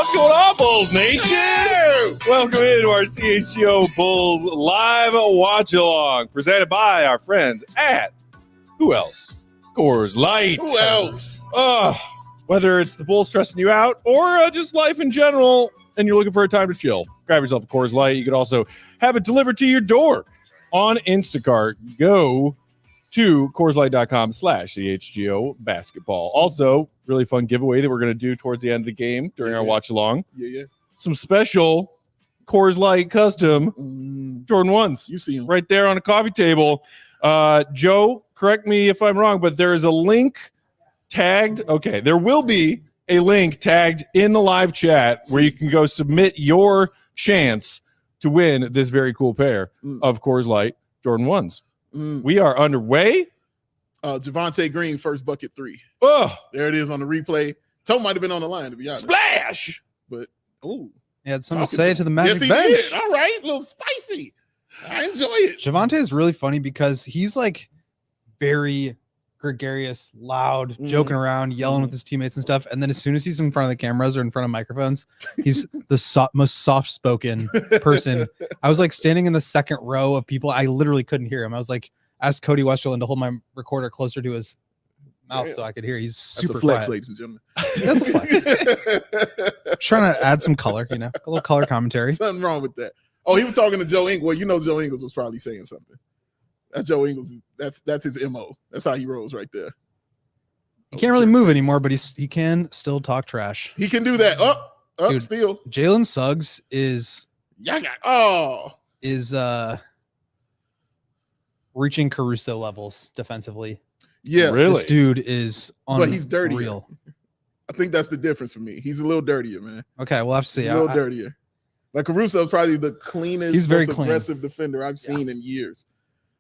What's going on, Bulls Nation? Welcome into our CHGO Bulls live watch-along, presented by our friends at Who Else? Coors Light. Who else? Whether it's the Bulls stressing you out or just life in general, and you're looking for a time to chill, grab yourself a Coors Light. You could also have it delivered to your door on Instacart. Go to CoorsLight.com/CHGO basketball. Also, really fun giveaway that we're going to do towards the end of the game during our watch along. Yeah. Some special Coors Light custom Jordan 1s. You see them right there on the coffee table. Joe, correct me if I'm wrong, but there is a link tagged. Okay, there will be a link tagged in the live chat where you can go submit your chance to win this very cool pair of Coors Light Jordan 1s. We are underway. Javonte Green, first bucket 3. Oh, there it is on the replay. Toe might have been on the line, to be honest. Splash! But, he had something to say to the Magic yes, bench. Did. All right, a little spicy. I enjoy it. Javonte is really funny because he's like very gregarious, loud, joking around, yelling with his teammates and stuff. And then as soon as he's in front of the cameras or in front of microphones, he's the most soft-spoken person. I was like standing in the second row of people. I literally couldn't hear him. I was like, asked Cody Westerland to hold my recorder closer to his mouth so I could hear. He's super That's a flex, quiet. ladies and gentlemen. That's a flex. Just trying to add some color, a little color commentary. Nothing wrong with that. Oh, he was talking to Joe Ingles. Well, you know Joe Ingles was probably saying something. That's Joe Ingles. That's his MO. That's how he rolls right there. He can't really move anymore, but he can still talk trash. He can do that. Dude, Still. Jalen Suggs is reaching Caruso levels defensively. Yeah, really. This dude is unreal. But he's dirty. I think that's the difference for me. He's a little dirtier, man. Okay, we'll have to see. He's a little dirtier. Like Caruso is probably the cleanest, he's very most clean. aggressive defender I've seen in years.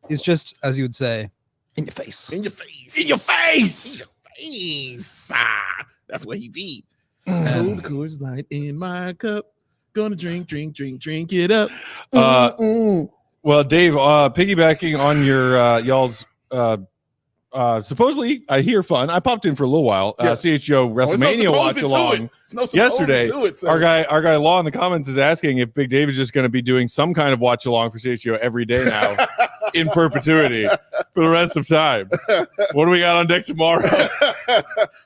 He's just, as you would say, in your face. In your face. In your face. In your face. That's what he be. Cold Coors Light in my cup. Gonna drink it up. Well, Dave, piggybacking on your y'all's supposedly I hear fun. I popped in for a little while. Yes. CHGO WrestleMania watch along yesterday. Our guy Law in the comments is asking if Big Dave is just going to be doing some kind of watch along for CHGO every day now in perpetuity for the rest of time. What do we got on deck tomorrow?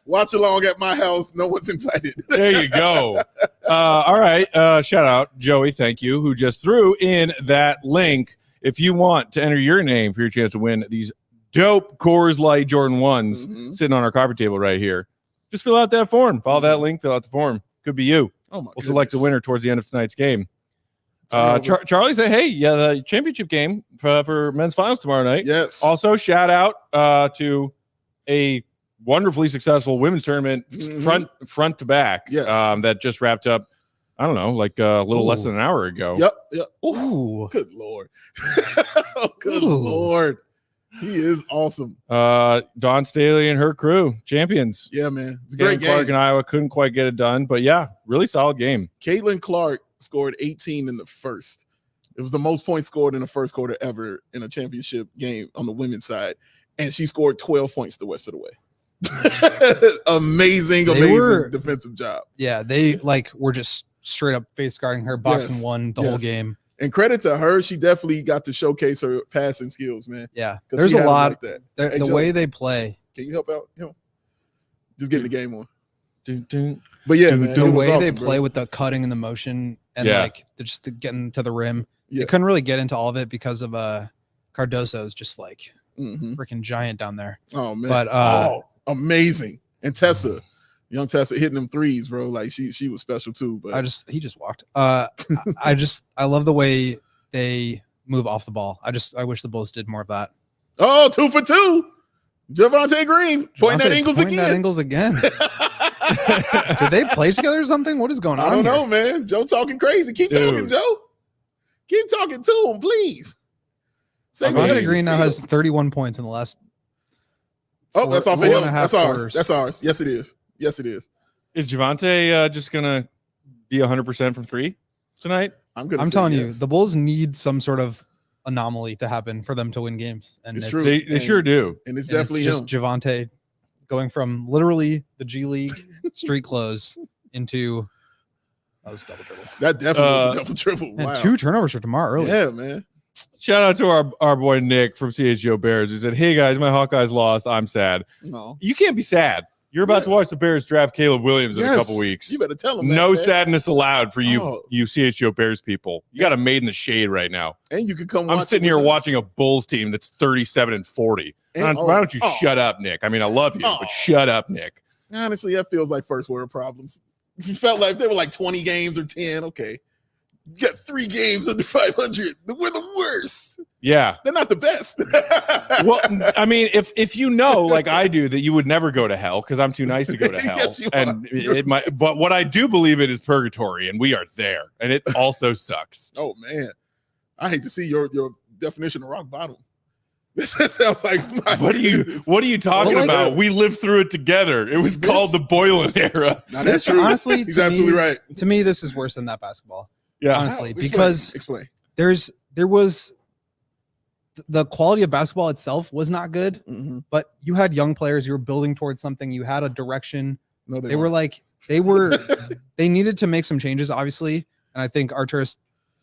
Watch along at my house. No one's invited. There you go. All right. Shout out Joey. Thank you. Who just threw in that link. If you want to enter your name for your chance to win these dope Coors Light Jordan 1s sitting on our coffee table right here, just fill out that form. Follow that link. Fill out the form. Could be you. We'll select the winner towards the end of tonight's game. Charlie said, hey, the championship game for men's finals tomorrow night. Yes. Also, shout out to a wonderfully successful women's tournament front to back that just wrapped up, I don't know, like a little less than an hour ago. Yep. Ooh. Good Lord. Good Lord. He is awesome. Dawn Staley and her crew, champions. Yeah, man. It's a great game. Clark and Iowa couldn't quite get it done, but yeah, really solid game. Caitlin Clark scored 18 in the first. It was the most points scored in the first quarter ever in a championship game on the women's side, and she scored 12 points the rest of the way. amazing defensive job. Yeah, they were just straight up face guarding her, boxing one the whole game. And credit to her, she definitely got to showcase her passing skills, man. Yeah, there's a lot. Like that. The way they play. Can you help out? Just getting the game on. But yeah, the way they play with the cutting and the motion and they're just getting to the rim. You couldn't really get into all of it because of Cardoso's just freaking giant down there. Oh man, but amazing. And Tessa. Young Tessa hitting them threes, bro. Like she was special too. But he just walked. I love the way they move off the ball. I wish the Bulls did more of that. Oh, 2 for 2. Javonte Green pointing at Ingles again. Did they play together or something? What is going on? I don't know, man. Joe talking crazy. Keep talking, Joe. Keep talking to him, please. Javonte Green now has 31 points in the last. That's off of him. That's ours. That's ours. Yes, it is. Yes, it is. Is Javonte just gonna be 100% from 3 tonight? I'm telling you, the Bulls need some sort of anomaly to happen for them to win games, and it's true. They sure do. And it's definitely just Javonte going from literally the G League street clothes into That was double triple. That definitely was a double triple. And Wow. 2 turnovers for DeMar early. Yeah, man. Shout out to our boy Nick from CHGO Bears, who said, "Hey guys, my Hawkeyes lost. I'm sad." No. You can't be sad. You're about to watch the Bears draft Caleb Williams in a couple weeks. You better tell them. No man. sadness allowed for you, Oh. you CHGO Bears people. You got a made in the shade right now. And you could come. I'm watch sitting it here with us. watching a Bulls team that's 37-40. And- Why don't you shut up, Nick? I mean, I love you, but shut up, Nick. Honestly, that feels like first world problems. If you felt like they were like 20 games or 10, okay. You got 3 games under 500. We're the worst. Yeah. They're not the best. Well, I mean, if you know, like I do, that you would never go to hell because I'm too nice to go to hell, Yes, you and are. it might. But what I do believe in is purgatory, and we are there, and it also sucks. Oh man, I hate to see your definition of rock bottom. This sounds like What are you talking Well, like- about? We lived through it together. It was called the Boylan era. Now that's true. Honestly, he's to absolutely me- right. To me, this is worse than that basketball. Yeah. Honestly, How? Explain. because explain. there was the quality of basketball itself was not good, but you had young players. You were building towards something. You had a direction. No, They were like they needed to make some changes, obviously, and I think Arturis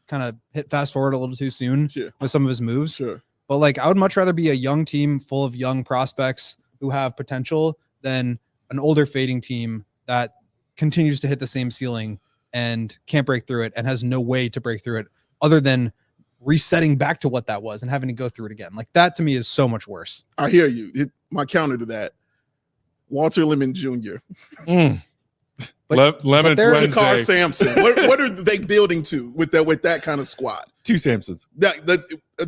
kind of hit fast forward a little too soon Sure. with some of his moves. Sure. But like, I would much rather be a young team full of young prospects who have potential than an older fading team that continues to hit the same ceiling and can't break through it and has no way to break through it other than resetting back to what that was and having to go through it again. Like that to me is so much worse. I hear you. My counter to that, Walter Lemon Jr. But Lemon there's a Jakar Wednesday. Sampson. What are they building to with that kind of squad? 2 Samsons.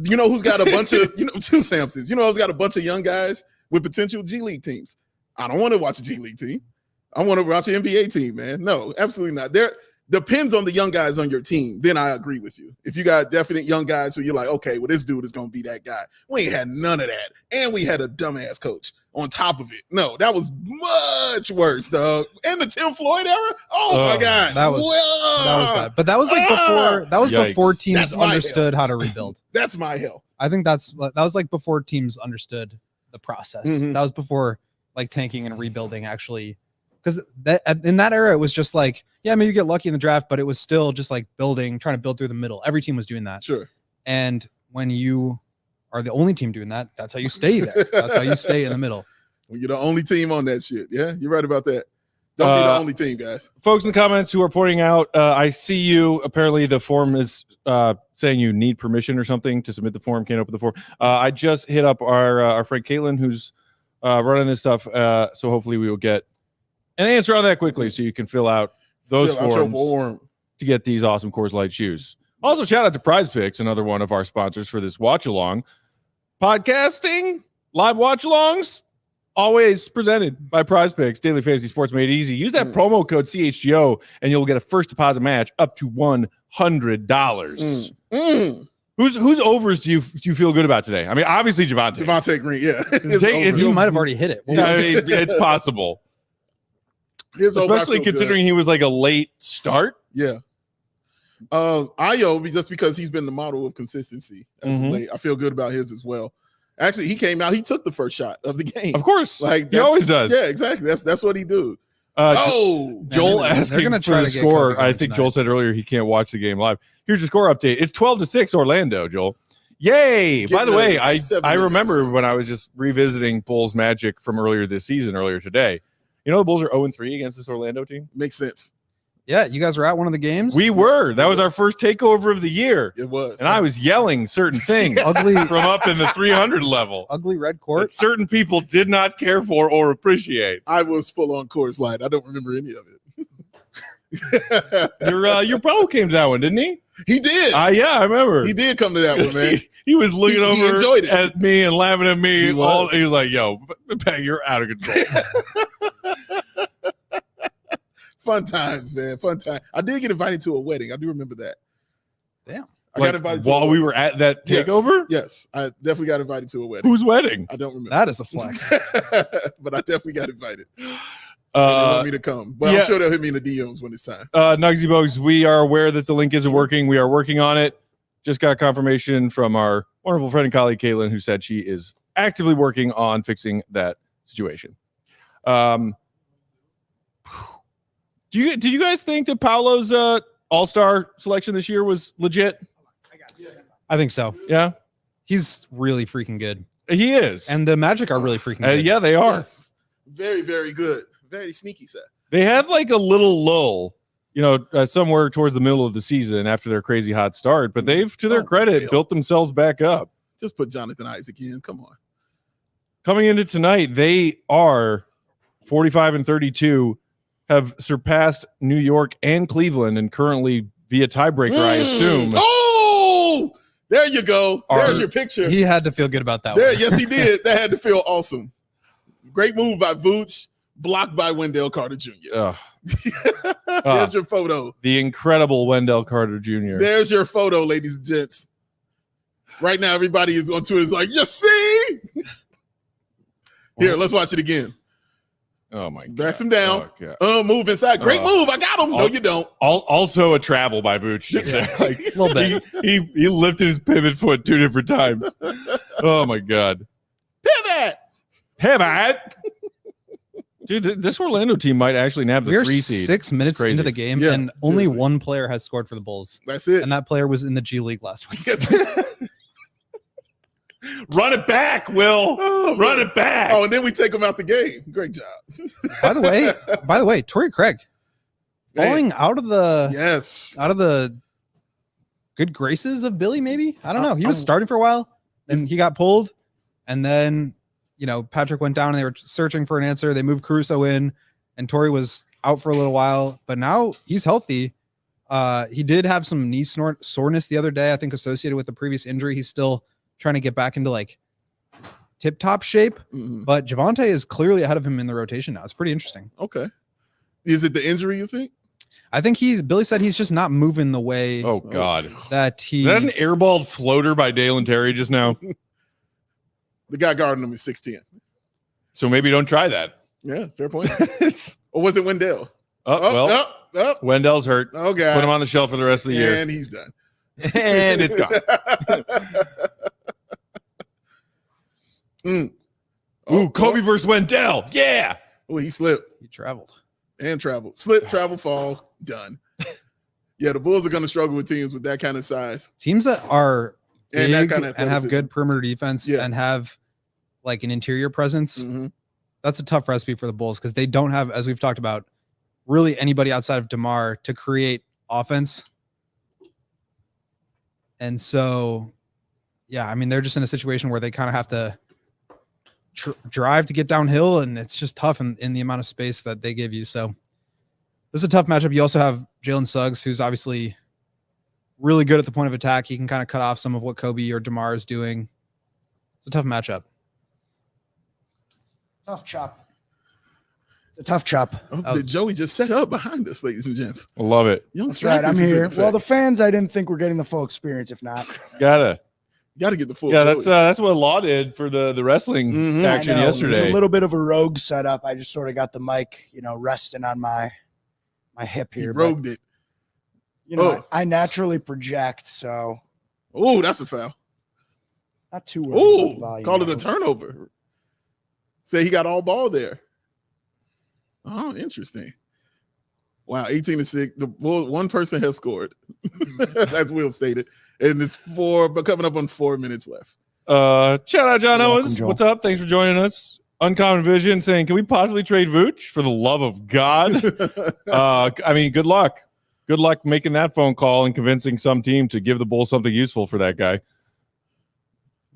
You know who's got a bunch of 2 Sampsons. You know who's got a bunch of young guys with potential G League teams. I don't want to watch a G League team. I want to watch an NBA team, man. No, absolutely not. There depends on the young guys on your team. Then I agree with you. If you got definite young guys who you're like, okay, well, this dude is gonna be that guy. We ain't had none of that, and we had a dumbass coach on top of it. No, that was much worse, dog. And the Tim Floyd era. Oh my god, that was bad. But that was like before Yikes. teams That's my understood how to rebuild. That's my hell. I think that was like before teams understood the process. Mhm. That was before like tanking and rebuilding actually, because in that era it was just like, yeah, maybe you get lucky in the draft, but it was still just like trying to build through the middle. Every team was doing that. Sure. And when you are the only team doing that, that's how you stay there. That's how you stay in the middle. When you're the only team on that shit. Yeah, you're right about that. Don't be the only team, guys. Folks in the comments who are pointing out, I see you. Apparently, the form is saying you need permission or something to submit the form. Can't open the form. I just hit up our friend Caitlin, who's running this stuff. So hopefully we will get an answer on that quickly, so you can fill out those Fill out your forms form. to get these awesome Coors Light shoes. Also, shout out to Prize Picks, another one of our sponsors for this watch along. Podcasting, live watch alongs, always presented by Prize Picks. Daily fantasy sports made easy. Use that promo code CHGO and you'll get a first deposit match up to $100. Whose overs do you feel good about today? I mean, obviously Devontae Green, yeah. You might have already hit it. I mean, it's possible, especially considering he was like a late start. Yeah. Ayo, just because he's been the model of consistency as of late. I feel good about his as well. Actually, he came out, he took the first shot of the game. Of course. Like he always does. Yeah, exactly. That's what he do. Joel they're asking gonna for try the to get score. Kobe I going think tonight. Joel said earlier he can't watch the game live. Here's your score update. It's 12-6 Orlando, Joel. Yay! By the way, I remember when I was just revisiting Bulls magic from earlier today. You know the Bulls are 0-3 against this Orlando team? Makes sense. Yeah, you guys were at one of the games. We were. That was our first takeover of the year. It was. And I was yelling certain things ugly from up in the 300 level ugly red that court. certain people did not care for or appreciate. I was full on Coors Light. I don't remember any of it. Your bro came to that one, didn't he? He did. Yeah, I remember. He did come to that one, man. He was looking He over enjoyed it. at me and laughing at me. He was. He was like, yo, Pat, you're out of control. Fun times, man. Fun time. I did get invited to a wedding. I do remember that. Damn. I got invited to while we were at that takeover? Yes, I definitely got invited to a wedding. Whose wedding? I don't remember. That is a flex. But I definitely got invited. They want me to come. But yeah. I'm sure they'll hit me in the DMs when it's time. Nugsy Bugs, we are aware that the link isn't working. We are working on it. Just got confirmation from our wonderful friend and colleague, Caitlin, who said she is actively working on fixing that situation. Did you guys think that Paolo's all-star selection this year was legit? I think so. Yeah. He's really freaking good. He is. And the Magic are really freaking good. Yeah, they are. Yes. Very, very good. Very sneaky set. They had like a little lull, somewhere towards the middle of the season after their crazy hot start, but they've, to their credit, built themselves back up. Just put Jonathan Isaac in. Come on. Coming into tonight, they are 45-32, have surpassed New York and Cleveland, and currently via tiebreaker, I assume. Oh, there you go. There's your picture. He had to feel good about that There, one. yes, he did. That had to feel awesome. Great move by Vooch, blocked by Wendell Carter Jr. There's your photo. The incredible Wendell Carter Jr. There's your photo, ladies and gents. Right now, everybody is on Twitter is like, you see? Here, let's watch it again. Oh my God. Backs him down. Oh, Move inside. Great move. I got him. No, you don't. Also a travel by Vooch. Just like, A little bit. He lifted his pivot foot 2 different times. Oh my God. Pivot. Dude, this Orlando team might actually nab the We're 3 seed. 6 minutes into the game, Yeah, and only seriously. one player has scored for the Bulls. That's it. And that player was in the G League last week. Run it back, Will. Oh, Run man. it back. Oh, and then we take him out the game. Great job. By the way, Torrey Craig falling out of the good graces of Billy, maybe. I don't know. He was starting for a while, and he got pulled, and then Patrick went down, and they were searching for an answer. They moved Caruso in, and Torrey was out for a little while, but now he's healthy. He did have some knee soreness the other day, I think, associated with the previous injury. He's still trying to get back into like tip-top shape, but Javonte is clearly ahead of him in the rotation now. It's pretty interesting. Okay. Is it the injury, you think? I think Billy said he's just not moving the way Oh God. that he Is that an airballed floater by Dalen Terry just now? The guy guarding him is 6'10". So maybe don't try that. Yeah, fair point. Or was it Wendell? Wendell's hurt. Oh, God. Put him on the shelf for the rest of the year. And he's done. And it's gone. Kobe versus Wendell. Yeah. Oh, he slipped he traveled. and traveled. Slip, travel, fall, done. Yeah, the Bulls are going to struggle with teams with that kind of size. Teams that are And that big kind of and have athleticism. good perimeter defense and have like an interior presence. That's a tough recipe for the Bulls because they don't have, as we've talked about, really anybody outside of DeMar to create offense. And so, yeah, I mean, they're just in a situation where they kind of have to drive to get downhill, and it's just tough in the amount of space that they give you. So this is a tough matchup. You also have Jalen Suggs, who's obviously really good at the point of attack. He can kind of cut off some of what Kobe or DeMar is doing. It's a tough matchup. Tough chop. It's a tough chop. Oh, did Joey just set up behind us, ladies and gents? I love it. Young That's right. I'm Strikers is in here. effect. Well, the fans, I didn't think were getting the full experience. If not, Gotta. You got to get the full. Yeah, Joey. that's what Law did for the wrestling action I know, yesterday. It's a little bit of a rogue setup. I just sort of got the mic, resting on my hip He here. But, rogued it. I naturally project, so Oh, that's a foul. not too worried about the Oh, volume. called it a levels. turnover. Say he got all ball there. Oh, interesting. Wow, 18-6. The Bulls, one person has scored. That's Will stated. And it's coming up on 4 minutes left. Shout out John You're welcome, Owens. Joel. What's up? Thanks for joining us. Uncommon Vision saying, can we possibly trade Vooch for the love of God? I mean, good luck. Good luck making that phone call and convincing some team to give the Bulls something useful for that guy.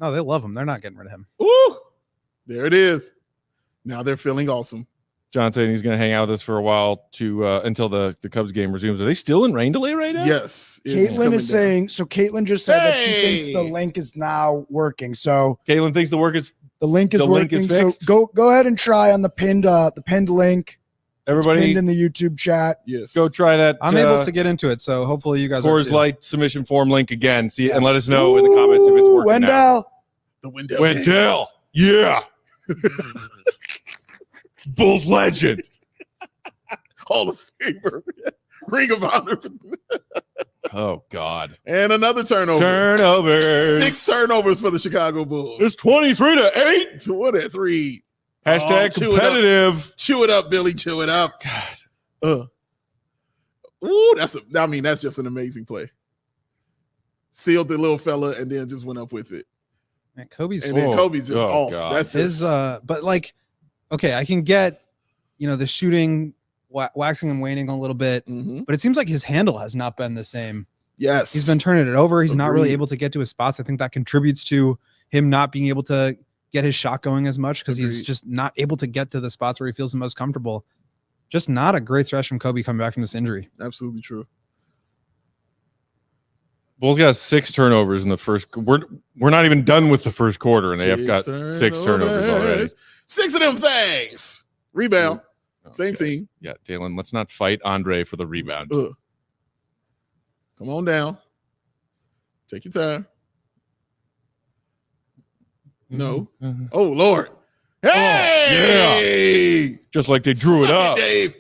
No, they love him. They're not getting rid of him. Ooh, there it is. Now they're feeling awesome. John saying he's going to hang out with us for a while until the Cubs game resumes. Are they still in rain delay right now? Yes. Caitlin is saying, so Caitlin just said that she thinks the link is now working. So Caitlin thinks the link is working. So fixed? go ahead and try on the pinned link. It's Everybody pinned in the YouTube chat. Yes. go try that. I'm able to get into it, so hopefully you guys are Coors too. Light submission form link again. See and let us know in the comments if it's working. Wendell. Now. The Wendell. Wendell. Yeah. Bulls legend. Hall of Famer. Ring of Honor. Oh God. And another turnover. Turnovers. 6 turnovers for the Chicago Bulls. It's 23-8. So what at 3? Hashtag chew it up. competitive. Chew it up, Billy. Chew it up. God. Ooh, that's just an amazing play. Sealed the little fella and then just went up with it. Man, Kobe's And then Kobe's just off. God. That's just but like, okay, I can get, the shooting waxing and waning a little bit, Mhm. but it seems like his handle has not been the same. Yes. He's been turning it over. He's not really Agreed. able to get to his spots. I think that contributes to him not being able to get his shot going as much because he's Agreed. just not able to get to the spots where he feels the most comfortable. Just not a great stretch from Kobe coming back from this injury. absolutely true. Bulls got 6 turnovers in the first. We're not even done with the first quarter, and they have got 6 turnovers already. 6 of them things. Rebound. Same Okay. team. Yeah, Dalen, let's not fight Andre for the rebound. Come on down. Take your time. No. Oh, Lord. Hey! Just like they drew it Suck up. Dave.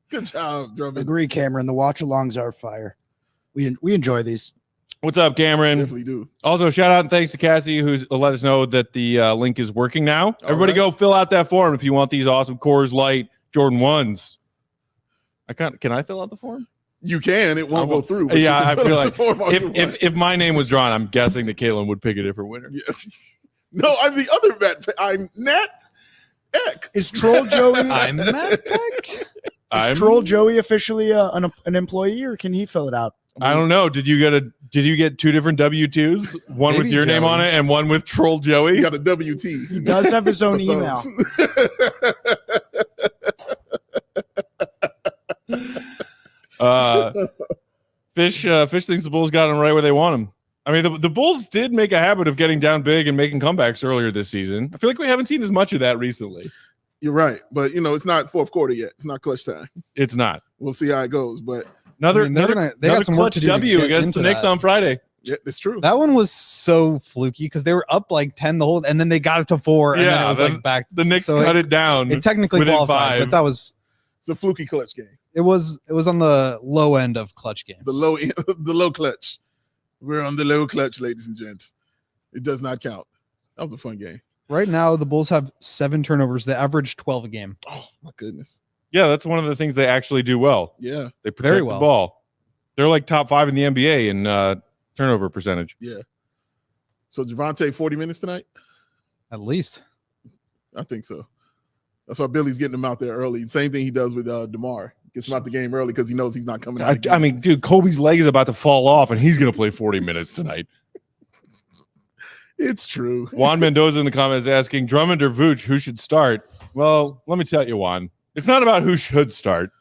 Good job, Drummond. Agree, Cameron. The watch-alongs are fire. We enjoy these. What's up, Cameron? Definitely do. Also, shout out and thanks to Cassie, who's let us know that the link is working now. Everybody right. go fill out that form if you want these awesome Coors Light Jordan 1s. Can I fill out the form? You can. It won't go through. but Yeah, you can I fill feel out like the form all you want. if my name was drawn, I'm guessing that Caitlin would pick a different winner. Yes. No, I'm the other Matt. I'm Nat Eck. Is Troll Joey? I'm Matt Peck. I'm- Troll Joey officially an employee, or can he fill it out? I don't know. Did you get 2 different W-2s? One with Maybe your name Joey. on it and one with Troll Joey? He got a WT. He does have his own For email. thumbs. Fish thinks the Bulls got him right where they want him. I mean, the Bulls did make a habit of getting down big and making comebacks earlier this season. I feel like we haven't seen as much of that recently. You're right, but it's not fourth quarter yet. It's not clutch time. It's not. We'll see how it goes, but Another they got some work clutch to do to W get against into the Knicks that. on Friday. yeah, it's true. That one was so fluky because they were up like 10 the whole, and then they got it to 4, and then Yeah, it was then like back. The Knicks So cut it down. It technically within qualified, 5. but that was It's a fluky clutch game. it was on the low end of clutch games. The low clutch. We're on the low clutch, ladies and gents. It does not count. That was a fun game. Right now, the Bulls have 7 turnovers. They average 12 a game. Oh my goodness. Yeah, that's one of the things they actually do well. Yeah, They protect Very the well. ball. They're like top 5 in the NBA in turnover percentage. yeah. So Javante 40 minutes tonight? At least. I think so. That's why Billy's getting him out there early. Same thing he does with DeMar. Gets him out the game early because he knows he's not coming out. I mean, dude, Kobe's leg is about to fall off, and he's going to play 40 minutes tonight. It's true. Juan Mendoza in the comments asking, Drummond or Vooch, who should start? Well, let me tell you, Juan. It's not about who should start.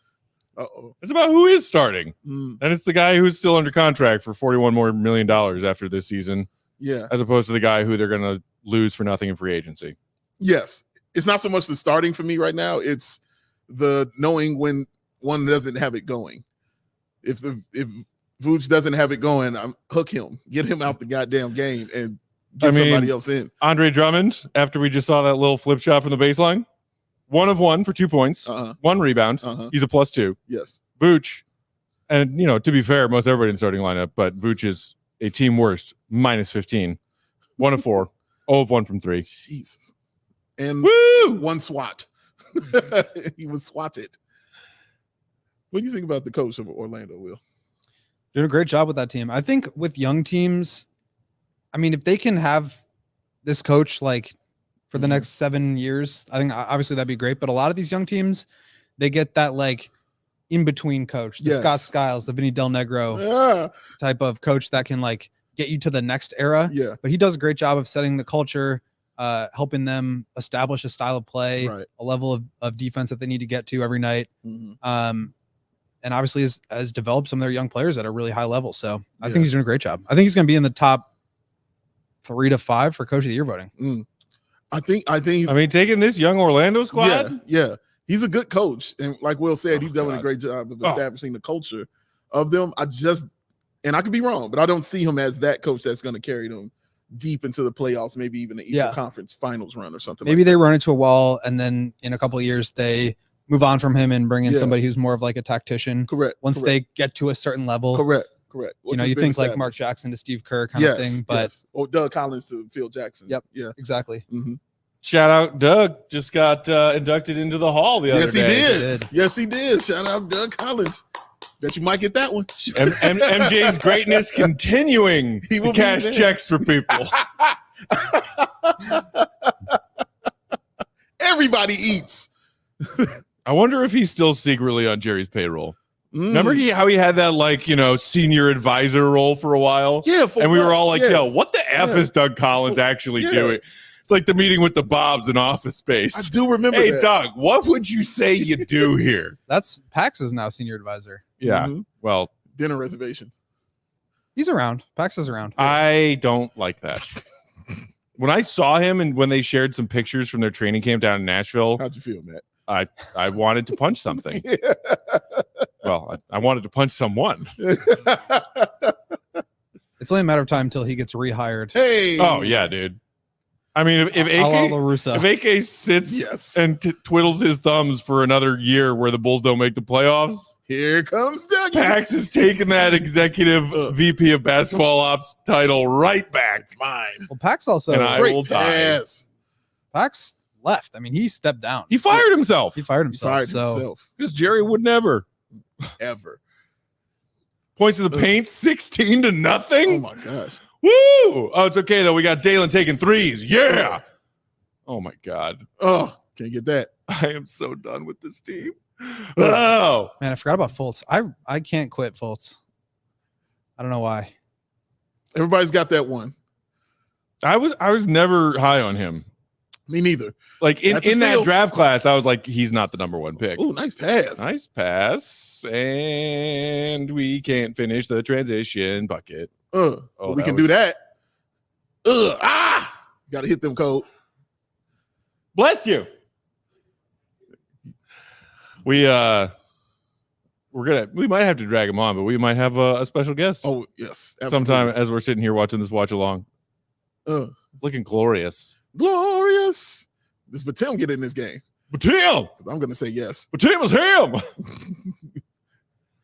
Uh-oh. It's about who is starting. Mm, And it's the guy who's still under contract for $41 more million after this season, yeah. as opposed to the guy who they're going to lose for nothing in free agency. Yes. It's not so much the starting for me right now. It's the knowing when one doesn't have it going. If Vooch doesn't have it going, hook him. Get him out the goddamn game and get somebody else in. Andre Drummond, after we just saw that little flip shot from the baseline, 1 of 1 for 2 points, Uh-huh. 1 rebound. Uh-huh. He's a +2. Yes. Vooch, and to be fair, most everybody in the starting lineup, but Vooch is a team worst, -15, 1 of 4, 0 of 1 from 3. Jesus. And Woo! one swat. He was swatted. What do you think about the coach of Orlando, Will? Doing a great job with that team. I think with young teams, I mean, if they can have this coach like for the next 7 years, I think obviously that'd be great. But a lot of these young teams, they get that like in between coach, the Yes. Scott Skiles, the Vinny Del Negro Yeah. type of coach that can like get you to the next era. Yeah. But he does a great job of setting the culture, helping them establish a style of play, Right. a level of defense that they need to get to every night. Mhm. And obviously has developed some of their young players at a really high level. So I Yeah. think he's doing a great job. I think he's going to be in the top 3 to 5 for coach of the year voting. I think he's I mean, taking this young Orlando squad, yeah. He's a good coach. And like Will said, he's done a God. great job of establishing the culture of them. And I could be wrong, but I don't see him as that coach that's going to carry them deep into the playoffs, maybe even the Eastern Yeah. Conference Finals run or something. Maybe like they run into a wall and then in a couple of years they move on from him and bring in Yeah. somebody who's more of like a tactician. that. Correct. Once correct, they get to a certain level, correct. you know, you think like Mark Jackson to Steve Kerr kind of thing, but or Doug Collins to Phil Jackson. Yep. Yeah. exactly. Mm-hmm. shout out Doug, just got inducted into the Hall the other Yes, he day. did. Yes, he did. Shout out Doug Collins. Bet you might get that one. MJ's greatness continuing He to will be cash there. checks for people. Everybody eats. I wonder if he's still secretly on Jerry's payroll. Mm. Remember how he had that senior advisor role for a while? Yeah, And we were all like, yo, what the F Yeah. is Doug Collins actually Yeah. doing? It's like the meeting with the Bobs in Office I Space. do remember Hey, that. Doug, what would you say you do here? That's Pax is now senior advisor. Yeah, Mhm. well, Dinner reservations. He's around. Pax is around. I don't like that. When I saw him and when they shared some pictures from their training camp down in Nashville, How'd you feel, Matt? I wanted to punch something. Well, I wanted to punch someone. It's only a matter of time until he gets rehired. Hey. Oh, yeah, dude. I mean, if A la AK, La Russa. if AK sits Yes. and twiddles his thumbs for another year where the Bulls don't make the playoffs, Here comes Doug. Pax is taking that executive VP of basketball ops title right back. It's mine. Well, Pax also And I Great will die. pass. Pax left. I mean, he stepped down. He fired himself He fired He himself. fired so himself. because Jerry would never. Ever. Points to the paint, 16-0. Oh my gosh. Woo! Oh, it's okay though. We got Dalen taking threes. Yeah. Oh my God. Oh, can't get that. I am so done with this team. Oh, man, I forgot about Fultz. I can't quit Fultz. I don't know why. Everybody's got that one. I was never high on him. Me neither. Like in That's a that steal. draft class, I was like, he's not the number one pick. Oh, nice pass. Nice pass. And we can't finish the transition bucket. But Oh, we that can was- do that. Got to hit them cold. Bless you. We might have to drag him on, but we might have a special guest Oh, yes. Absolutely. sometime as we're sitting here watching this watch along. Looking glorious. Glorious. Does Batum get in this game? But Tim! 'Cause I'm going to say yes. But Tim is him!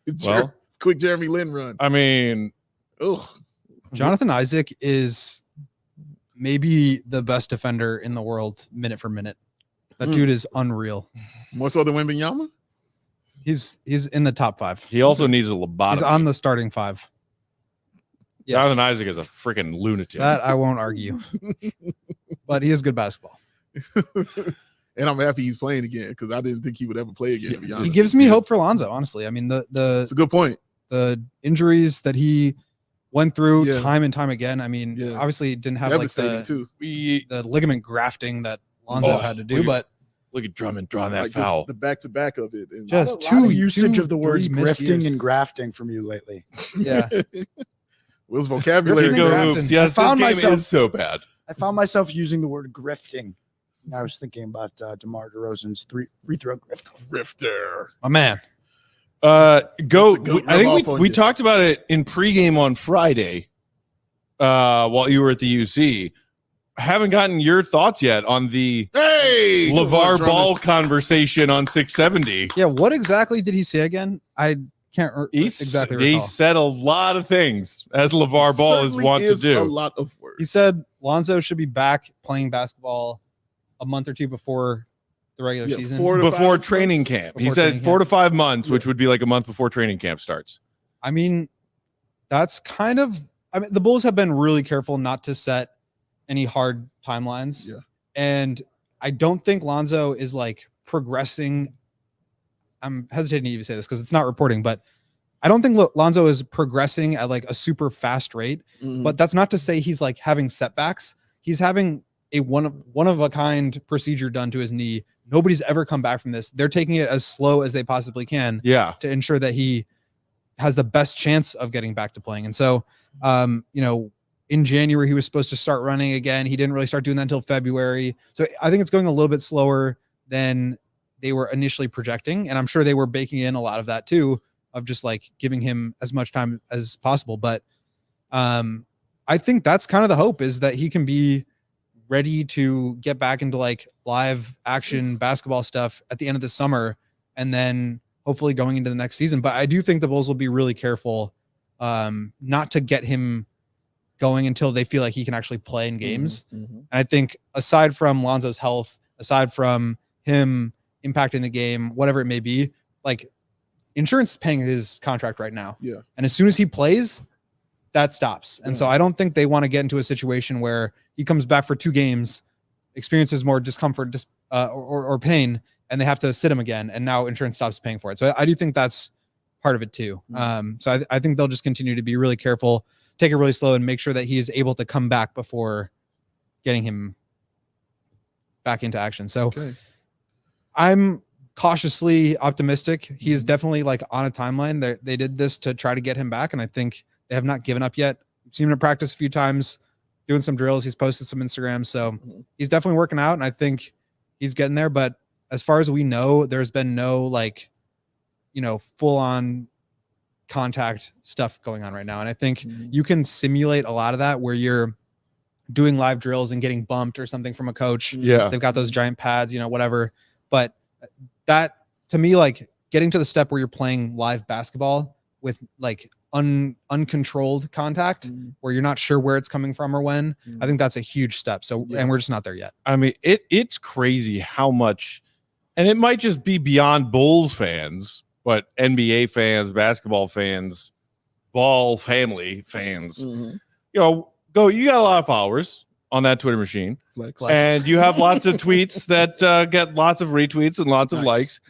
It's Well- it's quick Jeremy Lin run. I mean, Oh, Jonathan Isaac is maybe the best defender in the world, minute for minute. That dude is unreal. more so than Wembanyama? He's in the top 5. he also needs a He's lobotomy. on the starting 5. Yes, Jonathan Isaac is a freaking lunatic. that I won't argue. But he is good basketball. And I'm happy he's playing again because I didn't think he would ever play again, to be honest. He gives me hope for Lonzo, honestly. I mean, It's a good point. the injuries that he went through Yeah. time and time again. I mean, Yeah. obviously he didn't have like Devastating, too. the ligament grafting that Lonzo had to do, but Look at Drummond drawing that Like foul. the back-to-back of it. And Just A lot of two- usage two, of the words 3 missed grifting years. and grafting from you lately. yeah. Will's vocabulary. Grifting Go and Hoops. grafting. Yes, I found this game myself- is so bad. I found myself using the word grifting. And I was thinking about DeMar DeRozan's free throw grift. Grifter. My man. Go. The goat I think rub off on we you. talked about it in pregame on Friday while you were at the UC. I haven't gotten your thoughts yet on the Hey! come on, LeVar Drummond. Ball conversation on 670. Yeah, what exactly did he say again? I can't exactly He recall. said a lot of things, as LeVar Ball is Certainly wont to is do. A lot of words. He said Lonzo should be back playing basketball a month or two before the regular Yeah, season. 4 to Before 5 training months. camp. He Before said training 4 to camp. 5 months, which Yeah. would be like a month before training camp starts. I mean, that's kind of. I mean, the Bulls have been really careful not to set any hard timelines. Yeah. And I don't think Lonzo is like progressing. I'm hesitating to even say this because it's not reporting, but I don't think Lonzo is progressing at like a super fast rate. Mhm. But that's not to say he's like having setbacks. He's having a one of a kind procedure done to his knee. Nobody's ever come back from this. They're taking it as slow as they possibly can Yeah. to ensure that he has the best chance of getting back to playing. And so, in January, he was supposed to start running again. He didn't really start doing that until February. So I think it's going a little bit slower than they were initially projecting. And I'm sure they were baking in a lot of that too, of just like giving him as much time as possible. But I think that's kind of the hope, is that he can be ready to get back into like live action basketball stuff at the end of the summer, and then hopefully going into the next season. But I do think the Bulls will be really careful not to get him going until they feel like he can actually play in games. Mhm. And I think aside from Lonzo's health, aside from him impacting the game, whatever it may be, like insurance is paying his contract right now. Yeah. And as soon as he plays, that stops. And so Yeah. I don't think they want to get into a situation where he comes back for 2 games, experiences more discomfort or pain, and they have to sit him again. And now insurance stops paying for it. So I do think that's part of it too. So I think they'll just continue to be really careful, take it really slow, and make sure that he is able to come back before getting him back into action. So I'm cautiously optimistic. He is definitely like on a timeline. They did this to try to get him back, and I think they have not given up yet. I've seen him practice a few times, doing some drills. He's posted some Instagram, so he's definitely working out, and I think he's getting there. But as far as we know, there's been no like, full on contact stuff going on right now. And I think you can simulate a lot of that where you're doing live drills and getting bumped or something from a coach. Yeah. They've got those giant pads, whatever. But that, to me, like getting to the step where you're playing live basketball with like uncontrolled contact where you're not sure where it's coming from or when, I think that's a huge step. So, and we're just not there yet. I mean, it's crazy how much, and it might just be beyond Bulls fans, but NBA fans, basketball fans, ball family fans, you got a lot of followers on that Twitter machine. Flex. And you have lots of tweets that get lots of retweets and lots of likes.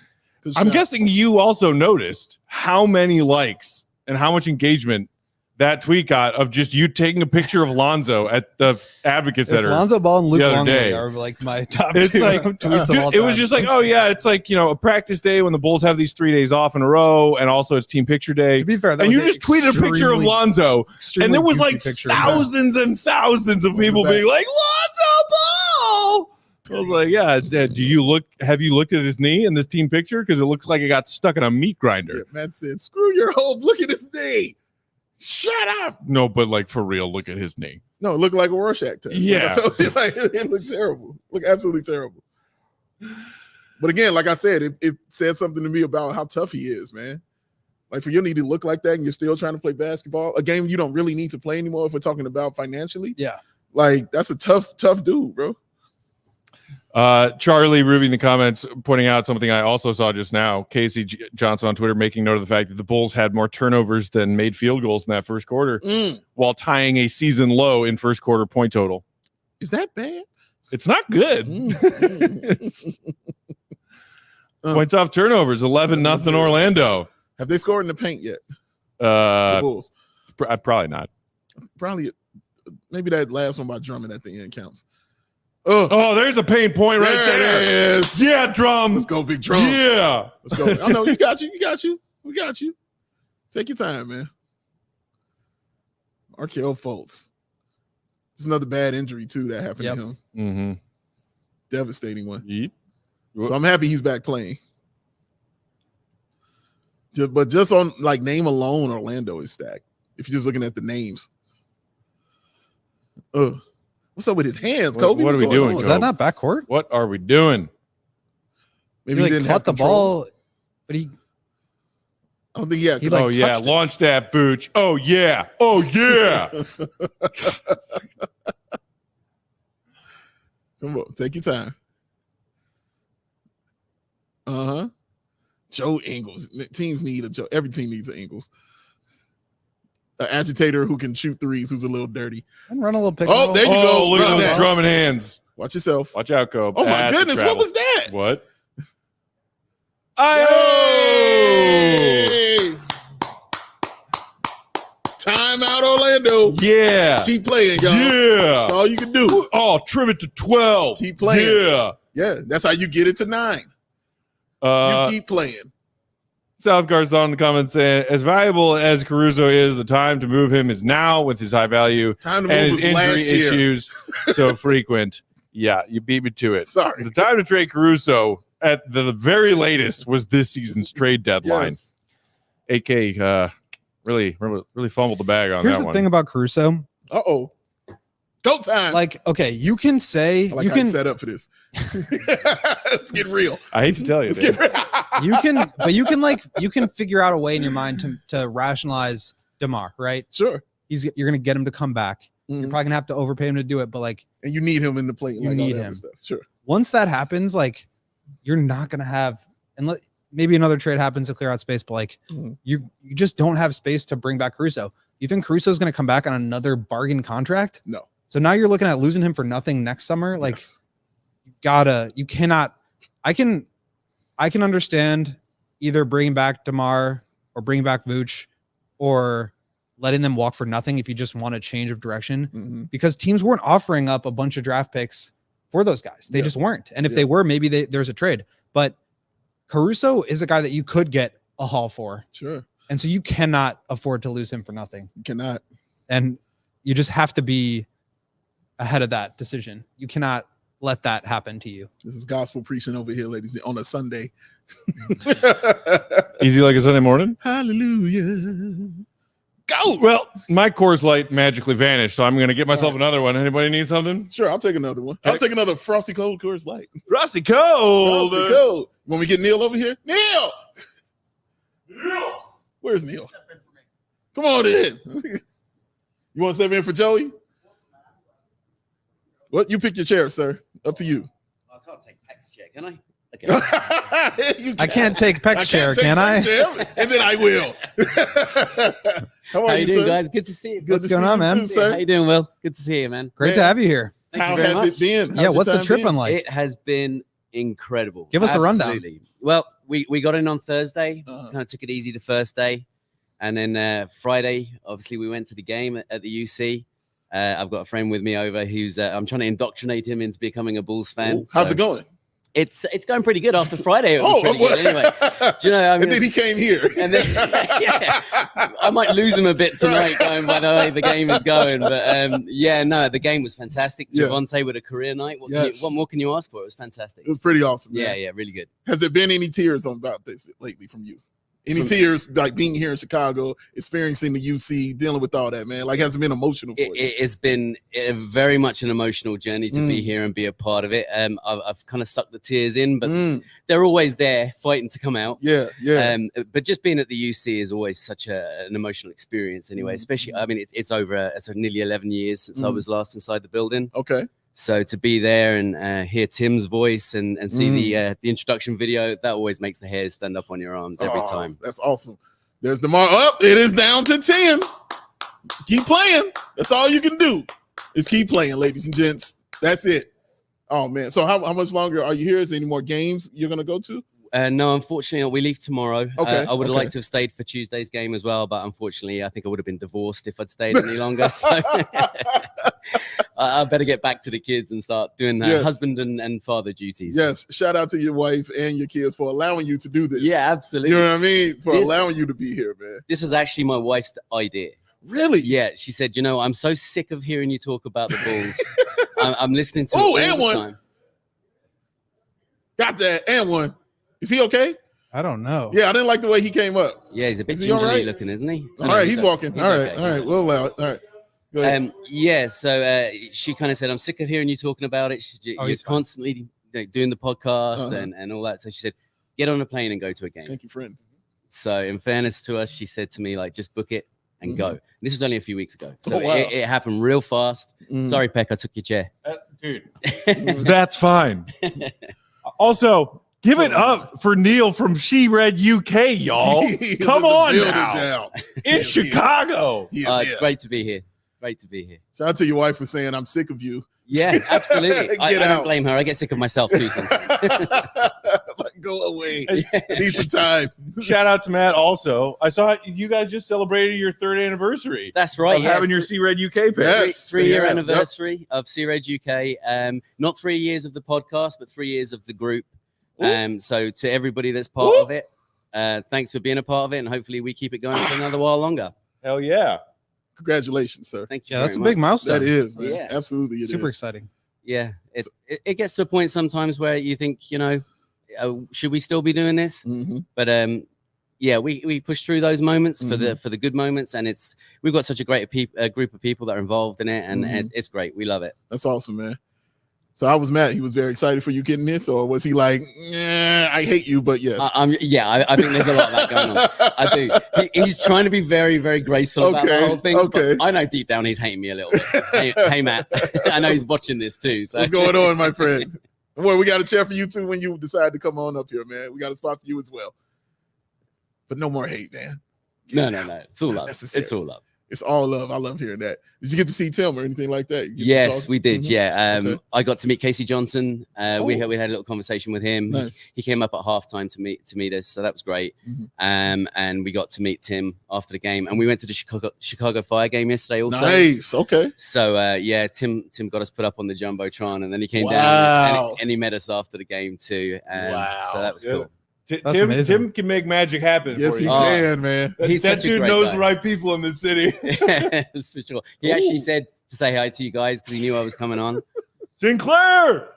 I'm guessing you also noticed how many likes and how much engagement that tweet got of just you taking a picture of Lonzo at the Advocate Center. Lonzo Ball and Luke the other Longley day. are like my top It's 2 like, tweets of all dude, it was time. just like, oh yeah, it's like, a practice day when the Bulls have these 3 days off in a row, and also it's team picture day. To be fair, that and was you just tweeted a picture of Lonzo, and there was like thousands and thousands of people being like, Lonzo Ball. I was like, yeah. Have you looked at his knee in this team picture? Because it looks like it got stuck in a meat grinder. Yeah, Matt said, screw your hope. Look at his knee. Shut up. No, but like for real, look at his knee. No, it looked like a Rorschach test. Yeah. Like I told you, like, it looked terrible. Looked absolutely terrible. But again, like I said, it said something to me about how tough he is, man. Like for your knee to look like that and you're still trying to play basketball, a game you don't really need to play anymore if we're talking about financially. Yeah. Like that's a tough dude, bro. Charlie Ruby in the comments pointing out something I also saw just now. Casey Johnson on Twitter making note of the fact that the Bulls had more turnovers than made field goals in that first quarter while tying a season low in first quarter point total. Is that bad? It's not good. Points off turnovers, 11-0 Orlando. Have they scored in the paint yet? The Bulls. Probably not. Probably maybe that last one by Drummond at the end counts. Oh, there's a pain point right there. It is. Yeah, Drum. Let's go, big Drum. Yeah. Let's go. I know you got you. We got you. Take your time, man. Markelle Fultz. It's another bad injury, too, that happened to him. Mm-hmm. Devastating one. Yep. So I'm happy he's back playing. But just on like name alone, Orlando is stacked. If you're just looking at the names. What's up with his hands, Kobe? What are we doing? Was that not backcourt? What are we doing? Maybe He he didn't caught have the control. ball, but he I don't think he had. He, like, Oh yeah, touched it. launch that booch. Oh yeah. Oh yeah. Come on, take your time. Joe Ingles. Teams need a Joe. Every team needs an Ingles. An agitator who can shoot threes, who's a little dirty. and run a little pick. Oh, there you go. Look at Run those that. drumming hands. Watch yourself. Watch out, Cope. Oh my That's a goodness, what travel. was that? What? Hey! Timeout, Orlando. Yeah. Keep playing, y'all. Yeah. That's all you can do. Oh, trim it to 12. Keep playing. Yeah. Yeah, that's how you get it to 9. You keep playing. South Garzon in the comments saying, as valuable as Caruso is, the time to move him is now with his high value Time to and move his was last injury year. issues so frequent. Yeah, you beat me to it. Sorry. The time to trade Caruso at the very latest was this season's trade deadline. Yes. AK really fumbled the bag on Here's that the one. thing about Caruso. Uh-oh. Go time. Like, okay, you can say I like you how you can set up for this. Let's get real. I hate to tell you, Let's man. get real. you can figure out a way in your mind to rationalize DeMar, right? Sure. You're gonna get him to come back. You're Mhm. probably gonna have to overpay him to do it, but like And you need him in the plate. You like all need that other him. Stuff. Sure. once that happens, like you're not gonna have, and maybe another trade happens to clear out space, but like you just don't have space to bring back Caruso. You think Caruso is going to come back on another bargain contract? No. So now you're looking at losing him for nothing next summer. Like you cannot. I can understand either bringing back DeMar or bringing back Vooch or letting them walk for nothing if you just want a change of direction, because teams weren't offering up a bunch of draft picks for those guys. They just weren't. And if they were, maybe there's a trade. But Caruso is a guy that you could get a haul for. Sure. And so you cannot afford to lose him for nothing. You cannot. And you just have to be ahead of that decision. You cannot let that happen to you. This is gospel preaching over here, ladies, on a Sunday. Easy like a Sunday morning. Hallelujah. Go. Well, my Coors Light magically vanished, so I'm going to get myself another one. Anybody need something? Sure, I'll take another one. I'll take another Frosty Cold Coors Light. Frosty Cold. Frosty Cold. When we get Neil over here, Neil. Where's Neil? Come on in. You want to step in for Joey? What? You pick your chair, sir. Up to you. I can't take Peck's chair, can I? Okay. I can't take Peck's chair, can I? And then I will. How you doing, guys? Good to see you. What's going on, man? Too, sir. How you doing, Will? Good to see you, man. Great to have you here. Thank How you very has much. it been? Yeah, what's the trip been like? It has been incredible. Give us a rundown. Absolutely. Well, we got in on Thursday. Uh-huh. Kind of took it easy the first day. And then Friday, obviously, we went to the game at the UC. I've got a friend with me over who's I'm trying to indoctrinate him into becoming a Bulls fan. Ooh, how's it going? It's going pretty good after Friday. It was pretty good anyway. Do you know? I mean, And then he came here. and then yeah, I might lose him a bit tonight going by the way the game is going. But the game was fantastic. Yeah. Javonte with a career night. What more can you ask for? It was fantastic. It was pretty awesome. Man. Yeah, really good. Has there been any tears on about this lately from you? Any tears, like being here in Chicago, experiencing the UC, dealing with all that, man? Like, has it been emotional for you? It's been very much an emotional journey to be here and be a part of it. I've kind of sucked the tears in, but they're always there fighting to come out. Yeah. But just being at the UC is always such an emotional experience anyway, especially, I mean, it's nearly 11 years since I was last inside the building. Okay. So to be there and hear Tim's voice and see the introduction video, that always makes the hairs stand up on your arms every time. That's awesome. There's DeMar up. It is down to 10. Keep playing. That's all you can do is keep playing, ladies and gents. That's it. Oh, man. So how much longer are you here? Is there any more games you're going to go to? No, unfortunately, we leave tomorrow. Okay. I would have liked to have stayed for Tuesday's game as well, but unfortunately, I think I would have been divorced if I'd stayed any longer. So I better get back to the kids and start doing husband and father duties. Yes. Shout out to your wife and your kids for allowing you to do this. Yeah, absolutely. You know what I mean? For allowing you to be here, man. This was actually my wife's idea. Really? Yeah. She said, I'm so sick of hearing you talk about the Bulls. I'm listening to it all and the one. time. Got that. And one. Is he okay? I don't know. Yeah, I didn't like the way he came up. Yeah, he's a bit Is he all gingerly right? looking, isn't he? All right, he's walking. He's All right, okay. all right. We'll allow it. All right. Go ahead. So she kind of said, I'm sick of hearing you talking about it. You're he's fine. constantly doing the podcast and all that. So she said, get on a plane and go to a game. Thank you, friend. So in fairness to us, she said to me, like, just book it and go. And this was only a few weeks ago. So Oh, wow. it happened real fast. Sorry, Peck, I took your chair. Dude, that's fine. Also, give it up for Neil from She Red UK, y'all. He is Come in the on building now. down. In Chicago. He is It's here. great to be here. Great to be here. Shout out to your wife for saying, I'm sick of you. Yeah, absolutely. I Get don't out. blame her. I get sick of myself too sometimes. Like, go away. Need some time. Shout out to Matt also. I saw you guys just celebrated your 3rd anniversary That's right. of having your C Red UK pick. Yes. Three-year Yeah, anniversary of C-Reg UK. Not 3 years of the podcast, but 3 years of the group. So to everybody that's part of it, thanks for being a part of it, and hopefully we keep it going for another while longer. Hell yeah. Congratulations, sir. Thank you. Yeah, that's a very big much. milestone. That is, man. Yeah. Absolutely. It Super is. exciting. Yeah, it gets to a point sometimes where you think, should we still be doing this? But we push through those moments for the good moments, and we've got such a great group of people that are involved in it, and it's great. We love it. That's awesome, man. So I was Matt. He was very excited for you getting this, or was he like, I hate you, but yes. I think there's a lot of that going on. I do. He's trying to be very, very graceful about the whole thing. Okay. But I know deep down he's hating me a little bit. Hey, Matt, I know he's watching this too. So What's going on, my friend? Well, we got a chair for you too when you decide to come on up here, man. We got a spot for you as well. but no more hate, man. No. It's all love. Necessary. It's all love. It's all love. I love hearing that. Did you get to see Tim or anything like that? You get to Yes, talk? we did. Mhm. Yeah. Okay. I got to meet Casey Johnson. We Oh. had a little conversation with him. Nice. He came up at halftime to meet us, so that was great. Mhm. And we got to meet Tim after the game, and we went to the Chicago Fire game yesterday also. Nice. Okay. So yeah, Tim got us put up on the jumbotron, and then he came Wow. down and he met us after the game too. Wow. So that was Yeah. cool. That's amazing. Tim can make magic happen. Yes, for he you. can, man. He's that such a dude great knows guy. the right people in the city. That's for sure. He actually Ooh. said to say hi to you guys because he knew I was coming on. Sinclair,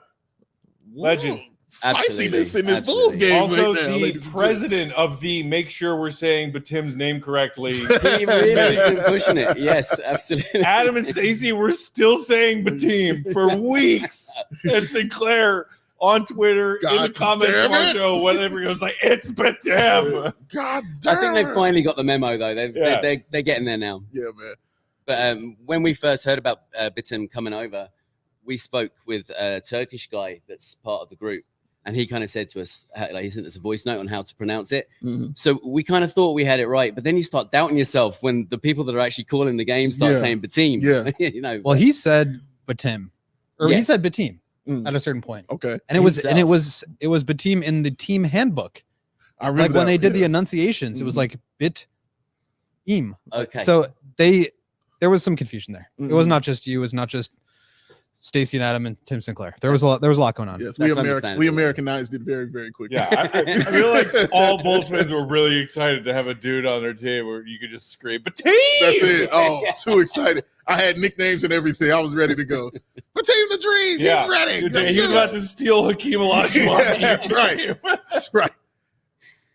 legend. Spiciness in this Absolutely. Bulls game Also right now, the ladies and president of the make sure we're saying Batim's name correctly. He really has been pushing it. Yes, absolutely. Adam and Stacey were still saying Batim for weeks. And Sinclair on Twitter in the God comments damn of our it. show, whatever, he was like, it's Batim. God I damn. think they finally got the memo though. Yeah. They're getting there now. Yeah, man. But when we first heard about Bitim coming over, we spoke with a Turkish guy that's part of the group, and he kind of said to us, like he sent us a voice note on how to pronounce it. Mhm. So we kind of thought we had it right, but then you start doubting yourself when the people that are actually calling the game start Yeah. saying Bitim. Yeah. you know. Well, he said Batim, or Yeah. he said Batim Mm. at a certain point, Okay. and it was Batim in the team handbook. I remember Like when that, they did the yeah. enunciations, it was Mhm. like Bit-im. Okay. So there was some confusion there. It was Mhm. not just you. It was not just Stacey and Adam and Tim Sinclair. There was a lot going on. Yes, That's we understandable. Americanized it very, very quickly. Yeah, I feel like all Bulls fans were really excited to have a dude on their team where you could just scream, Batim! That's it. Oh, too excited. I had nicknames and everything. I was ready to go. Batim the Dream. Yeah. He's ready. Dude, Let's he do was it. about to steal Hakeem Olajuwon. Yeah, that's right. That's right.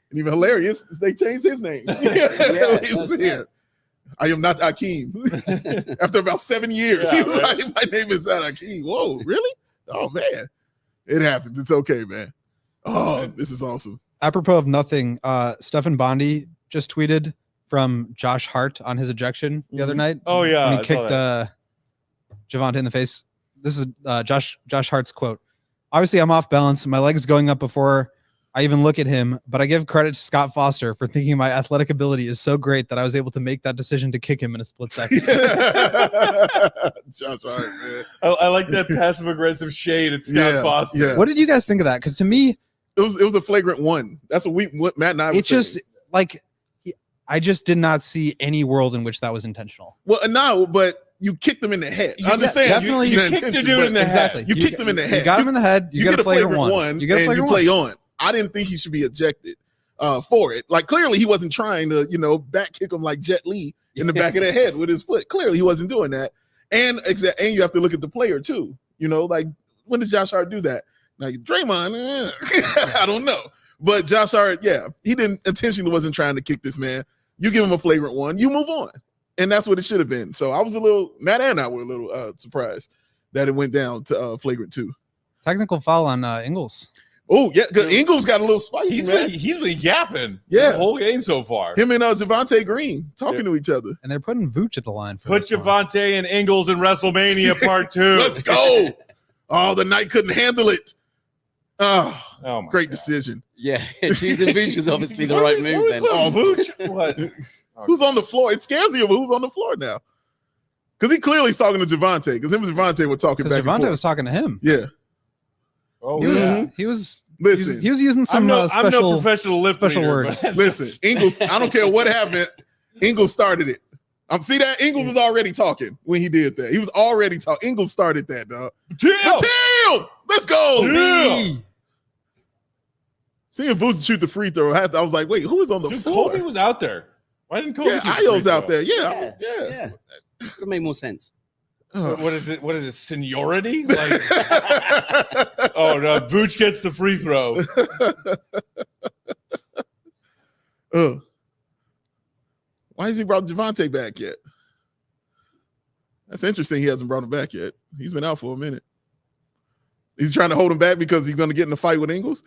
And even hilarious, they changed his name. Yeah, he was that's here. I am not Akeem. After about 7 years, he Yeah, was right. like, my name is not Akeem. Whoa, really? Oh, man. It happens. It's okay, man. Oh, this is awesome. Apropos of nothing, Stefan Bondi just tweeted from Josh Hart on his ejection the other night. Oh, yeah. when I he saw kicked that. Javante in the face. This is Josh Hart's quote. Obviously, I'm off balance. My leg's going up before I even look at him, but I give credit to Scott Foster for thinking my athletic ability is so great that I was able to make that decision to kick him in a split second. Josh Hart, man. I like that passive aggressive shade at Scott Yeah, Foster. yeah. What did you guys think of that? Because to me, It was a flagrant one. That's what Matt and I were it just saying. like I just did not see any world in which that was intentional. Well, no, but you kicked him in the head. I understand. definitely you you kicked the dude in the head. Exactly. You kicked him in the head. You got him in the head. You, get got a flagrant one. You got a and you flagrant play one. on. I didn't think he should be ejected for it. Like clearly he wasn't trying to, back kick him like Jet Li in the back of the head with his foot. Clearly he wasn't doing that. And you have to look at the player too. Like when did Josh Hart do that? Like Draymond, I don't know. But Josh Hart, yeah, he didn't intentionally wasn't trying to kick this man. You give him a flagrant one, you move on. And that's what it should have been. So I was Matt and I were a little surprised that it went down to flagrant 2. Technical foul on Ingles. Oh, yeah, because Ingles got a little spicy, man. He's been yapping Yeah. the whole game so far. Him and Javante Green talking to each other. And they're putting Vooch at the line for Put this one. Javante and Ingles in WrestleMania Part 2. Let's go. Oh, the Knight couldn't handle it. Oh, Oh my great God. decision. Yeah, choosing Vooch was obviously the right move then. Oh, Vooch. What? Who's on the floor? It scares me of who's on the floor now. Because he clearly is talking to Javante. Because him and Javante were talking Because back and Javante forth. was talking to him. Yeah. Oh, He was yeah. he was Listen. he was using some I'm no special professional lip special reader, words. but- Listen, Ingles, I don't care what happened. Ingles started it. See that? Ingles was already talking when he did that. He was already talking. Ingles started that, dog. Matil! Let's go. Yeah. Seeing Vooch shoot the free throw, I was like, wait, who is on the Dude, floor? Kobe was out there. Why didn't Kobe? Yeah, shoot the Io's free out throw? there. Yeah. Yeah. It made more sense. What is it? What is it? Seniority? Like, oh no, Vooch gets the free throw. Why hasn't he brought Javante back yet? That's interesting. He hasn't brought him back yet. He's been out for a minute. He's trying to hold him back because he's going to get in a fight with Ingles.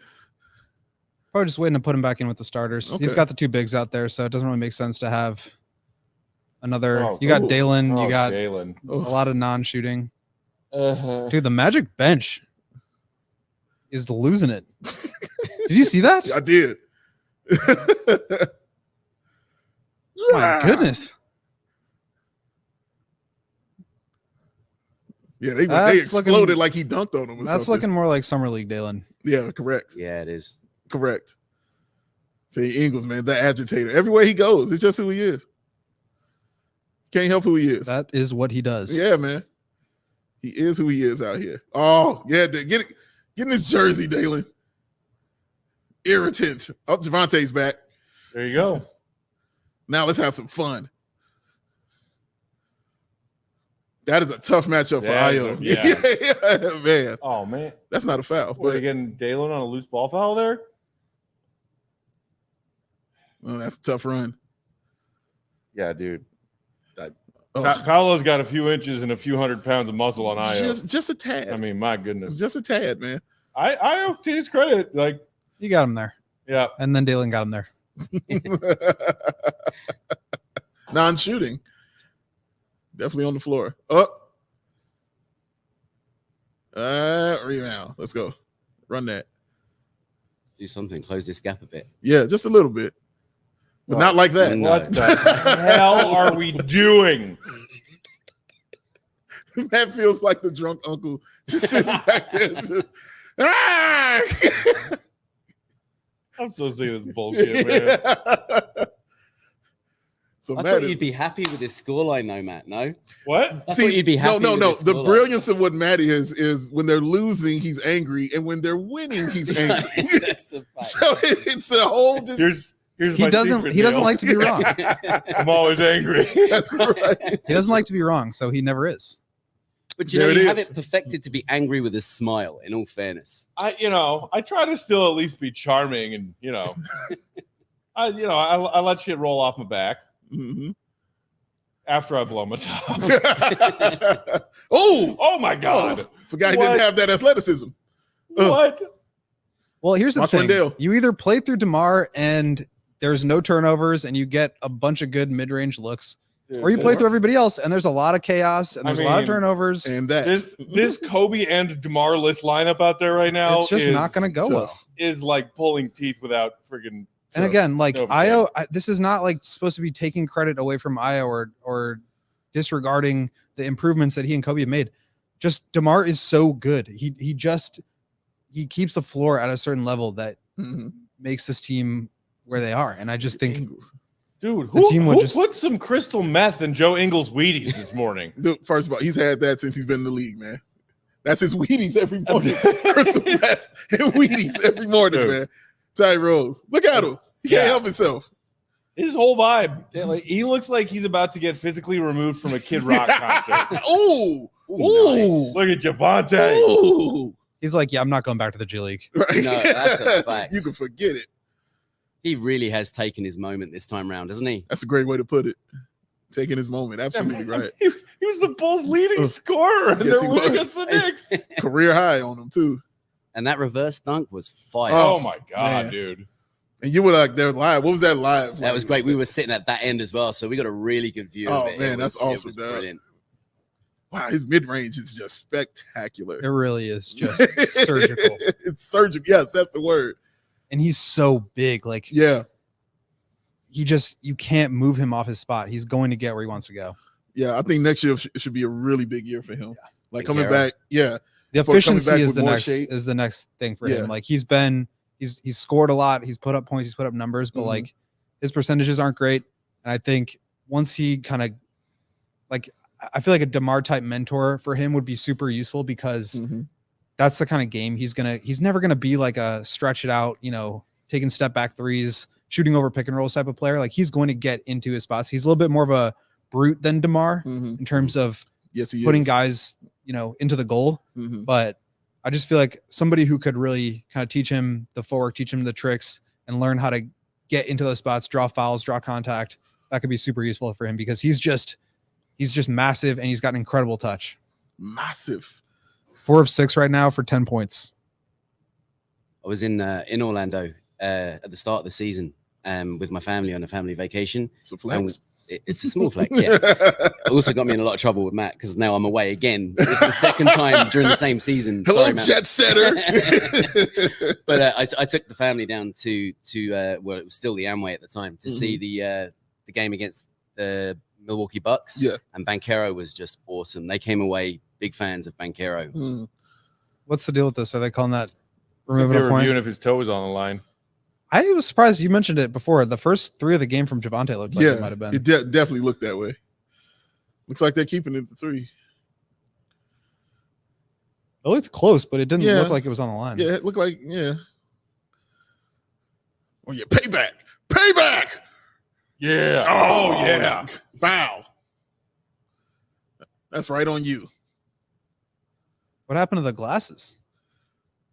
Probably just waiting to put him back in with the starters. He's Okay. got the two bigs out there, so it doesn't really make sense to have another. Oh, you got ooh. Dalen. Oh, You got Jalen. a lot of non-shooting. Uh-huh. Dude, the Magic bench is losing it. Did you see that? I did. My goodness. Yeah, they That's exploded looking- like he dunked on them. Or That's something. looking more like Summer League Dalen. Yeah, correct. Yeah, it is. Correct. Tell you, Ingles, man, the agitator. Everywhere he goes, it's just who he is. Can't help who he is. That is what he does. Yeah, man. He is who he is out here. Oh, yeah, get in his jersey, Dalen. Irritant. Oh, Javonte's back. There you go. Now let's have some fun. That is a tough matchup for That is Io. yeah. Yeah, man. Oh man, That's not a foul. what, are you But getting Dalen on a loose ball foul there? well, that's a tough run. Yeah, dude. Oh, Paolo's got a few inches and a few 100 pounds of muscle on Io. just a tad. I mean, my goodness. Just a tad, man. I to his credit, like, You got him there. yeah. And then Dalen got him there. Non-shooting. Definitely on the floor. Up. Rebound. Let's go. Run that. Let's do something. Close this gap a bit. Yeah, just a little bit. But What? not like that. No. What the hell are we doing? That feels like the drunk uncle just sitting back there. Just, ah! I'm so sick of this bullshit, man. So I Matt thought is- you'd be happy with this scoreline, though, Matt. No, What? I thought you'd be happy. No. with this The scoreline. brilliance of what Matty is when they're losing, he's angry, and when they're winning, he's angry. That's a fact. So it's a whole just. Here's He my doesn't secret, he doesn't Dale. like to be wrong. I'm always angry. That's right. He doesn't like to be wrong, so he never is. But you know, There it you have is. it perfected to be angry with a smile. In all fairness, I try to still at least be charming, and I let shit roll off my back Mhm. after I blow my top. Oh, my god! forgot he What? didn't have that athleticism. What? Well, here's the Watch thing. Wendell. You either play through DeMar and there's no turnovers and you get a bunch of good mid-range looks, or you play through everybody else and there's a lot of chaos and I there's a lot of mean, turnovers. And that This Kobe and DeMar list lineup out there right now It's just not going to go tough. well. is like pulling teeth without friggin' And again, like no, Io, this is not like supposed to be taking credit away from Io or disregarding the improvements that he and Kobe have made. Just DeMar is so good. He keeps the floor at a certain level that Mhm. makes this team where they are. And I just think Ingles. dude, the team would who just- put some crystal meth in Joe Ingles' Wheaties this morning? Dude, first of all, he's had that since he's been in the league, man. That's his Wheaties every morning. Crystal meth and Wheaties every morning, Dude. man. Ty Rose. Look at him. He can't Yeah. help himself. His whole vibe, like, he looks like he's about to get physically removed from a Kid Rock concert. Ooh. Ooh, Ooh. Look at Javonte. Ooh. he's like, yeah, I'm not going back to the G League. Right. No, that's a fact. You can forget it. he really has taken his moment this time round, hasn't he? That's a great way to put it. Taking his moment. Absolutely right. He was the Bulls' leading scorer, and Yes, they're he winning was. against the Knicks. Career high on him, too. And that reverse dunk was fire. Oh my god, man. dude! And you were like there live. What was that live? That was great. We were sitting at that end as well, so we got a really good view of Oh, it. man, It that's was- awesome, It was dog. brilliant. Wow, his mid range is just spectacular. It really is just surgical. It's surgical. Yes, that's the word. And he's so big. Like Yeah. you can't move him off his spot. He's going to get where he wants to go. Yeah. I think next year should be a really big year for him. Like Big coming era. back. Yeah. The For coming efficiency back is with the more next shape. is the next thing for Yeah. him. Like he's scored a lot. He's put up points. He's put up numbers, but Mhm. like his percentages aren't great. And I think once he kind of like, I feel like a DeMar type mentor for him would be super useful because Mhm. that's the kind of game he's never gonna be like a stretch it out, taking step back threes, shooting over pick and roll type of player. Like he's going to get into his spots. He's a little bit more of a brute than DeMar Mhm. in terms of Yes, he putting is. guys, into the goal. Mhm. But I just feel like somebody who could really kind of teach him the footwork, teach him the tricks, and learn how to get into those spots, draw fouls, draw contact. That could be super useful for him because he's just massive and he's got an incredible touch. Massive. 4 of 6 right now for 10 points. I was in Orlando at the start of the season with my family on a family vacation. It's a flex. It's a small flex, yeah. It also got me in a lot of trouble with Matt because now I'm away again. It's the second time during the same season. Hello, Sorry, Matt. jet setter. But I took the family down to well, it was still the Amway at the time to see the the game against the Milwaukee Bucks. Yeah. And Banchero was just awesome. They came away big fans of Banchero. Mm. What's the deal with this? Are they calling that They're removing a reviewing point? if his toe is on the line. I was surprised you mentioned it before. The first 3 of the game from Javonte looked like it might have been. It definitely looked that way. Looks like they're keeping it to 3. It looked close, but it didn't Yeah. look like it was on the line. Yeah, it looked like, yeah. Oh, yeah, payback. Payback. Yeah. Oh, yeah. Foul. That's right on you. What happened to the glasses?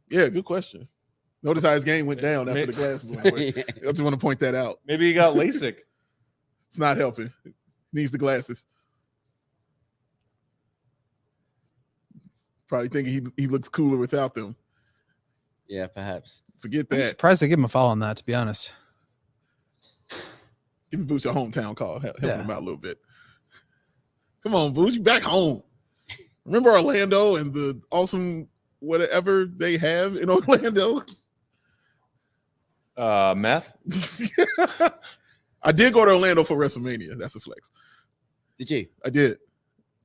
Yeah, good question. Notice how his game went down after the glasses went away. Yeah. I just want to point that out. Maybe he got LASIK. It's not helping. Needs the glasses. Probably thinking he looks cooler without them. Yeah, perhaps. Forget I'm that. surprised they gave him a foul on that, to be honest. Give Vooch a hometown call. Help Yeah. him out a little bit. Come on, Vooch. You back home. Remember Orlando and the awesome whatever they have in Orlando? Meth. I did go to Orlando for WrestleMania. That's a flex. Did you? I did.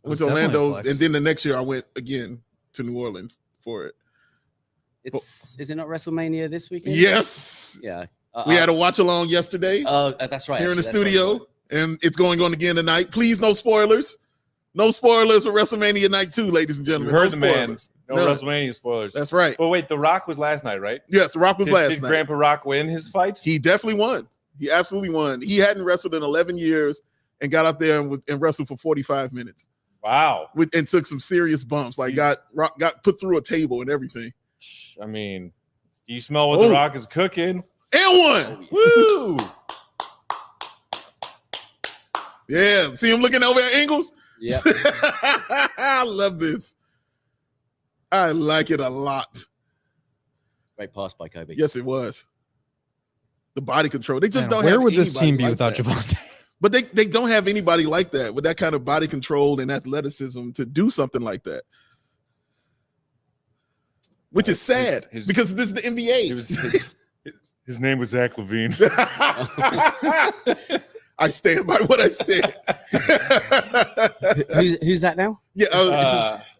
I was went to definitely a Orlando, flex. and then the next year I went again to New Orleans for it. Is it not WrestleMania this weekend? Yes. Yeah. We had a watch along yesterday Oh, that's right. here in the actually, that's studio, right. and it's going on again tonight. Please, no spoilers. No spoilers for WrestleMania night 2, ladies and You gentlemen. heard No the man. spoilers. No None. WrestleMania spoilers. That's right. But wait, The Rock was last night, right? Yes, The Rock was last Did night. Grandpa Rock win his fight? He definitely won. He absolutely won. He hadn't wrestled in 11 years and got out there and wrestled for 45 minutes Wow. and took some serious bumps. Like got put through a table and everything. I mean, you smell what Oh. The Rock is cooking. And won. Woo! Yeah. See him looking over at Ingles? Yeah. I love this. I like it a lot. Great pass by Kobe. Yes, it was. The body control. They just Man, don't where have would this anybody team be like without that. Javonte? But they don't have anybody like that with that kind of body control and athleticism to do something like that. Which is sad because this is the NBA. His name was Zach Levine. I stand by what I said. Who's that now? Yeah,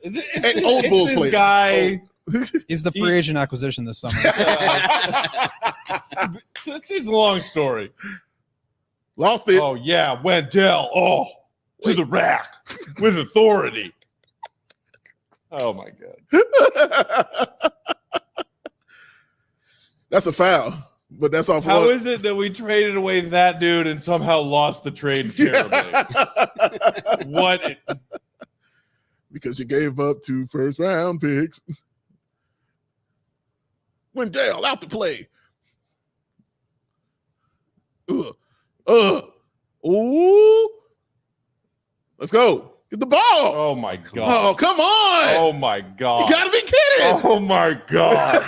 It's old Bulls this player. guy. He's the free agent acquisition this summer. It's a long story. Lost it. Oh yeah, Wendell. Oh, to the rack with authority. Oh my god. That's a foul, but that's off. How is it that we traded away that dude and somehow lost the trade terribly? What? Because you gave up 2 first-round picks. Wendell out to play. Ooh. Let's go. Get the ball. Oh my Oh, god. come on. Oh my You god. gotta be kidding. Oh my god.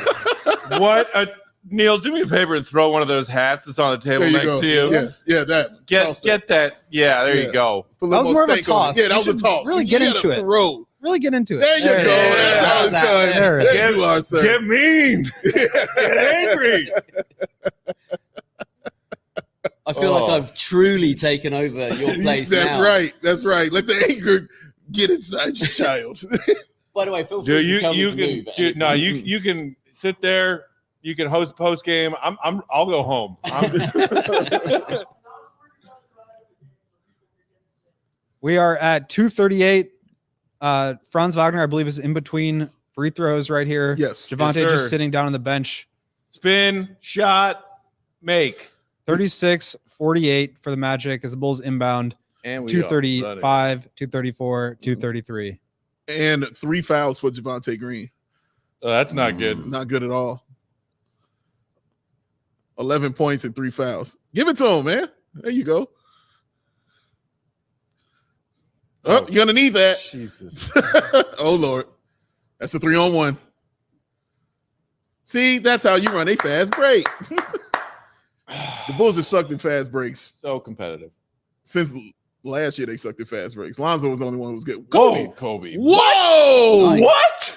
What a Neil, do me a favor and throw one of those hats that's on the table There you next go. to you. Yes. Yeah, that. Get that. Yeah, there Yeah. you go. Put a That was little more of a stank on it. toss. Yeah, that You was a should toss. really You get gotta into it. Throw. Really get into it. There you There go. it is. That's how it's done. There it is. There you are, sir. Get mean. Get angry. I feel like Oh. I've truly taken over your place That's now. right. That's right. Let the anger get inside your child. By the way, feel free Dude, to tell me you to can move. dude, no, you can sit there. You can host post game. I'll go home. We are at 2:38. Franz Wagner, I believe, is in between free throws right here. Yes. Javonte Yes, sir. just sitting down on the bench. Spin, shot, make. 36-48 for the Magic as the Bulls inbound. And we 235, 234, 233. And 3 fouls for Javonte Green. Oh, that's not good. Not good at all. 11 points and 3 fouls. Give it to him, man. There you go. Oh, you're gonna need that. Jesus. Oh Lord. That's a 3-on-1. See, that's how you run a fast break. The Bulls have sucked in fast breaks So competitive. since last year. They sucked in fast breaks. Lonzo was the only one who was good. Whoa, Kobe. Whoa! Nice. What?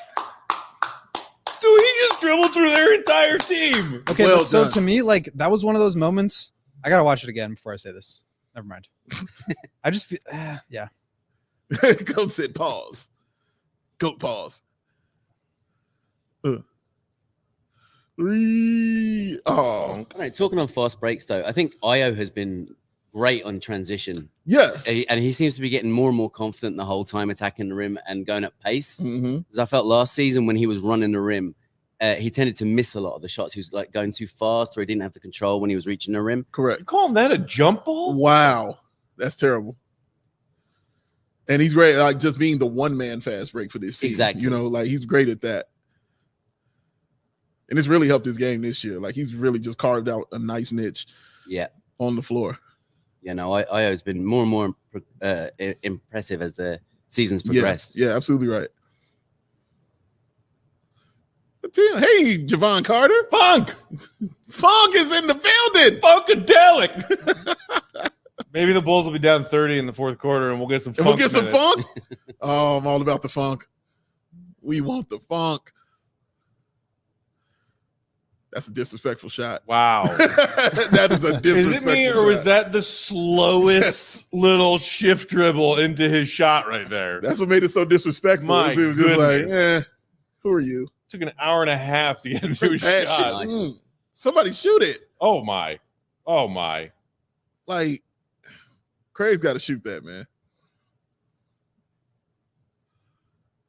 Dude, he just dribbled through their entire team. Okay, Well but so done. to me, like that was one of those moments. I gotta watch it again before I say this. Never mind. I just feel, yeah. Go sit. Pause. Goat pause. 3. Oh, All right, talking on fast breaks, though, I think Io has been great on transition. yeah. And he seems to be getting more and more confident the whole time attacking the rim and going at pace. Mm-hmm. Because I felt last season when he was running the rim, he tended to miss a lot of the shots. He was like going too fast, or he didn't have the control when he was reaching the rim. Correct. You calling that a jump ball? Wow. That's terrible. And he's great, like just being the one-man fast break for this season. Exactly. You know, like he's great at that. And it's really helped his game this year. Like he's really just carved out a nice niche on the floor. You know, Io's been more and more impressive as the season's progressed. Yeah, absolutely right. Hey, Javon Carter. Funk! Funk is in the building. Funkadelic! Maybe the Bulls will be down 30 in the fourth quarter, and we'll get some And funk. we'll get some minutes. funk. Oh, I'm all about the funk. We want the funk. That's a disrespectful shot. Wow. That is a disrespectful Is it me, or shot. was that the slowest little shift dribble into his shot right there? That's what made it so disrespectful. My It was just like, goodness. who are you? Took an hour and a half to get into his That shit. shot. Nice. Somebody shoot it. Oh my. Oh my. Like, Craig's got to shoot that, man.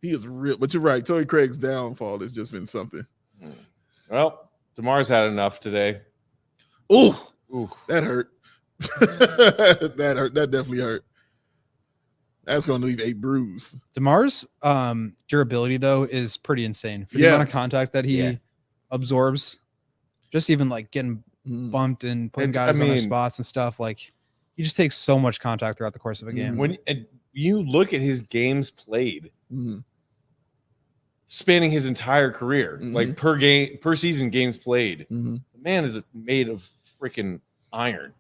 He is real. But you're right. Torrey Craig's downfall has just been something. Well, DeMar's had enough today. Ooh, Ooh. that hurt. That hurt. That definitely hurt. That's going to leave a bruise. DeMar's durability, though, is pretty insane. For the Yeah. amount of contact that he absorbs, just even like getting bumped and putting And, guys I on their mean- spots and stuff, like he just takes so much contact throughout the course of a game. When you look at his games played, Mhm. spanning his entire career, Mhm. like per season games played, Mhm. the man is made of freaking iron.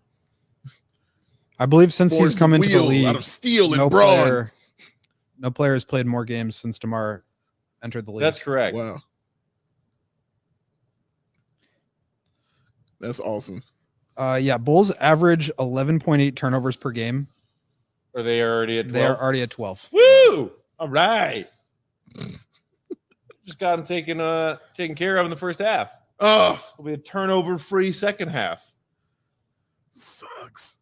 I believe since he's Forged come into the wheel league, out of steel and no brawn. player has played more games since DeMar entered the league. That's correct. Wow. That's awesome. Bulls average 11.8 turnovers per game. Are they already at 12? They are already at 12. Woo! All right. Just got him taken care of in the first half. Oh, It'll be a turnover-free second half. sucks.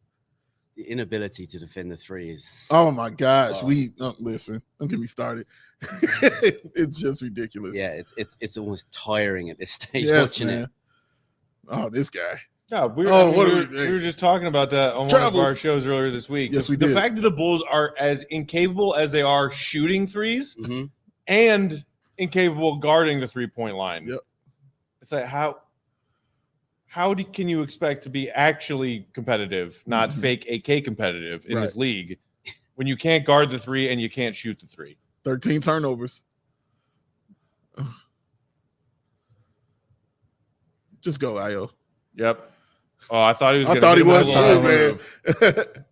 The inability to defend the three is. Oh my gosh. Oh. Listen, don't get me started. It's just ridiculous. Yeah, it's almost tiring at this stage Yes, watching man. it. Oh, this guy. No, we were just talking about that on Travel. one of our shows earlier this week. Yes, we The did. fact that the Bulls are as incapable as they are shooting threes Mhm. and incapable of guarding the three-point line. Yep. It's like can you expect to be actually competitive, not Mhm. fake AK competitive in this Right. league when you can't guard the three and you can't shoot the three? 13 turnovers. Just go, Io. Yep. Oh, I thought he was. I gonna thought he do was my too, little- man.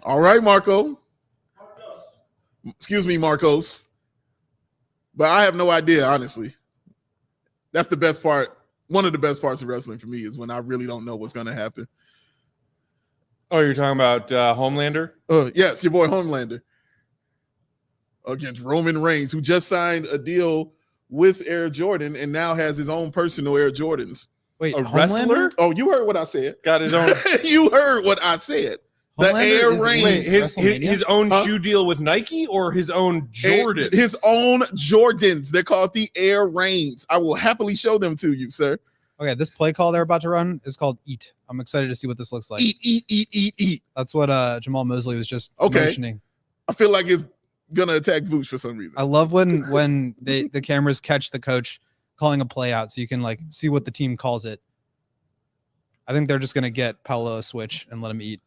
All right, Marco. Excuse me, Marcos. But I have no idea, honestly. That's the best part. One of the best parts of wrestling for me is when I really don't know what's going to happen. Oh, you're talking about Homelander? Yes, your boy Homelander against Roman Reigns, who just signed a deal with Air Jordan and now has his own personal Air Jordans. Wait, A Homelander? wrestler? Oh, you heard what I said. Got his own. You heard what I said. The Homelander Air is in Reigns. Wait, WrestleMania? his own Huh? shoe deal with Nike or his own Jordan? His own Jordans. They're called the Air Reigns. I will happily show them to you, sir. Okay, this play call they're about to run is called Eat. I'm excited to see what this looks like. Eat. That's what Jamal Mosley was just Okay. mentioning. I feel like it's gonna attack Vooch for some reason. I love when the cameras catch the coach calling a play out so you can like see what the team calls it. I think they're just gonna get Paolo a switch and let him eat.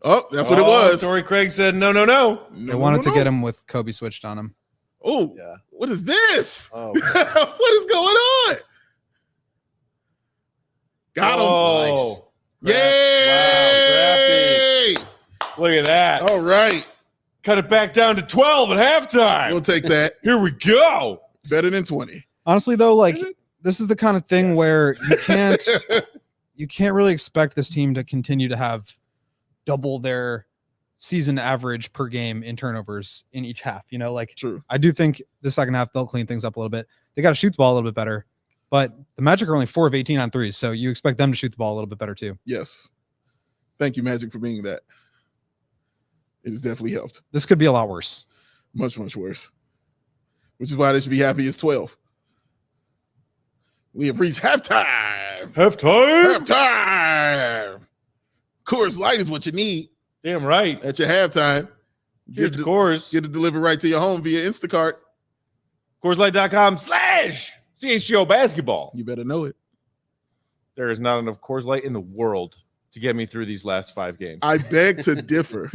Oh, that's what it was. Torrey Craig said, no. They wanted to get him with Kobe switched on him. Oh, Yeah. what is this? Oh. What is going on? Got him. Oh. Yay! Wow, Look at that. All right. Cut it back down to 12 at halftime. We'll take that. Here we go. Better than 20. Honestly, though, like Is it? this is the kind of thing Yes. where you can't really expect this team to continue to have double their season average per game in turnovers in each half. You know, like True. I do think the second half they'll clean things up a little bit. They got to shoot the ball a little bit better, but the Magic are only 4 of 18 on threes, so you expect them to shoot the ball a little bit better too. Yes. Thank you, Magic, for being that. It has definitely helped. This could be a lot worse. Much, much worse. Which is why they should be happy it's 12. We have reached halftime. Halftime. Coors Light is what you need Damn right. at your halftime. Here's the Coors. Get it delivered right to your home via Instacart. CoorsLight.com/CHGO basketball. You better know it. There is not enough Coors Light in the world to get me through these last 5 games. I beg to differ.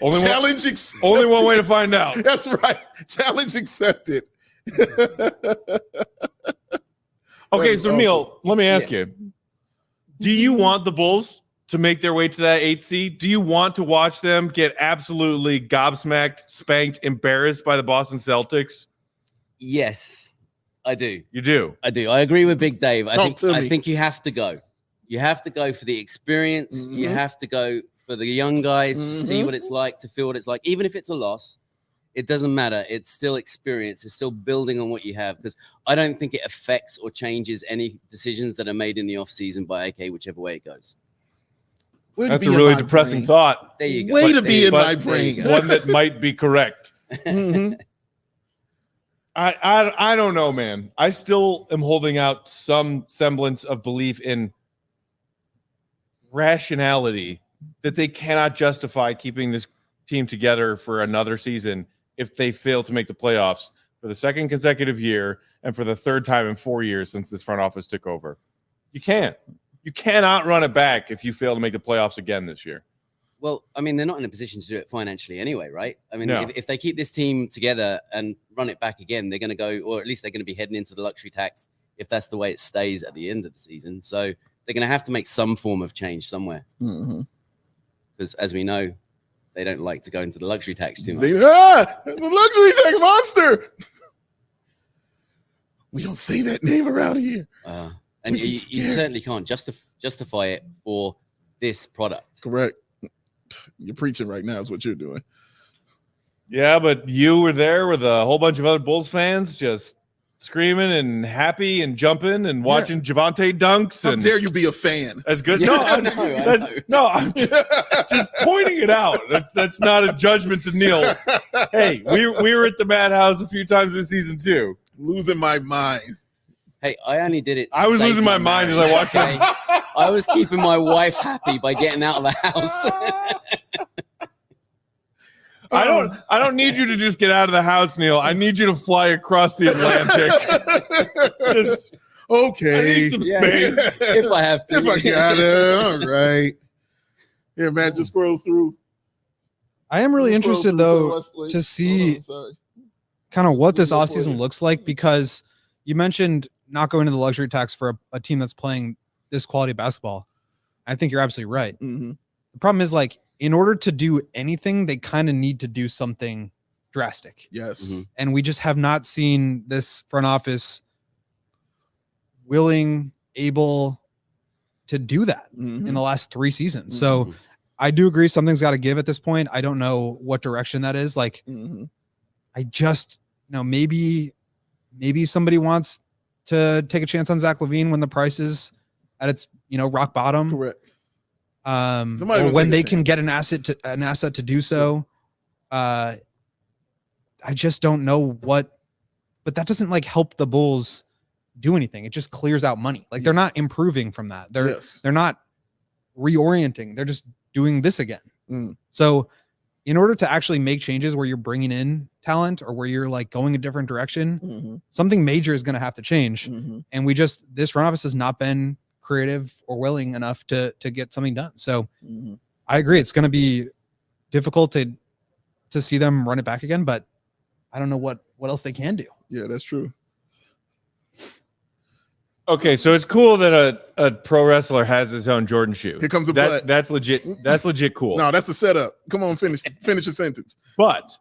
Only one way to find out. That's right. Challenge accepted. Okay, so Awesome. Neil, let me ask you. Do you want the Bulls to make their way to that 8 seed? Do you want to watch them get absolutely gobsmacked, spanked, embarrassed by the Boston Celtics? Yes, I do. You do. I do. I agree with Big Dave. I Talk to me. think you have to go. You have to go for the experience. You Mhm. have to go for the young guys to see Mhm. what it's like, to feel what it's like. Even if it's a loss, it doesn't matter. It's still experience. It's still building on what you have, because I don't think it affects or changes any decisions that are made in the offseason by AK, whichever way it goes. Way to That's be a in really my depressing brain. thought. There you go. Way to There be you in go. my There you brain. go. One that might be correct. Mhm. I don't know, man. I still am holding out some semblance of belief in rationality that they cannot justify keeping this team together for another season if they fail to make the playoffs for the second consecutive year and for the third time in 4 years since this front office took over. You can't. You cannot run it back if you fail to make the playoffs again this year. Well, I mean, they're not in a position to do it financially anyway, right? I mean, No. if they keep this team together and run it back again, they're going to go, or at least they're going to be heading into the luxury tax if that's the way it stays at the end of the season. So they're going to have to make some form of change somewhere, Mhm. because as we know, they don't like to go into the luxury tax too much. The luxury tax monster. We don't say that name around here. And We you get scared. certainly can't justify it for this product. Correct. You're preaching right now is what you're doing. Yeah, but you were there with a whole bunch of other Bulls fans just screaming and happy and jumping and watching Javante dunks. How And dare you be a fan? That's good. Yeah, No, I know, I that's, know. no, I'm just pointing it out. That's not a judgment to Neil. Hey, we were at the Madhouse a few times this season too. Losing my mind. Hey, I only did it. To I was save losing my mind as I marriage, watched okay? them. I was keeping my wife happy by getting out of the house. I don't need you to just get out of the house, Neil. I need you to fly across the Atlantic. Just, I Okay. need some Yeah. space. If I have to. If I got it. All right. Yeah, man, just scroll through. I am really Just scroll interested through though Westlake. to see Hold on, sorry. kind of what this Go for offseason it. looks like, because you mentioned not going to the luxury tax for a team that's playing this quality of basketball. I think you're absolutely right. Mhm. The problem is, like, in order to do anything, they kind of need to do something drastic. Yes. Mhm. And we just have not seen this front office willing, able to do that Mhm. in the last 3 seasons. So Mhm. I do agree something's got to give at this point. I don't know what direction that is. Like, Mhm. I just, maybe somebody wants to take a chance on Zach LaVine when the price is at its, rock bottom. Correct. Somebody Or will when take a they can chance. get an asset to do so. I just don't know what, but that doesn't like help the Bulls do anything. It just clears out money. Like, they're not improving from that. Yes. They're not reorienting. They're just doing this again. Mm. So in order to actually make changes where you're bringing in talent or where you're like going a different direction, Mhm. something major is going to have to change. Mhm. And this front office has not been creative or willing enough to get something done. So Mhm. I agree. It's going to be difficult to see them run it back again, but I don't know what else they can do. Yeah, that's true. Okay, so it's cool that a pro wrestler has his own Jordan shoe. Here comes the butt. That's legit. That's legit cool. No, that's a setup. Come on, finish your sentence. But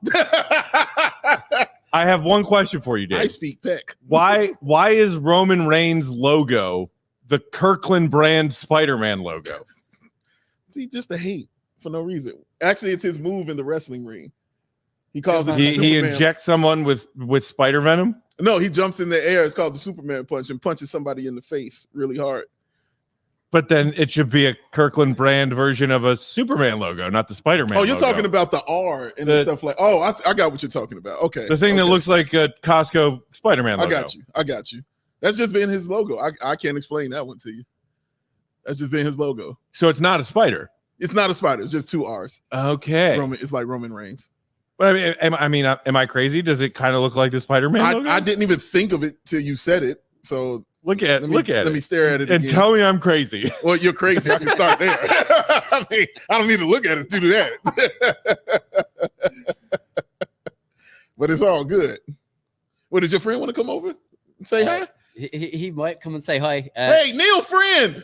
I have one question for you, Dave. I speak peck. Why is Roman Reigns' logo the Kirkland brand Spider-Man logo? See, just the hate for no reason. Actually, it's his move in the wrestling ring. He calls it. He injects someone with spider venom. No, he jumps in the air. It's called the Superman punch and punches somebody in the face really hard. But then it should be a Kirkland brand version of a Superman logo, not the Spider-Man. Oh, you're logo. talking about the R and the stuff like. Oh, I got what you're talking about. Okay, the thing that looks like a Costco Spider-Man logo. I got you. That's just been his logo. I can't explain that one to you. That's just been his logo. So it's not a spider. It's not a spider. It's just two R's. Okay. It's like Roman Reigns. But am I crazy? Does it kind of look like the Spider-Man logo? I didn't even think of it till you said it. So look at let me stare at it and again. tell me I'm crazy. Well, you're crazy. I can start there. I don't need to look at it to do that. But it's all good. What, does your friend want to come over and say hi? He might come and say hi. Hey, Neil, friend.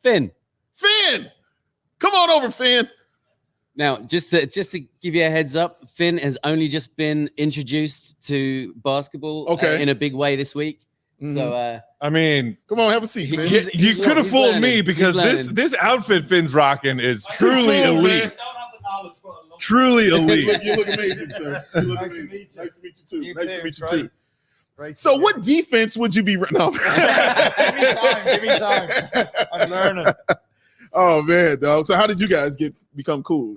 Finn. Come on over, Finn. Now, just to give you a heads up, Finn has only just been introduced to basketball in a big way this week. Mm-hmm. So, come on, have a seat, Finn. You could have fooled me because this outfit Finn's rocking is truly elite. Truly elite. You look amazing, sir. Nice to meet you. Nice to meet you too. Nice to meet you too. Right. So, what defense would you be running? No. Give me time. I'm learning. Oh man, dog. So how did you guys become cool?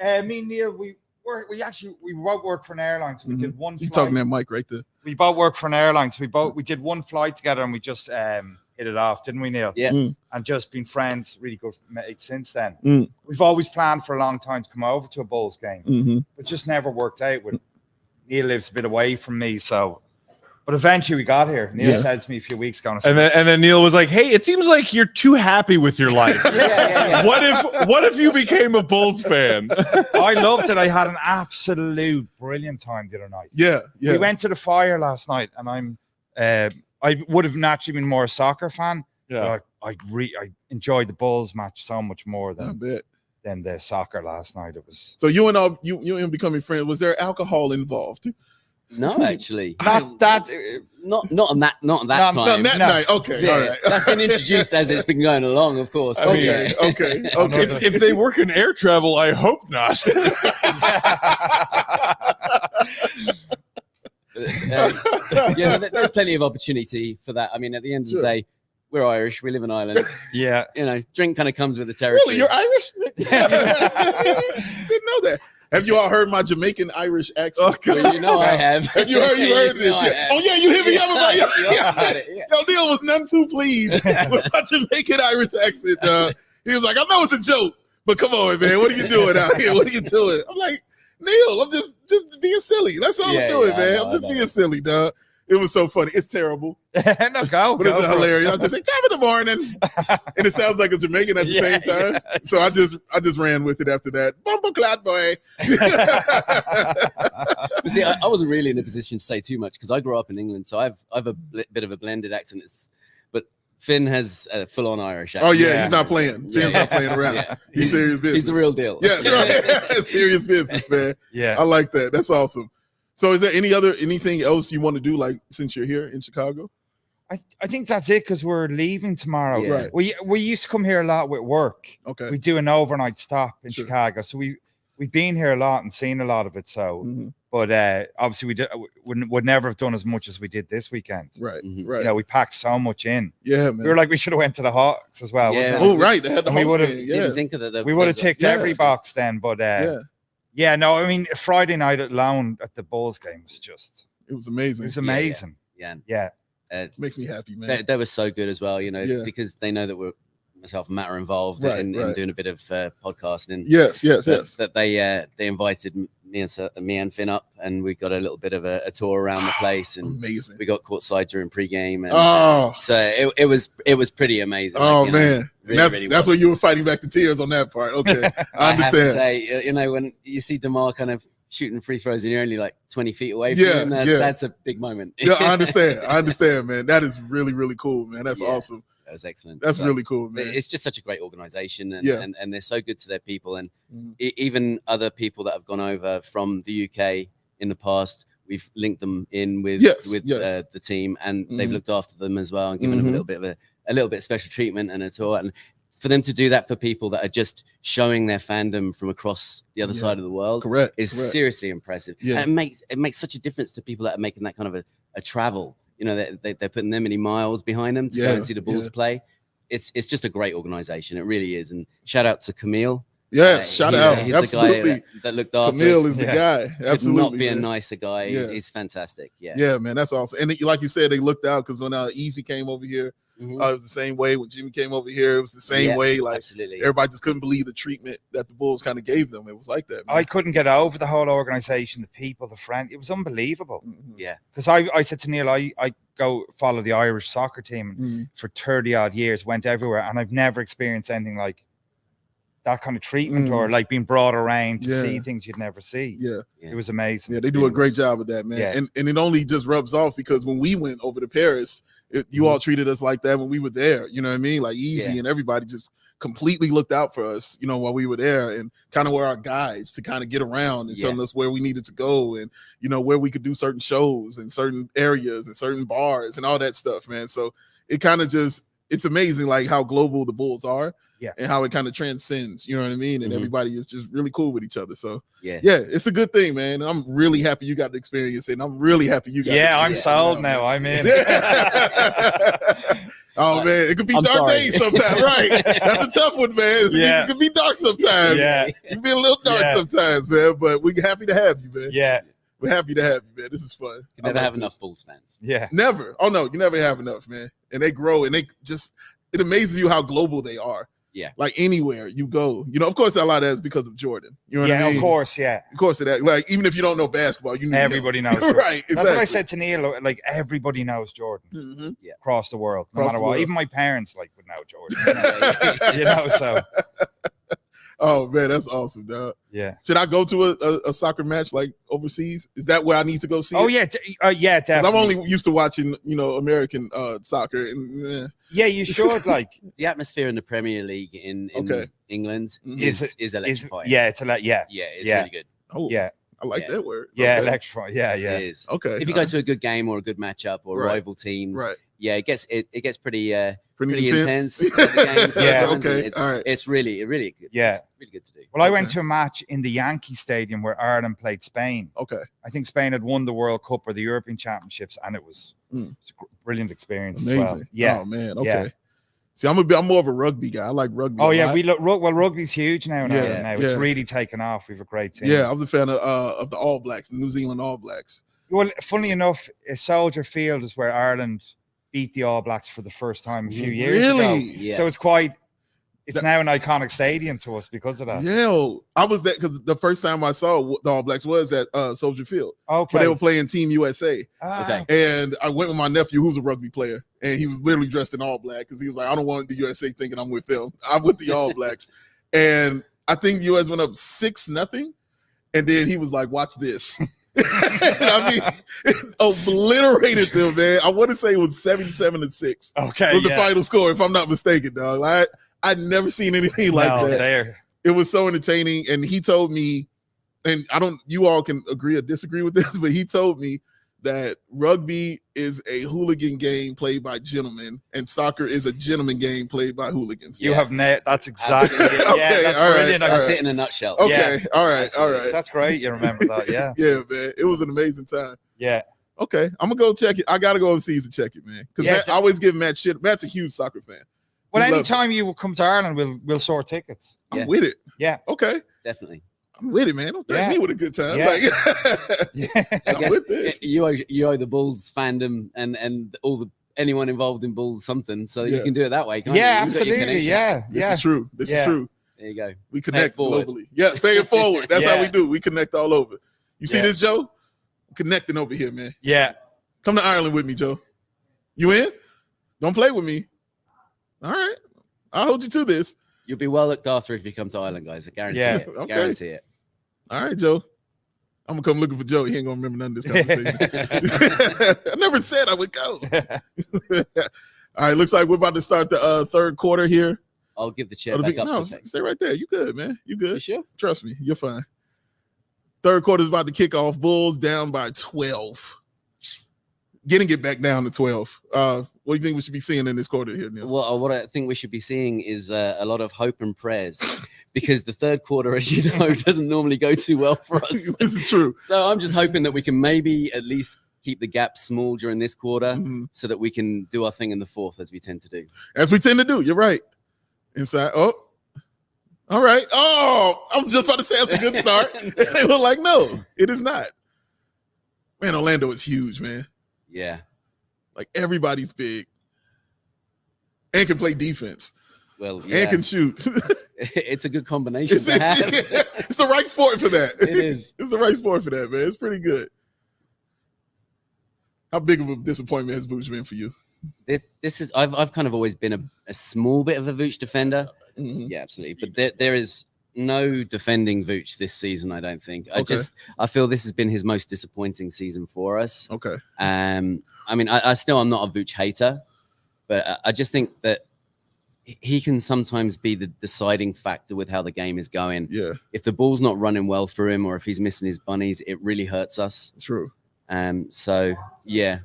Me and Neil, we both work for an airline, so we did one. You talking that mic right there? We both work for an airline, so we did one flight together, and we just hit it off, didn't we, Neil? Yeah. And just been friends, really good mates since then. We've always planned for a long time to come over to a Bulls game, but just never worked out. Neil lives a bit away from me, so. But eventually we got here. Neil said to me a few weeks ago. And then Neil was like, hey, it seems like you're too happy with your life. Yeah. What if you became a Bulls fan? I loved it. I had an absolute brilliant time the other night. Yeah. We went to the Fire last night, and I would have naturally been more a soccer fan. Yeah. I enjoyed the Bulls match so much more than the soccer last night. It was so you and becoming friends. Was there alcohol involved? No, actually, not on that time. No, that night. Okay, all right. That's been introduced as it's been going along, of course. Okay. If they work in air travel, I hope not. There's plenty of opportunity for that. I mean, at the end of the day, we're Irish. We live in Ireland. Yeah, drink kind of comes with the territory. Really, you're Irish? Didn't know that. Have you all heard my Jamaican Irish accent? Well, I have. Have you heard this? Oh yeah, you hit me up about Yo, Neil was none too pleased with my Jamaican Irish accent. He was like, I know it's a joke, but come on, man, what are you doing out here? What are you doing? I'm like, Neil, I'm just being silly. That's all I'm doing, man. I'm just being silly, dog. It was so funny. It's terrible. But it's hilarious. I just say top in the morning, and it sounds like a Jamaican at the same time. Yeah. So I just ran with it after that. Bumper clad boy. See, I wasn't really in a position to say too much because I grew up in England, so I've a bit of a blended accent. But Finn has a full-on Irish accent. Oh yeah, he's not playing. Finn's not playing around. Yeah. He's serious business. He's the real deal. Yeah, that's right. Serious business, man. Yeah, I like that. That's awesome. So is there anything else you want to do, like since you're here in Chicago? I think that's it because we're leaving tomorrow. Yeah. Right. We used to come here a lot with work. Okay. We do an overnight stop in Chicago. So we've been here a lot and seen a lot of it. So but obviously we would never have done as much as we did this weekend. Right. Right. We packed so much in. Yeah, man. We were like, we should have went to the Hawks as well. Yeah. Oh, right. They had the Hawks. Didn't think of that. We would have ticked every box then, but yeah, no, I mean, Friday night alone at the Bulls game was just... It was amazing. It was amazing. Yeah. It makes me happy, man. They were so good as well, because they know that myself and Matt are involved in doing a bit of podcasting. Yes. That they invited me and Finn up, and we got a little bit of a tour around the place, and amazing. We got courtside during pregame, and so it was pretty amazing. Oh man, that's where you were fighting back the tears on that part. Okay, I understand. I have to say, when you see DeMar kind of shooting free throws and you're only like 20 feet away from him. That's a big moment. Yeah, I understand, man. That is really, really cool, man. That's awesome. That was excellent. That's really cool, man. It's just such a great organization, and they're so good to their people. And even other people that have gone over from the UK in the past, we've linked them in with the team, and they've looked after them as well and given them a little bit of special treatment and a tour. And for them to do that for people that are just showing their fandom from across the other side of the world, is seriously impressive. Yeah. And it makes such a difference to people that are making that kind of a travel. You know, they're putting them many miles behind them to go and see the Bulls play. It's just a great organization. It really is. And shout out to Camille. Yeah, shout out. He's Absolutely. the guy that looked after Camille us. is the guy. Absolutely. Could not be a nicer guy. He's fantastic. Yeah, man, that's awesome. And like you said, they looked out because when Easy came over here, it was the same way. When Jimmy came over here, it was the same way. Like everybody just couldn't believe the treatment that the Bulls kind of gave them. It was like that. Man. I couldn't get over the whole organization, the people, the friend. It was unbelievable. Yeah. Because I said to Neil, I go follow the Irish soccer team for 30 odd years, went everywhere, and I've never experienced anything like that kind of treatment or like being brought around to see things you'd never see. It was amazing. Yeah, they do a great job of that, man. And it only just rubs off because when we went over to Paris, you all treated us like that when we were there. You know what I mean? Like Easy and everybody just completely looked out for us, you know, while we were there, and kind of were our guides to kind of get around and telling us where we needed to go and, you know, where we could do certain shows and certain areas and certain bars and all that stuff, man. So it kind of just, it's amazing like how global the Bulls are. And how it kind of transcends, you know what I mean? And everybody is just really cool with each other. So yeah, it's a good thing, man. And I'm really happy you got the experience, and I'm really happy you got. Yeah, I'm sold now. I'm in. Oh man, it could be dark days sometimes, right? That's a tough one, man. It could be dark sometimes. Yeah, it can be a little dark sometimes, man. But we're happy to have you, man. Yeah. We're happy to have you, man. This is fun. You never have enough Bulls fans. Yeah. Never. Oh no, you never have enough, man. And they grow, and it amazes you how global they are. Yeah, like anywhere you go, you know. Of course, a lot of that is because of Jordan. You know what I mean? Of course, of course. That like even if you don't know basketball, you know everybody knows. Right? Exactly. That's what I said to Neil. Like everybody knows Jordan. Across the world, no matter what. Even my parents would know Jordan. You know, so. Oh man, that's awesome, dog. Yeah. Should I go to a soccer match like overseas? Is that where I need to go see? Oh it? yeah, definitely. I'm only used to watching, you know, American soccer. And, yeah, you should like the atmosphere in the Premier League in England is electrifying. It's really good. Oh yeah, I like that word. Yeah, electrifying. Yeah, it is. Okay. If you go to a good game or a good matchup or rival teams, it gets pretty intense. Games, okay. All right. It's really good. Yeah. It's really good to do. Well, I went to a match in the Yankee Stadium where Ireland played Spain. Okay. I think Spain had won the World Cup or the European Championships, and it was a brilliant experience. Amazing. As well. Yeah. Oh man. Okay. Yeah. See, I'm more of a rugby guy. I like rugby. Oh yeah, rugby's huge now. Now it's really taken off. We have a great team. Yeah, I was a fan of the All Blacks, the New Zealand All Blacks. Well, funny enough, Soldier Field is where Ireland beat the All Blacks for the first time a few years ago. Yeah. So it's now an iconic stadium to us because of that. Yeah, I was there because the first time I saw the All Blacks was at Soldier Field. Okay. But they were playing Team USA. Okay. And I went with my nephew, who's a rugby player, and he was literally dressed in all black because he was like, I don't want the USA thinking I'm with them. I'm with the All Blacks. And I think the US went up 6-0. And then he was like, watch this. I mean, obliterated them, man. I want to say it was 77-6. Okay. Was the final score, if I'm not mistaken, dog. I'd never seen anything like that. It was so entertaining. And he told me, and you all can agree or disagree with this, but he told me that rugby is a hooligan game played by gentlemen and soccer is a gentleman game played by hooligans. You have that's exactly it. Okay, that's all brilliant. right, That's it in a nutshell. Okay, all right. That's great. You remember that, yeah. Yeah, man. It was an amazing time. Yeah. Okay, I'm gonna go check it. I gotta go overseas to check it, man. Because I always give Matt shit. Matt's a huge soccer fan. Well, anytime you come to Ireland, we'll sort tickets. I'm with it. Yeah. Okay. Definitely. I'm with it, man. Don't threaten me with a good time. Yeah. I guess with this. You owe the Bulls fandom and anyone involved in Bulls something, so you can do it that way. Can't you? Absolutely. Yeah. This is true. This is true. There you go. We connect globally. Yeah, pay it forward. That's how we do. We connect all over. You see this, Joe? Connecting over here, man. Yeah. Come to Ireland with me, Joe. You in? Don't play with me. All right. I'll hold you to this. You'll be well looked after if you come to Ireland, guys. I guarantee it. Okay. Guarantee it. All right, Joe. I'm gonna come looking for Joe. He ain't gonna remember none of this conversation. I never said I would go. All right, looks like we're about to start the third quarter here. I'll give the chair back up. No, to stay right there. You good, man? You good? You sure? Trust me, you're fine. Third quarter is about to kick off. Bulls down by 12. Getting it back down to 12. What do you think we should be seeing in this quarter here, Neil? Well, what I think we should be seeing is a lot of hope and prayers, because the third quarter, as you know, doesn't normally go too well for us. This is true. So I'm just hoping that we can maybe at least keep the gap small during this quarter, so that we can do our thing in the fourth, as we tend to do. As we tend to do. You're right. Inside. Oh, all right. Oh, I was just about to say that's a good start. And they were like, no, it is not. Man, Orlando is huge, man. Yeah. Like, everybody's big and can play defense. Well, yeah. And can shoot. It's a good combination. It's the right sport for that. It is. It's the right sport for that, man. It's pretty good. How big of a disappointment has Vooch been for you? This is I've kind of always been a small bit of a Vooch defender. Yeah, absolutely. But there is no defending Vooch this season, I don't think. I feel this has been his most disappointing season for us. Okay. I mean, I still am not a Vooch hater, but I just think that he can sometimes be the deciding factor with how the game is going. Yeah. If the ball's not running well for him, or if he's missing his bunnies, it really hurts us. True. So yeah.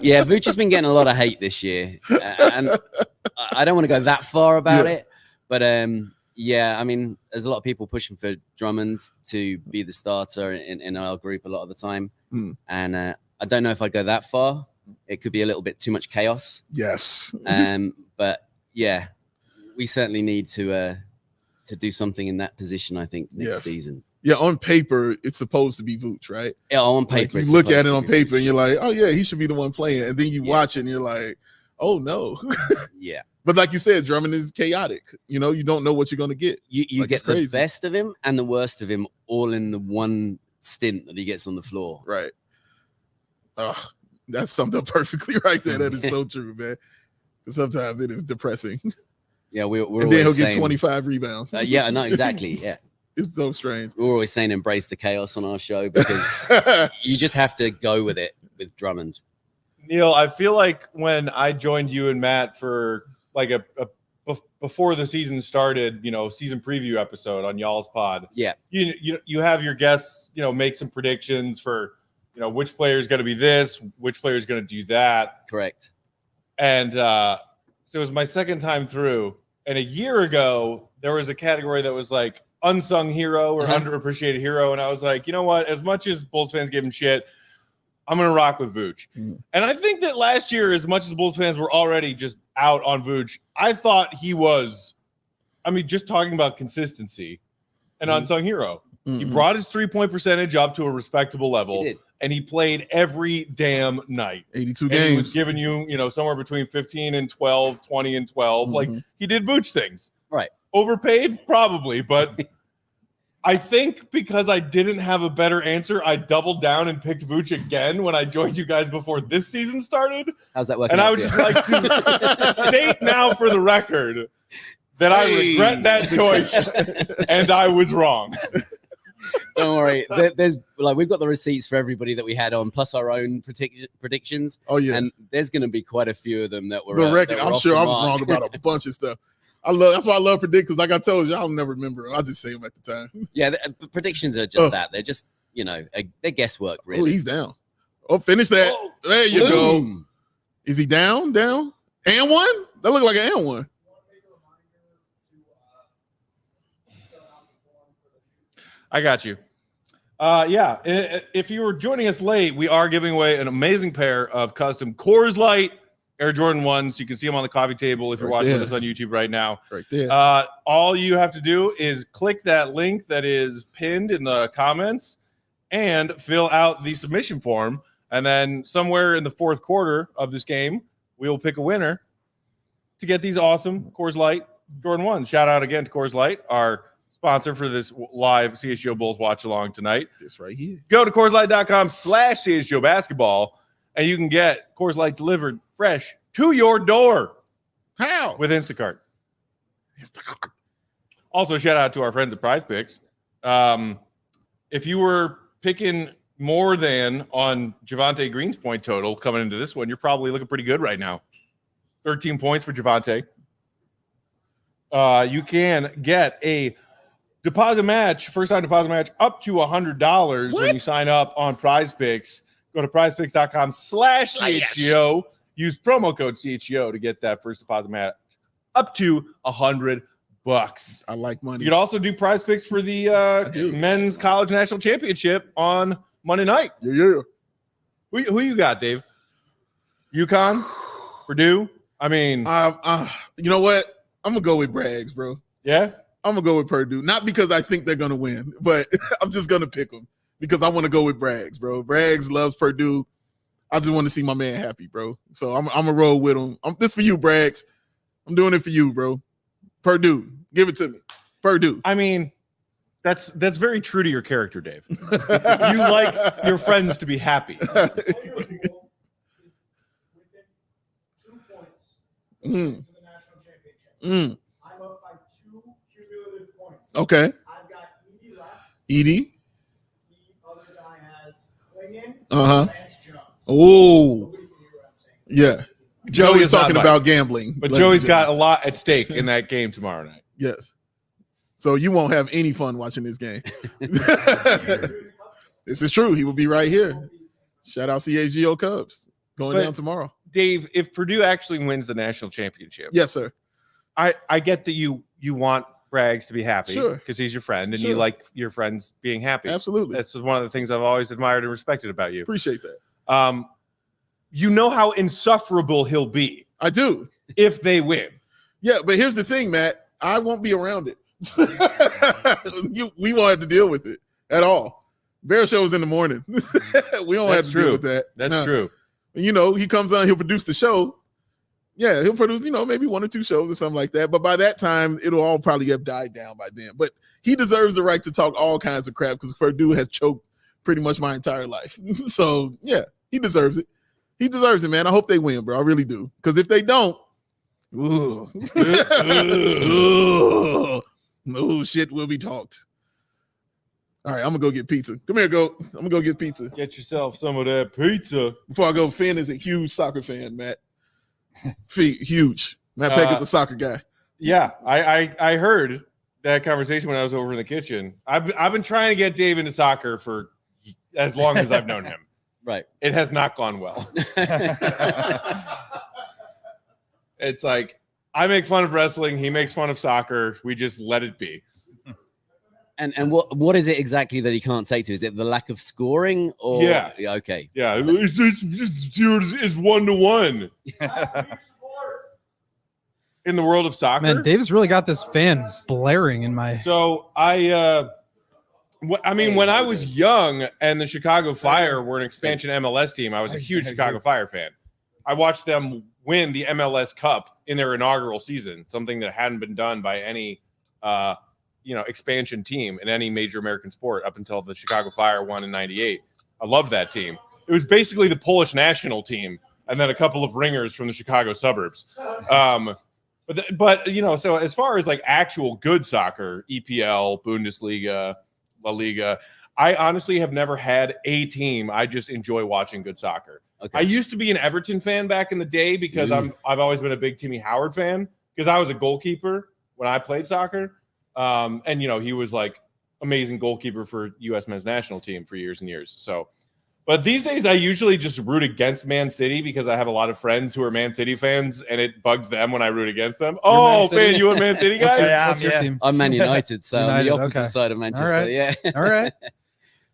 Yeah, Vooch has been getting a lot of hate this year, and I don't want to go that far about it, but yeah, I mean, there's a lot of people pushing for Drummond to be the starter in our group a lot of the time, and I don't know if I'd go that far. It could be a little bit too much chaos. Yes. But yeah, we certainly need to do something in that position, I think, next season. Yeah, on paper, it's supposed to be Vooch, right? Yeah, on paper. Like, you look at it on paper and you're like, oh, yeah, he should be the one playing. And then you watch it and you're like, oh, no. Yeah. But like you said, Drummond is chaotic. You know, you don't know what you're going to get. You get the best of him and the worst of him all in the one stint that he gets on the floor. Right. That's summed up perfectly right there. That is so true, man. Sometimes it is depressing. Yeah, we're and then he'll get 25 rebounds. Yeah, no, exactly. Yeah. It's so strange. We're always saying embrace the chaos on our show, because you just have to go with it with Drummond. Neil, I feel like when I joined you and Matt for like a before the season started, season preview episode on y'all's pod. Yeah. You have your guests, make some predictions for, which player is going to be this, which player is going to do that. Correct. And so it was my second time through. And a year ago, there was a category that was like unsung hero or underappreciated hero. And I was like, you know what? As much as Bulls fans give him shit, I'm going to rock with Vooch. And I think that last year, as much as Bulls fans were already just out on Vooch, I thought he was, just talking about consistency, an unsung hero. He brought his 3-point percentage up to a respectable level. And he played every damn night. 82 and games. He was giving you, somewhere between 15 and 12, 20 and 12. Like, he did Vooch things. Right. Overpaid? Probably. But I think because I didn't have a better answer, I doubled down and picked Vooch again when I joined you guys before this season started. How's that working? And I would just like to state now for the record that I regret that choice and I was wrong. Don't worry. There's we've got the receipts for everybody that we had on, plus our own predictions. Oh yeah, and there's going to be quite a few of them that were. The record. I'm sure I was wrong about a bunch of stuff. That's why I love predict, because like I told you, I'll never remember them. I'll just say them at the time. Yeah, predictions are just that. They're just they're guesswork. Really. Oh, he's down. Oh, finish that. Oh, there you go. Is he down? Down and one? That looked like an and one. I got you. Yeah, if you were joining us late, we are giving away an amazing pair of custom Coors Light Air Jordan 1s. You can see them on the coffee table if you're watching this on YouTube right now. Right there. All you have to do is click that link that is pinned in the comments and fill out the submission form. And then somewhere in the fourth quarter of this game, we will pick a winner to get these awesome Coors Light Jordan 1s. Shout out again to Coors Light, our sponsor for this live CHGO Bulls watch along tonight. This right here. Go to CoorsLight.com/CHGO basketball, and you can get Coors Light delivered fresh to your door. How? With Instacart. Also, shout out to our friends at Prize Picks. If you were picking more than on Javonte Green's point total coming into this one, you're probably looking pretty good right now. 13 points for Javonte. You can get a deposit match, first-time deposit match, up to $100 when you sign up on Prize Picks. Go to prizepicks.com/CHGO. Use promo code CHGO to get that first deposit match up to $100. I like money. You could also do Prize Picks for the men's college national championship on Monday night. Yeah. Who you got, Dave? UConn? Purdue? I mean, you know what? I'm gonna go with Braggs, bro. Yeah, I'm gonna go with Purdue, not because I think they're gonna win, but I'm just gonna pick them because I want to go with Braggs, bro. Braggs loves Purdue. I just want to see my man happy, bro. So I'm gonna roll with him. This for you, Braggs. I'm doing it for you, bro. Purdue, give it to me. Purdue. I mean, that's very true to your character, Dave. You like your friends to be happy. I'm up by 2 cumulative points. Okay. I've got Edie left. Edie. The other guy has Klingon. Lance Jones. Oh. Nobody can hear what I'm saying. Yeah. Joey's not talking much. about gambling. But Joey's got a lot at stake in that game tomorrow night. Yes. So you won't have any fun watching this game. This is true. He will be right here. Shout out CHGO Cubs going down tomorrow. Dave, if Purdue actually wins the national championship, Yes, sir. I get that you want Braggs to be happy Sure. because he's your friend and Sure. you like your friends being happy. Absolutely. That's one of the things I've always admired and respected about you. Appreciate that. You know how insufferable he'll be I do. if they win. Yeah, but here's the thing, Matt. I won't be around it. We won't have to deal with it at all. Bear show is in the morning. We don't have to deal with that. That's true. You know, he comes on, he'll produce the show. Yeah, he'll produce, maybe 1 or 2 shows or something like that. But by that time, it'll all probably have died down by then. But he deserves the right to talk all kinds of crap because Purdue has choked pretty much my entire life. So, yeah, he deserves it. He deserves it, man. I hope they win, bro. I really do. Because if they don't, no shit will be talked. All right, I'm going to go get pizza. Come here, go. I'm going to go get pizza. Get yourself some of that pizza. Before I go, Finn is a huge soccer fan, Matt. Huge. Matt Peck is a soccer guy. Yeah, I heard that conversation when I was over in the kitchen. I've been trying to get Dave into soccer for as long as I've known him. Right. It has not gone well. It's like I make fun of wrestling. He makes fun of soccer. We just let it be. And what is it exactly that he can't take to? Is it the lack of scoring or Yeah. Okay. Yeah, it's 1-1. In the world of soccer. Man, Dave's really got this fan blaring in my. So when I was young and the Chicago Fire were an expansion MLS team, I was a huge Chicago Fire fan. I watched them win the MLS Cup in their inaugural season, something that hadn't been done by any expansion team in any major American sport up until the Chicago Fire won in '98. I loved that team. It was basically the Polish national team and then a couple of ringers from the Chicago suburbs. But so as far as like actual good soccer, EPL, Bundesliga, La Liga, I honestly have never had a team. I just enjoy watching good soccer. Okay. I used to be an Everton fan back in the day because I've always been a big Timmy Howard fan because I was a goalkeeper when I played soccer. And he was like amazing goalkeeper for U.S. men's national team for years and years. So, but these days I usually just root against Man City because I have a lot of friends who are Man City fans and it bugs them when I root against them. Oh, man, you a Man City guy? What's your team? I'm Man United, so I'm the United, opposite okay. side of Manchester. All right. Yeah. All right.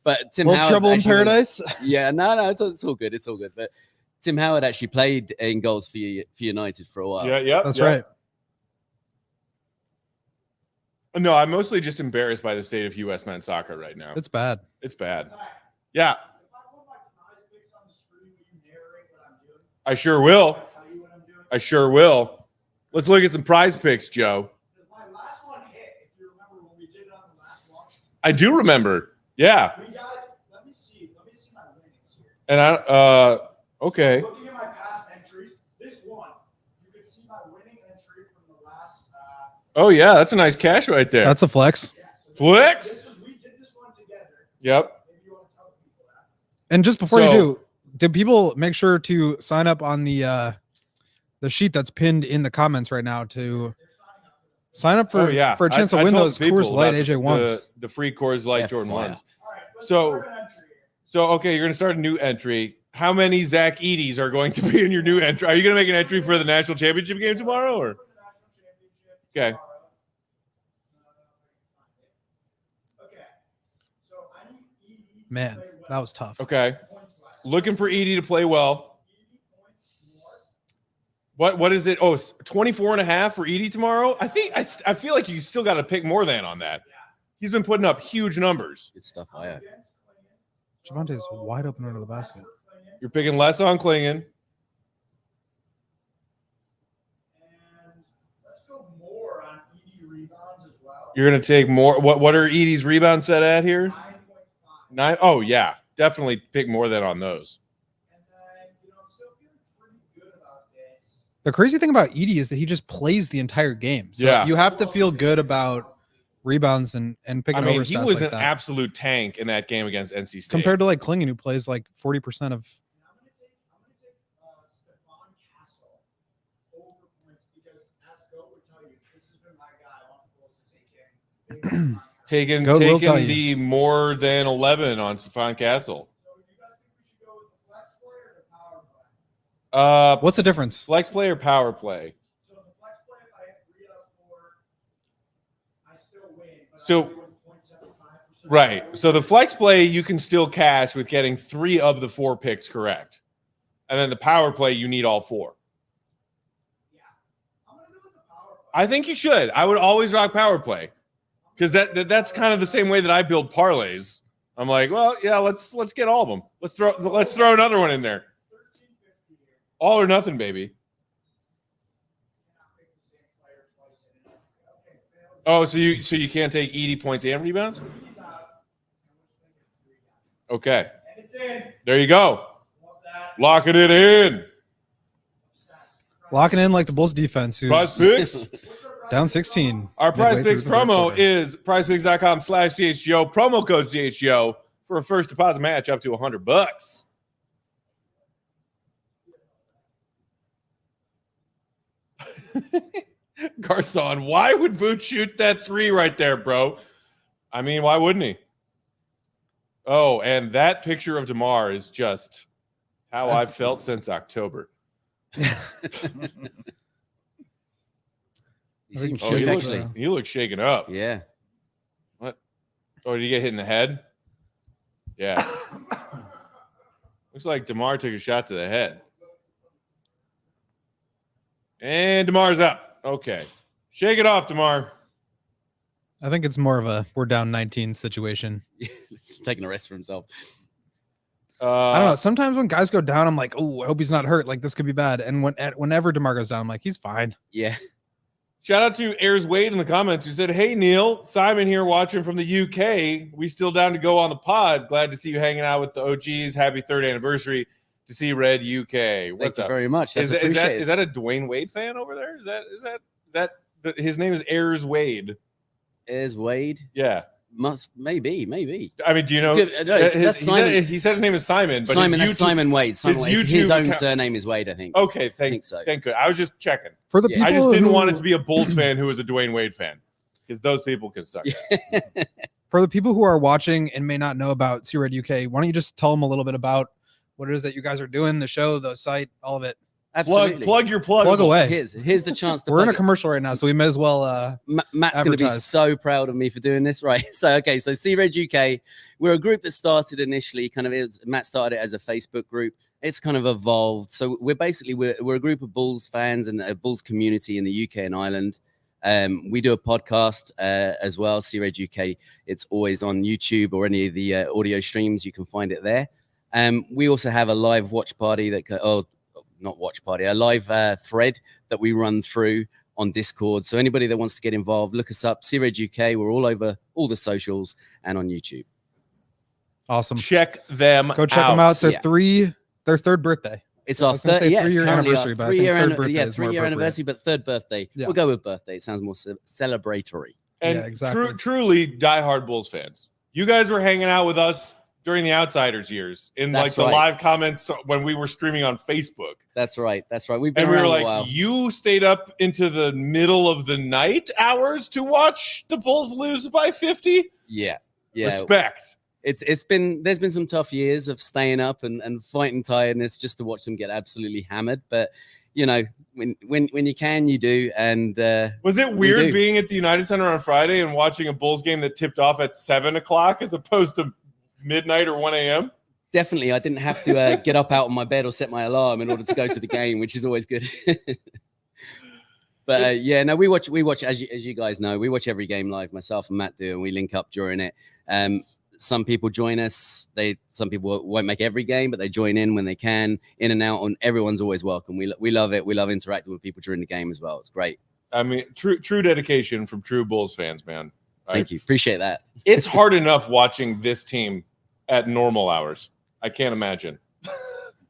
But Tim Little Howard trouble in actually paradise. Yeah, no, it's all good. It's all good. But Tim Howard actually played in goals for United for a while. Yeah, That's right. No, I'm mostly just embarrassed by the state of U.S. men's soccer right now. It's bad. It's bad. Yeah, I sure will. I sure will. Let's look at some prize picks, Joe. My last one hit, if you remember when we did it on the last one. I do remember. Yeah. We got it. Let me see my winnings here. And okay. Looking at my past entries, this one, you can see my winning entry from the last Oh yeah, that's a nice cash right there. That's a flex. Flex. Yep. And just before So- you do people make sure to sign up on the sheet that's pinned in the comments right now to sign up for Oh, for a chance I to win told those people Coors Light about AJ ones. The free Coors Light Yeah, Jordan fire. ones. So okay, you're gonna start a new entry. How many Zach Edie's are going to be in your new entry? Are you gonna make an entry for the national championship game tomorrow? Or okay, Man, that was tough. okay. Looking for Edie to play well. What is it? Oh, it's 24.5 for Edie tomorrow. I feel like you still got to pick more than on that. He's been putting up huge numbers. Good stuff. Yeah. Javante's wide open under the basket. You're picking less on Klingon. You're gonna take more. What are Edie's rebounds set at here? 9. Oh yeah, definitely pick more than on those. The crazy thing about Edie is that he just plays the entire game. So Yeah. you have to feel good about rebounds and picking I mean, over he stats was like an that. absolute tank in that game against NC State. Compared to like Klingon, who plays like 40% of. taking Goat will tell you. the more than 11 on Stephon Castle. What's the difference? Flex play or power play? So, right. So the flex play, you can still cash with getting 3 of the 4 picks correct. And then the power play, you need all 4. I think you should. I would always rock power play because that's kind of the same way that I build parlays. I'm like, well, yeah, let's get all of them. Let's throw another one in there. All or nothing, baby. Oh, so you can't take 80 points and rebounds? Okay. There you go. Locking it in. Locking in like the Bulls defense, who's Prize Picks. down 16. Our Prize midway Picks through the third promo quarter. is prizepicks.com/CHGO. Promo code CHGO for a first deposit match up to $100. Garcon, why would Vooch shoot that 3 right there, bro? I mean, why wouldn't he? Oh, and that picture of DeMar is just how I've felt since October. He seems Oh, shook, he actually. looks shaken up. Yeah. What? Oh, did he get hit in the head? Yeah. Looks like DeMar took a shot to the head. And DeMar's up. Okay. Shake it off, DeMar. I think it's more of a we're down 19 situation. He's taking a rest for himself. I don't know. Sometimes when guys go down, I'm like, oh, I hope he's not hurt. Like this could be bad. And whenever DeMar goes down, I'm like, he's fine. Yeah. Shout out to Ayers Wade in the comments who said, hey, Neil, Simon here watching from the UK. We still down to go on the pod. Glad to see you hanging out with the OGs. Happy 3rd anniversary to see Red UK. What's Thank up? you very much. That's Is appreciated. that a Dwayne Wade fan over there? Is that his name is Ayers Wade? Is Wade? Yeah. Maybe. I mean, do you know? That's Simon. He said his name is Simon, but Simon, his that's Simon Wade. Simon Wade. His YouTube own account- surname is Wade, I think. Okay, think so. Thank you. I was just checking. For the Yeah. people I just didn't who- want it to be a Bulls fan who was a Dwayne Wade fan because those people can suck. For the people who are watching and may not know about C Red UK, why don't you just tell them a little bit about what it is that you guys are doing, the show, the site, all of it. Absolutely. Plug your plug. Plug away. Here's the chance to We're in plug a it. commercial right now, so we may as well. Matt's going to be advertise. so proud of me for doing this, right? So C-Red UK, we're a group that started initially Matt started it as a Facebook group. It's kind of evolved. So we're a group of Bulls fans and a Bulls community in the UK and Ireland. We do a podcast as well, C-Red UK. It's always on YouTube or any of the audio streams. You can find it there. We also have a live watch party a live thread that we run through on Discord. So anybody that wants to get involved, look us up, C-Red UK. We're all over all the socials and on YouTube. Awesome. Check them. Go check them out. So Yeah. their 3rd birthday. It's I our was gonna third, say yeah, it's 3-year currently anniversary, our but I think 3-year, third birthday is more 3-year appropriate. anniversary, but third birthday. Yeah. We'll go with birthday. It sounds more celebratory. And Yeah, exactly. truly diehard Bulls fans. You guys were hanging out with us during the Outsiders years in That's the right. live comments when we were streaming on Facebook. That's right. That's right. We've been And we were around a like, while. you stayed up into the middle of the night hours to watch the Bulls lose by 50? Yeah. Respect. There's been some tough years of staying up and fighting tiredness just to watch them get absolutely hammered. But you know, when you can, you do. And was it weird being at the United Center on Friday and watching a Bulls game that tipped off at 7 o'clock as opposed to midnight or 1 a.m.? Definitely, I didn't have to get up out of my bed or set my alarm in order to go to the game, which is always good. But yeah, no, we watch as you guys know, we watch every game live. Myself and Matt do, and we link up during it. Some people join us. Some people won't make every game, but they join in when they can, in and out. And everyone's always welcome. We love it. We love interacting with people during the game as well. It's great. I mean, true dedication from true Bulls fans, man. Thank you. Appreciate that. It's hard enough watching this team at normal hours. I can't imagine.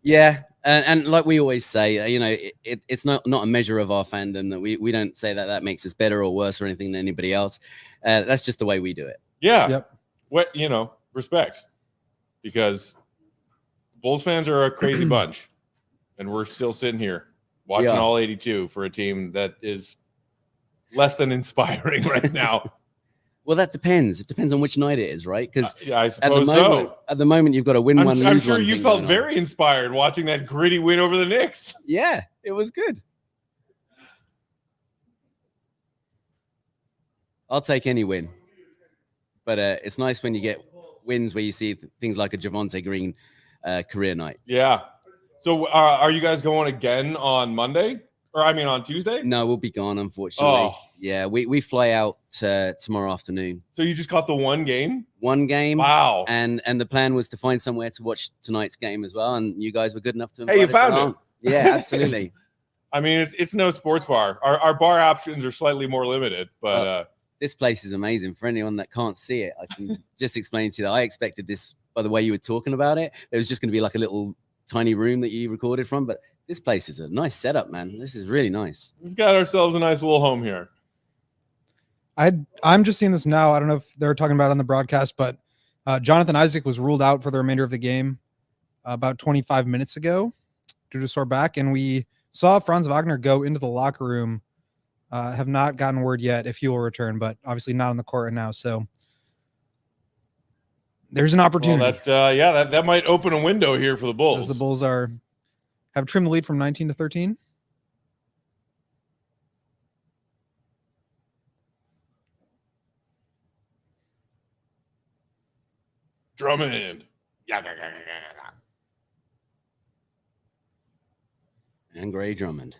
Yeah. And like we always say, you know, it's not a measure of our fandom that we don't say that makes us better or worse or anything than anybody else. That's just the way we do it. Yeah. Yep. What, you know, respect. Because Bulls fans are a crazy bunch. And we're still sitting here watching all 82 for a team that is less than inspiring right now. Well, that depends. It depends on which night it is, right? Because yeah, I suppose at the moment, you've got to win one, I'm lose sure one you thing felt going on. very inspired watching that gritty win over the Knicks. Yeah, it was good. I'll take any win. But it's nice when you get wins where you see things like a Javonte Green career night. Yeah. So are you guys going again on Monday? Or I mean on Tuesday? No, we'll be gone, unfortunately. Oh. Yeah, we fly out tomorrow afternoon. So you just caught the one game? One game. Wow. And the plan was to find somewhere to watch tonight's game as well. And you guys were good enough to invite Hey, you us found along. it. Yeah, absolutely. I mean, it's no sports bar. Our bar options are slightly more limited, but this place is amazing. For anyone that can't see it, I can just explain to you that I expected this by the way you were talking about it. It was just going to be like a little tiny room that you recorded from, but this place is a nice setup, man. This is really nice. we've got ourselves a nice little home here. I'm just seeing this now. I don't know if they're talking about it on the broadcast, but Jonathan Isaac was ruled out for the remainder of the game about 25 minutes ago due to sore back, and we saw Franz Wagner go into the locker room. Have not gotten word yet if he will return, but obviously not on the court right now. So there's an opportunity. Well, that might open a window here for the Bulls. As the Bulls have trimmed the lead from 19 to 13. Drummond. And Gray Drummond.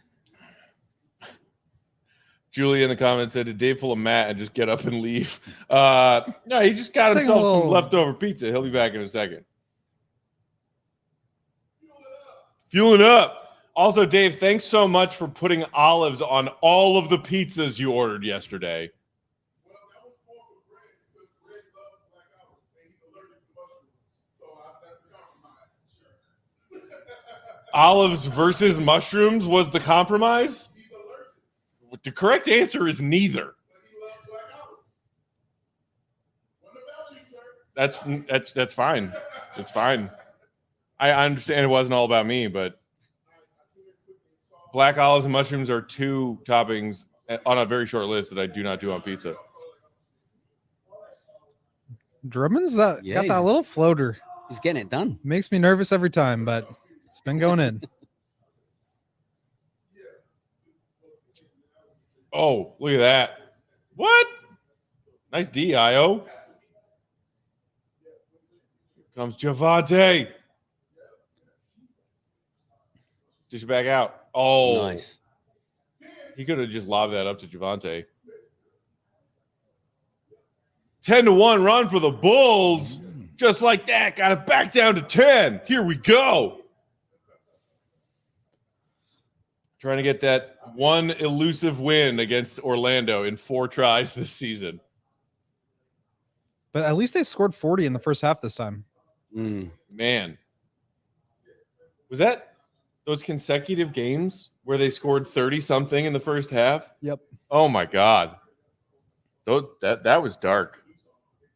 Julie in the comments said, did Dave pull a mat and just get up and leave? No, he just got Just take a himself some little- leftover pizza. He'll be back in a second. Fueling up. Also, Dave, thanks so much for putting olives on all of the pizzas you ordered yesterday. Well, that was more for Greg because Greg loves black olives and he's allergic to mushrooms. So that's the compromise. Sure. Olives versus mushrooms was the compromise? He's allergic, The correct answer is neither. but he loves black olives. What about you, sir? That's fine. It's fine. I understand it wasn't all about me, but black olives and mushrooms are two toppings on a very short list that I do not do on pizza. Drummond's Yeah, got that he's- little floater. He's getting it done. Makes me nervous every time, but it's been going in. Oh, look at that. What? Nice D, IO. Here comes Javonte. Dish it back out. Oh, Nice. He could have just lobbed that up to Javonte. 10-1 run for the Bulls. Just like that. Got it back down to 10. Here we go. Trying to get that one elusive win against Orlando in 4 tries this season. But at least they scored 40 in the first half this time. Mm. Man. Was that those consecutive games where they scored 30 something in the first half. Yep. Oh my God. That was dark.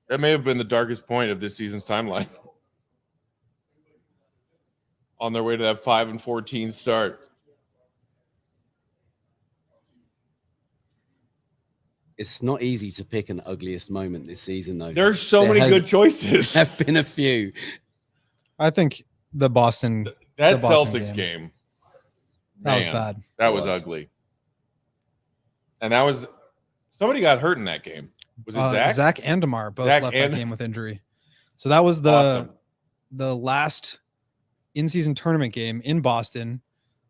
That may have been the darkest point of this season's timeline. On their way to that 5-14 start. It's not easy to pick an ugliest moment this season, though. There's so many good choices. There have been a few. I think the Boston That the Boston Celtics game. that was Man, bad. That was ugly. And that was somebody got hurt in that game. Was it Zach? Zach and DeMar both Zach left and- that game with injury. So that was Awesome. the last in-season tournament game in Boston.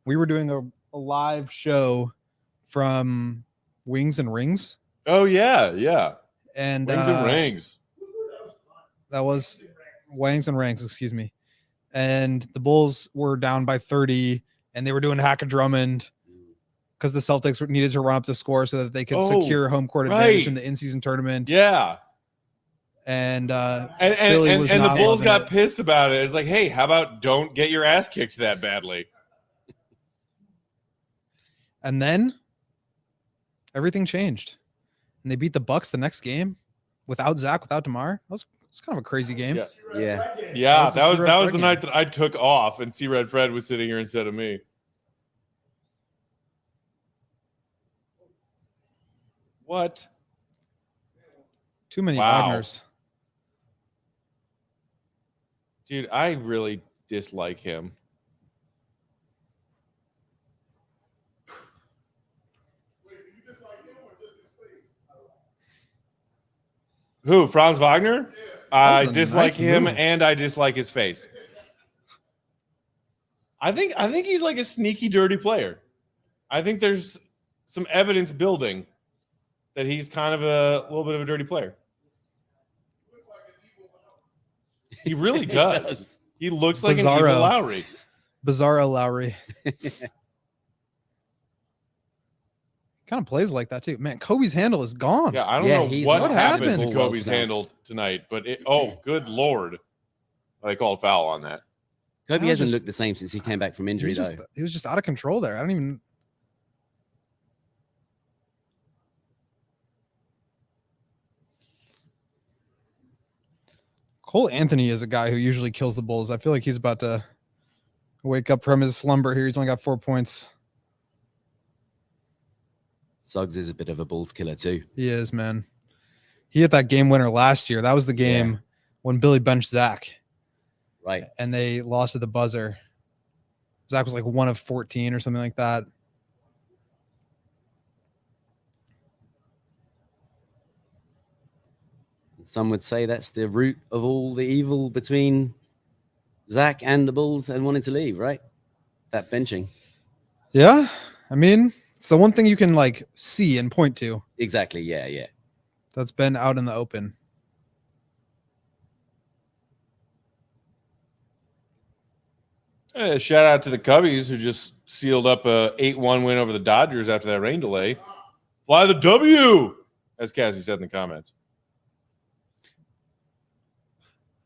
We were doing a live show from Wings and Rings. Oh yeah, yeah. And Wings and rings. that was Wings and Rings, excuse me. And the Bulls were down by 30, and they were doing hack a Drummond because the Celtics needed to run up the score so that they could secure home court advantage right. in the in-season tournament. Yeah. And And was the not Bulls loving got it. pissed about it. It's like, hey, how about don't get your ass kicked that badly? And then everything changed, and they beat the Bucks the next game without Zach, without DeMar. It's kind of a crazy game. Yeah. Yeah. Yeah, That was the that was C-Red the Fred night that I took off and C-Red Fred was sitting here instead of me. What? Too many Wow. Wagners. Dude, I really dislike him. Who? Franz Wagner? I That was a dislike nice him move. and I dislike his face. I think he's like a sneaky, dirty player. I think there's some evidence building that he's kind of a little bit of a dirty player. He really does. He looks like an Bizarro. evil Lowry. Bizarro Lowry. Kind of plays like that too. Man, Kobe's handle is gone. Yeah, I don't Yeah, know he's what not happened playing to well Kobe's tonight. handle tonight, but good lord, they called foul on that. Kobe That was hasn't just- looked the same since he came back from he injury, was, though. just, he was just out of control there. I don't even. Cole Anthony is a guy who usually kills the Bulls. I feel like he's about to wake up from his slumber here. He's only got 4 points. Suggs is a bit of a Bulls killer, too. He is, man. He hit that game winner last year. That was the game when Billy benched Zach Right. and they lost at the buzzer. Zach was like 1 of 14 or something like that. Some would say that's the root of all the evil between Zach and the Bulls and wanting to leave, right? That benching. Yeah. I mean, it's the one thing you can like see and point to Exactly. Yeah. Yeah. that's been out in the open. Shout out to the Cubbies who just sealed up a 8-1 win over the Dodgers after that rain delay. Fly the W, as Cassie said in the comments.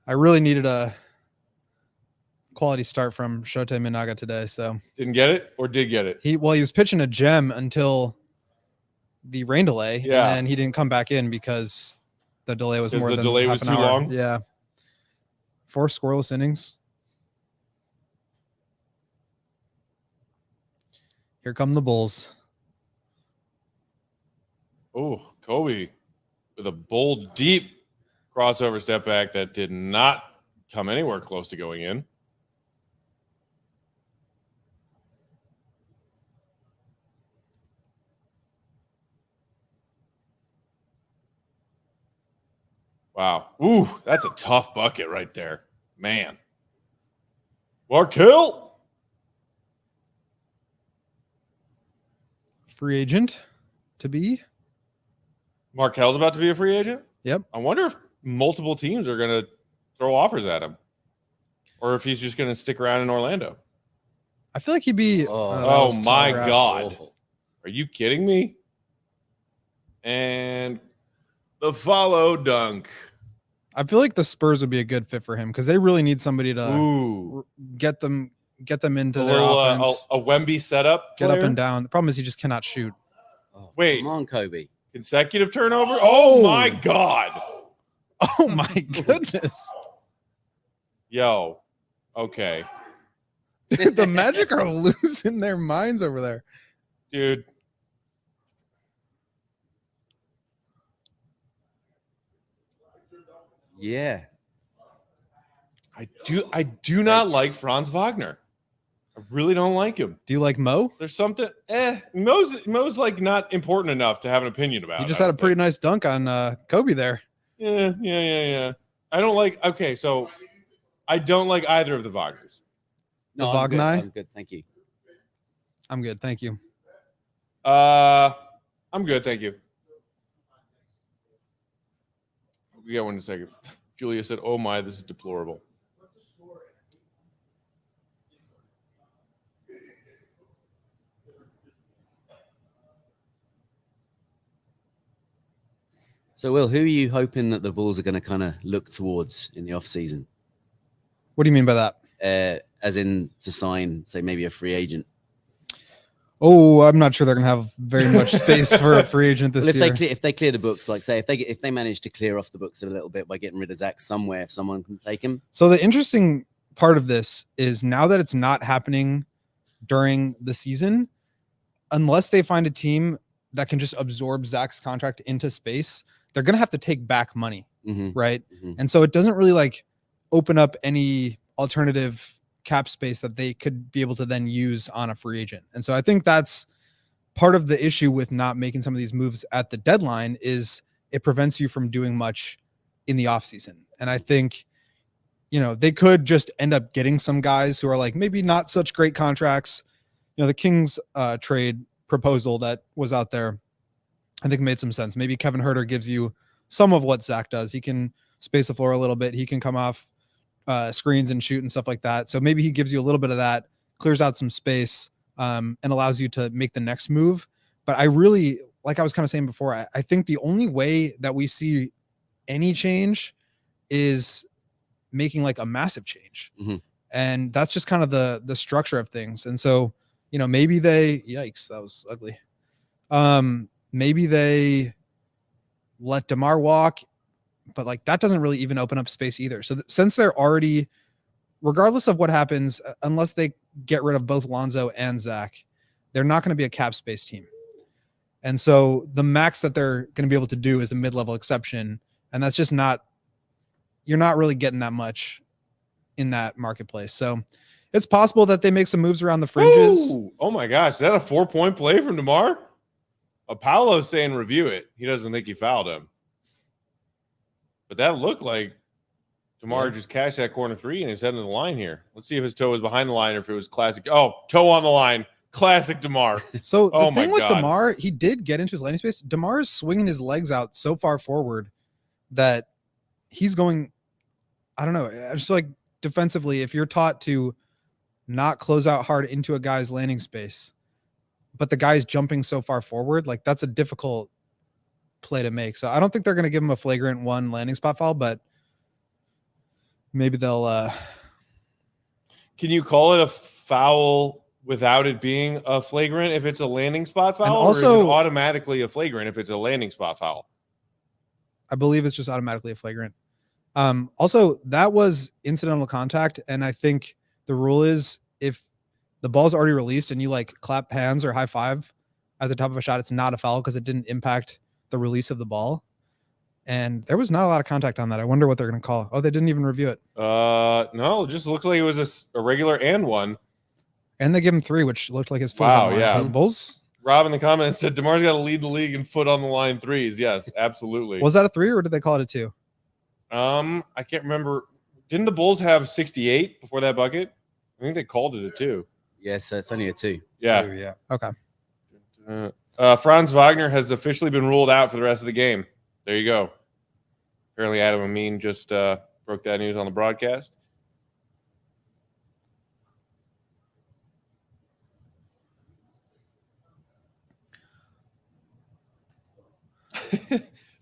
I really needed a quality start from Shota Minaga today. So Didn't get it or did get it? he was pitching a gem until the rain delay. Yeah. And then he didn't come back in because the delay was Because more the than delay half was an too hour. long? Yeah. 4 scoreless innings. Here come the Bulls. Oh, Kobe with a bold, deep crossover step back that did not come anywhere close to going in. Wow. Ooh, that's a tough bucket right there. Man. Markel. Free agent to be. Markel's about to be a free agent? Yep. I wonder if multiple teams are going to throw offers at him or if he's just going to stick around in Orlando. I feel like he'd be. Oh, that oh was my tough. God. Awful. Are you kidding me? And the follow dunk. I feel like the Spurs would be a good fit for him because they really need somebody to Ooh. get them get them into A their little offense, a Wemby setup. get up player? and down. The problem is he just cannot shoot. Oh, Wait. come on, Kobe. Consecutive turnover. Oh my God. Oh my goodness. Yo. Okay. The Magic are losing their minds over there. Dude. Yeah. I do not like Franz Wagner. I really don't like him. Do you like Mo? There's something. Mo's like not important enough to have an opinion about. He just had a pretty nice dunk on Kobe there. Yeah. I don't like. Okay, so I don't like either of the Wagners. No, The I'm good. Vagnai? I'm good. Thank you. I'm good. Thank you. I'm good, thank you. We got one in a second. Julia said, "Oh my, this is deplorable." So, Will, who are you hoping that the Bulls are going to kind of look towards in the offseason? What do you mean by that? As in to sign, say, maybe a free agent? Oh, I'm not sure they're gonna have very much space for a free agent this Well, year. if they clear the books, like say if they manage to clear off the books a little bit by getting rid of Zach somewhere, if someone can take him. So the interesting part of this is now that it's not happening during the season, unless they find a team that can just absorb Zach's contract into space, they're gonna have to take back money, right? And so it doesn't really like open up any alternative cap space that they could be able to then use on a free agent. And so I think that's part of the issue with not making some of these moves at the deadline is it prevents you from doing much in the offseason. And I think, you know, they could just end up getting some guys who are like maybe not such great contracts. You know, the Kings trade proposal that was out there, I think made some sense. Maybe Kevin Huerter gives you some of what Zach does. He can space the floor a little bit. He can come off screens and shoot and stuff like that. So maybe he gives you a little bit of that, clears out some space, and allows you to make the next move. But I really, like I was kind of saying before, I think the only way that we see any change is making like a massive change. And that's just kind of the structure of things. And so, you know, maybe yikes, that was ugly. Maybe they let DeMar walk, but like that doesn't really even open up space either. So since they're already, regardless of what happens, unless they get rid of both Lonzo and Zach, they're not going to be a cap space team. And so the max that they're going to be able to do is a mid-level exception. And that's just you're not really getting that much in that marketplace. So it's possible that they make some moves around the fringes. Ooh, oh my gosh, is that a 4-point play from DeMar? Apollo's saying review it. He doesn't think he fouled him. But that looked like DeMar just cashed that corner three and he's heading to the line here. Let's see if his toe was behind the line or if it was classic. Oh, toe on the line. Classic DeMar. So the thing with God. DeMar, he did get into his landing space. DeMar is swinging his legs out so far forward that he's going, I don't know. I just like defensively, if you're taught to not close out hard into a guy's landing space, but the guy's jumping so far forward, like that's a difficult play to make. So I don't think they're going to give him a flagrant one landing spot foul, but maybe they'll Can you call it a foul without it being a flagrant if it's a landing spot foul? And Or is also- it automatically a flagrant if it's a landing spot foul? I believe it's just automatically a flagrant. Also, that was incidental contact, and I think the rule is if the ball's already released and you like clap hands or high five at the top of a shot, it's not a foul because it didn't impact the release of the ball. And there was not a lot of contact on that. I wonder what they're going to call. Oh, they didn't even review it. No, it just looked like it was a regular and one. And they gave him 3, which looked like his foot. Wow, on the line. yeah. So Bulls, Rob in the comments said DeMar's got to lead the league in foot on the line threes. Yes, absolutely. was that a 3 or did they call it a 2? I can't remember. Didn't the Bulls have 68 before that bucket? I think they called it a 2. Yes, it's only a 2. Yeah. Yeah. Okay. Franz Wagner has officially been ruled out for the rest of the game. There you go. Apparently, Adam Amin just broke that news on the broadcast.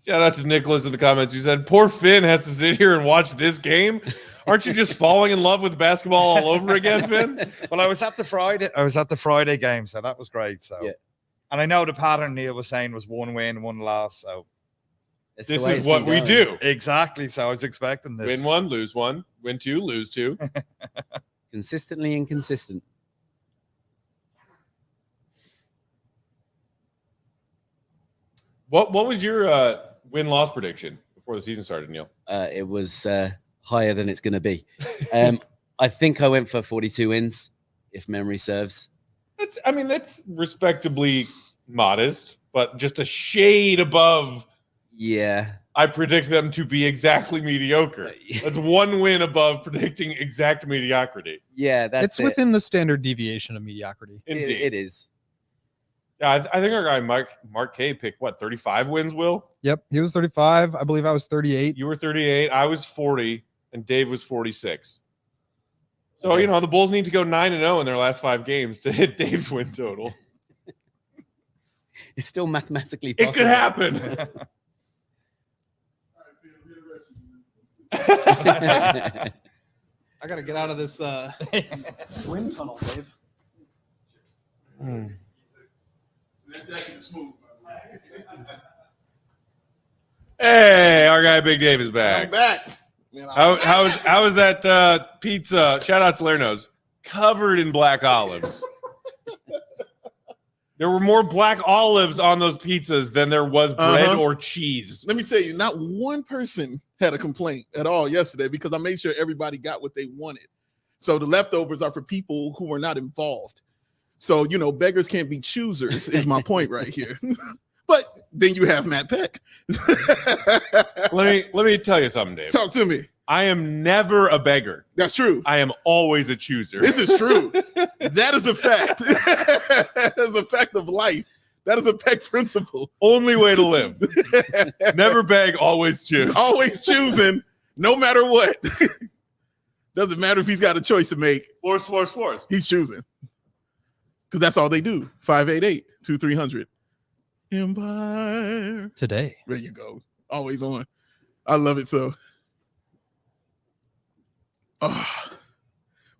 Shout out to Nicholas in the comments who said, poor Finn has to sit here and watch this game. Aren't you just falling in love with basketball all over again, Finn? Well, I was at the Friday game, so that was great. So, Yeah. And I know the pattern Neil was saying was 1 win, 1 loss. So It's the This way is it's what been we going. do. exactly. So I was expecting this. Win 1, lose 1. Win 2, lose 2. Consistently inconsistent. What was your win-loss prediction before the season started, Neil? It was higher than it's going to be. I think I went for 42 wins, if memory serves. That's respectably modest, but just a shade above. Yeah. I predict them to be exactly mediocre. That's 1 win above predicting exact mediocrity. Yeah, that's It's within the standard deviation of mediocrity. Indeed. It is. Yeah, I think our guy Mark K picked 35 wins. Will Yep, he was 35. I believe I was 38. you were 38? I was 40, and Dave was 46. So Okay. the Bulls need to go 9-0 in their last 5 games to hit Dave's win total. It's still mathematically It possible. could happen. I gotta get out of this wind tunnel, Dave. Hey, our guy Big Dave is I'm back. back. Man, I'm How was that pizza? Shout out to Lerno's, covered in black olives. There were more black olives on those pizzas than there was bread Uh-huh. or cheese. Let me tell you, not one person had a complaint at all yesterday because I made sure everybody got what they wanted. So the leftovers are for people who were not involved. So, beggars can't be choosers is my point right here. But then you have Matt Peck. Let me tell you something, Dave. Talk to me. I am never a beggar. That's true. I am always a chooser. This is true. That is a fact. That is a fact of life. That is a Peck principle. Only way to live. Never beg, always choose. He's always choosing, no matter what. Doesn't matter if he's got a choice to make. Floors. He's choosing. Because that's all they do. 588-2300. Empire. Today. There you go. Always on. I love it so.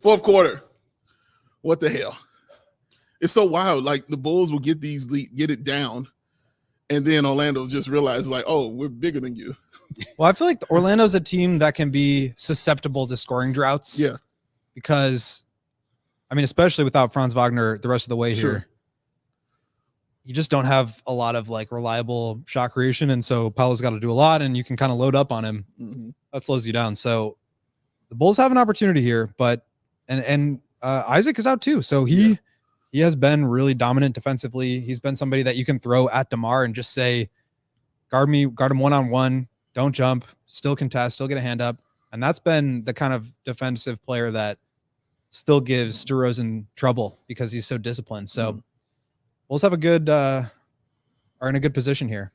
Fourth quarter. What the hell? It's so wild. Like the Bulls will get it down, and then Orlando just realizes, like, oh, we're bigger than you. Well, I feel like Orlando's a team that can be susceptible to scoring droughts. Yeah. Because, especially without Franz Wagner the rest of the way Sure. here, you just don't have a lot of reliable shot creation. And so Paolo's got to do a lot, and you can kind of load up on him. Mm-hmm. That slows you down. So the Bulls have an opportunity here, but Isaac is out too. So he has been really dominant defensively. He's been somebody that you can throw at DeMar and just say, guard him 1-on-1, don't jump, still contest, still get a hand up. And that's been the kind of defensive player that still gives DeRozan trouble because he's so disciplined. So Bulls have are in a good position here.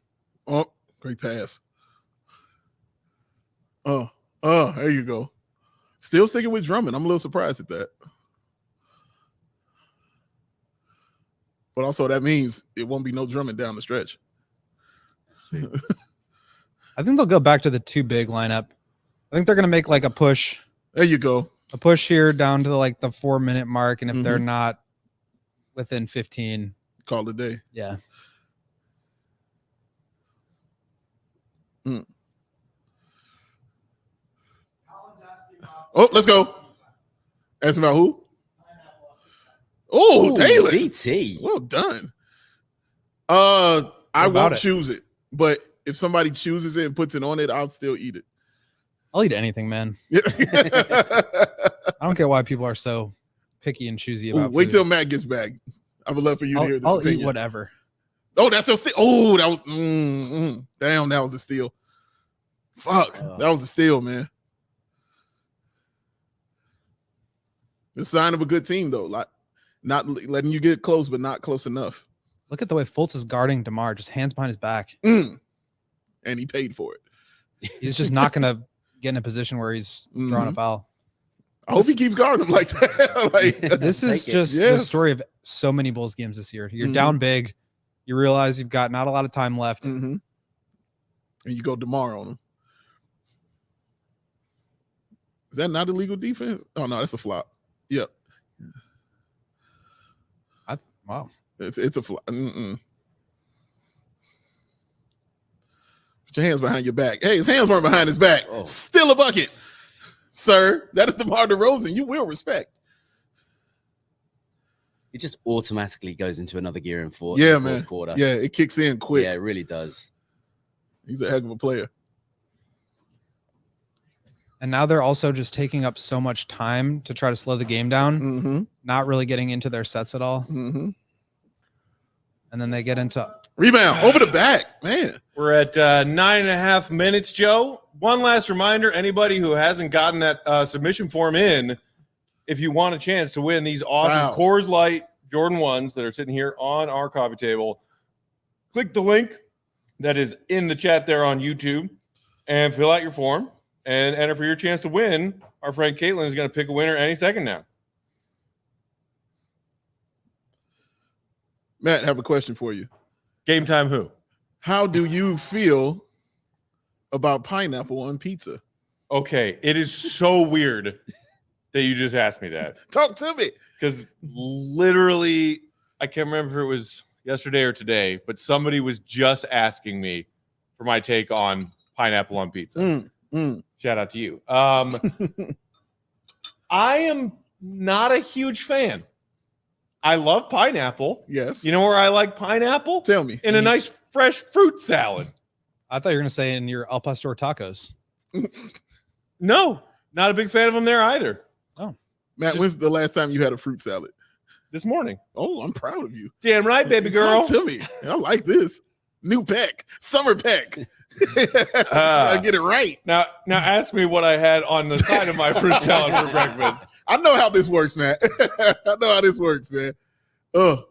Oh, great pass. Oh, there you go. Still sticking with Drummond. I'm a little surprised at that. But also that means it won't be no Drummond down the stretch. I think they'll go back to the 2 big lineup. I think they're going to make a push. There you go. A push here down to the 4-minute mark. And if they're not within 15, Call it a day. yeah. Oh, let's go. Ask about who? Oh, Ooh, Taylor. DT. Well done. I about won't it? choose it, but if somebody chooses it and puts it on it, I'll still eat it. I'll eat anything, man. Yeah. I don't get why people are so picky and choosy Ooh, about wait food. till Matt gets back. I would love for you to hear this. I'll opinion. eat whatever. Oh, that's so steal. Oh, that was damn, that was a steal. Fuck, that was a steal, man. The sign of a good team, though. Like not letting you get close, but not close enough. Look at the way Fultz is guarding DeMar, just hands behind his back. And he paid for it. He's just not going to get in a position where he's drawing a foul. I hope he keeps guarding him like that. Like This is Take it. just the Yes. story of so many Bulls games this year. You're down big. You realize you've got not a lot of time left. And you go DeMar on him. Is that not illegal defense? Oh no, that's a flop. Yep. Wow. It's a flop. Mm-mm. Put your hands behind your back. Hey, his hands weren't behind his back. Oh. Still a bucket, sir. That is DeMar DeRozan. You will respect. It just automatically goes into another gear in fourth quarter. Yeah, it kicks in quick. Yeah, it really does. He's a heck of a player. And now they're also just taking up so much time to try to slow the game down, Mm-hmm. not really getting into their sets at all. Mm-hmm. And then they get into Rebound over the back, man. We're at 9.5 minutes, Joe. One last reminder, anybody who hasn't gotten that submission form in, if you want a chance to win these awesome Wow. Coors Light Jordan 1s that are sitting here on our coffee table, click the link that is in the chat there on YouTube and fill out your form and enter for your chance to win. Our friend Caitlin is going to pick a winner any second now. Matt, I have a question for you. Game time who? How do you feel about pineapple on pizza? Okay, it is so weird that you just asked me that. Talk to me. Because literally, I can't remember if it was yesterday or today, but somebody was just asking me for my take on pineapple on pizza. Shout out to you. I am not a huge fan. I love pineapple. Yes. You know where I like pineapple? Tell me. In a nice fresh fruit salad. I thought you were going to say in your al pastor tacos. No, not a big fan of them there either. Matt, when's the last time you had a fruit salad? This morning. Oh, I'm proud of you. Damn right, baby girl. Talk to me. I like this. New pack. Summer pack. I get it right. Now ask me what I had on the side of my fruit salad for breakfast. I know how this works, Matt. I know how this works, man. Oh,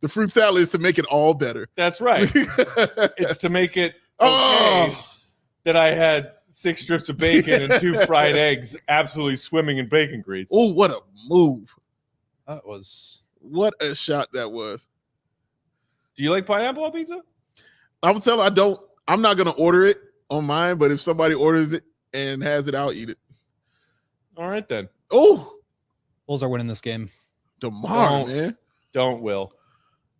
the fruit salad is to make it all better. That's right. It's to make it okay that I had 6 strips of bacon and 2 fried eggs absolutely swimming in bacon grease. Oh, what a move. That was What a shot that was. Do you like pineapple on pizza? I was telling I'm not going to order it on mine, but if somebody orders it and has it, I'll eat it. All right, then. Oh, Bulls are winning this game. DeMar, man. Don't, Will.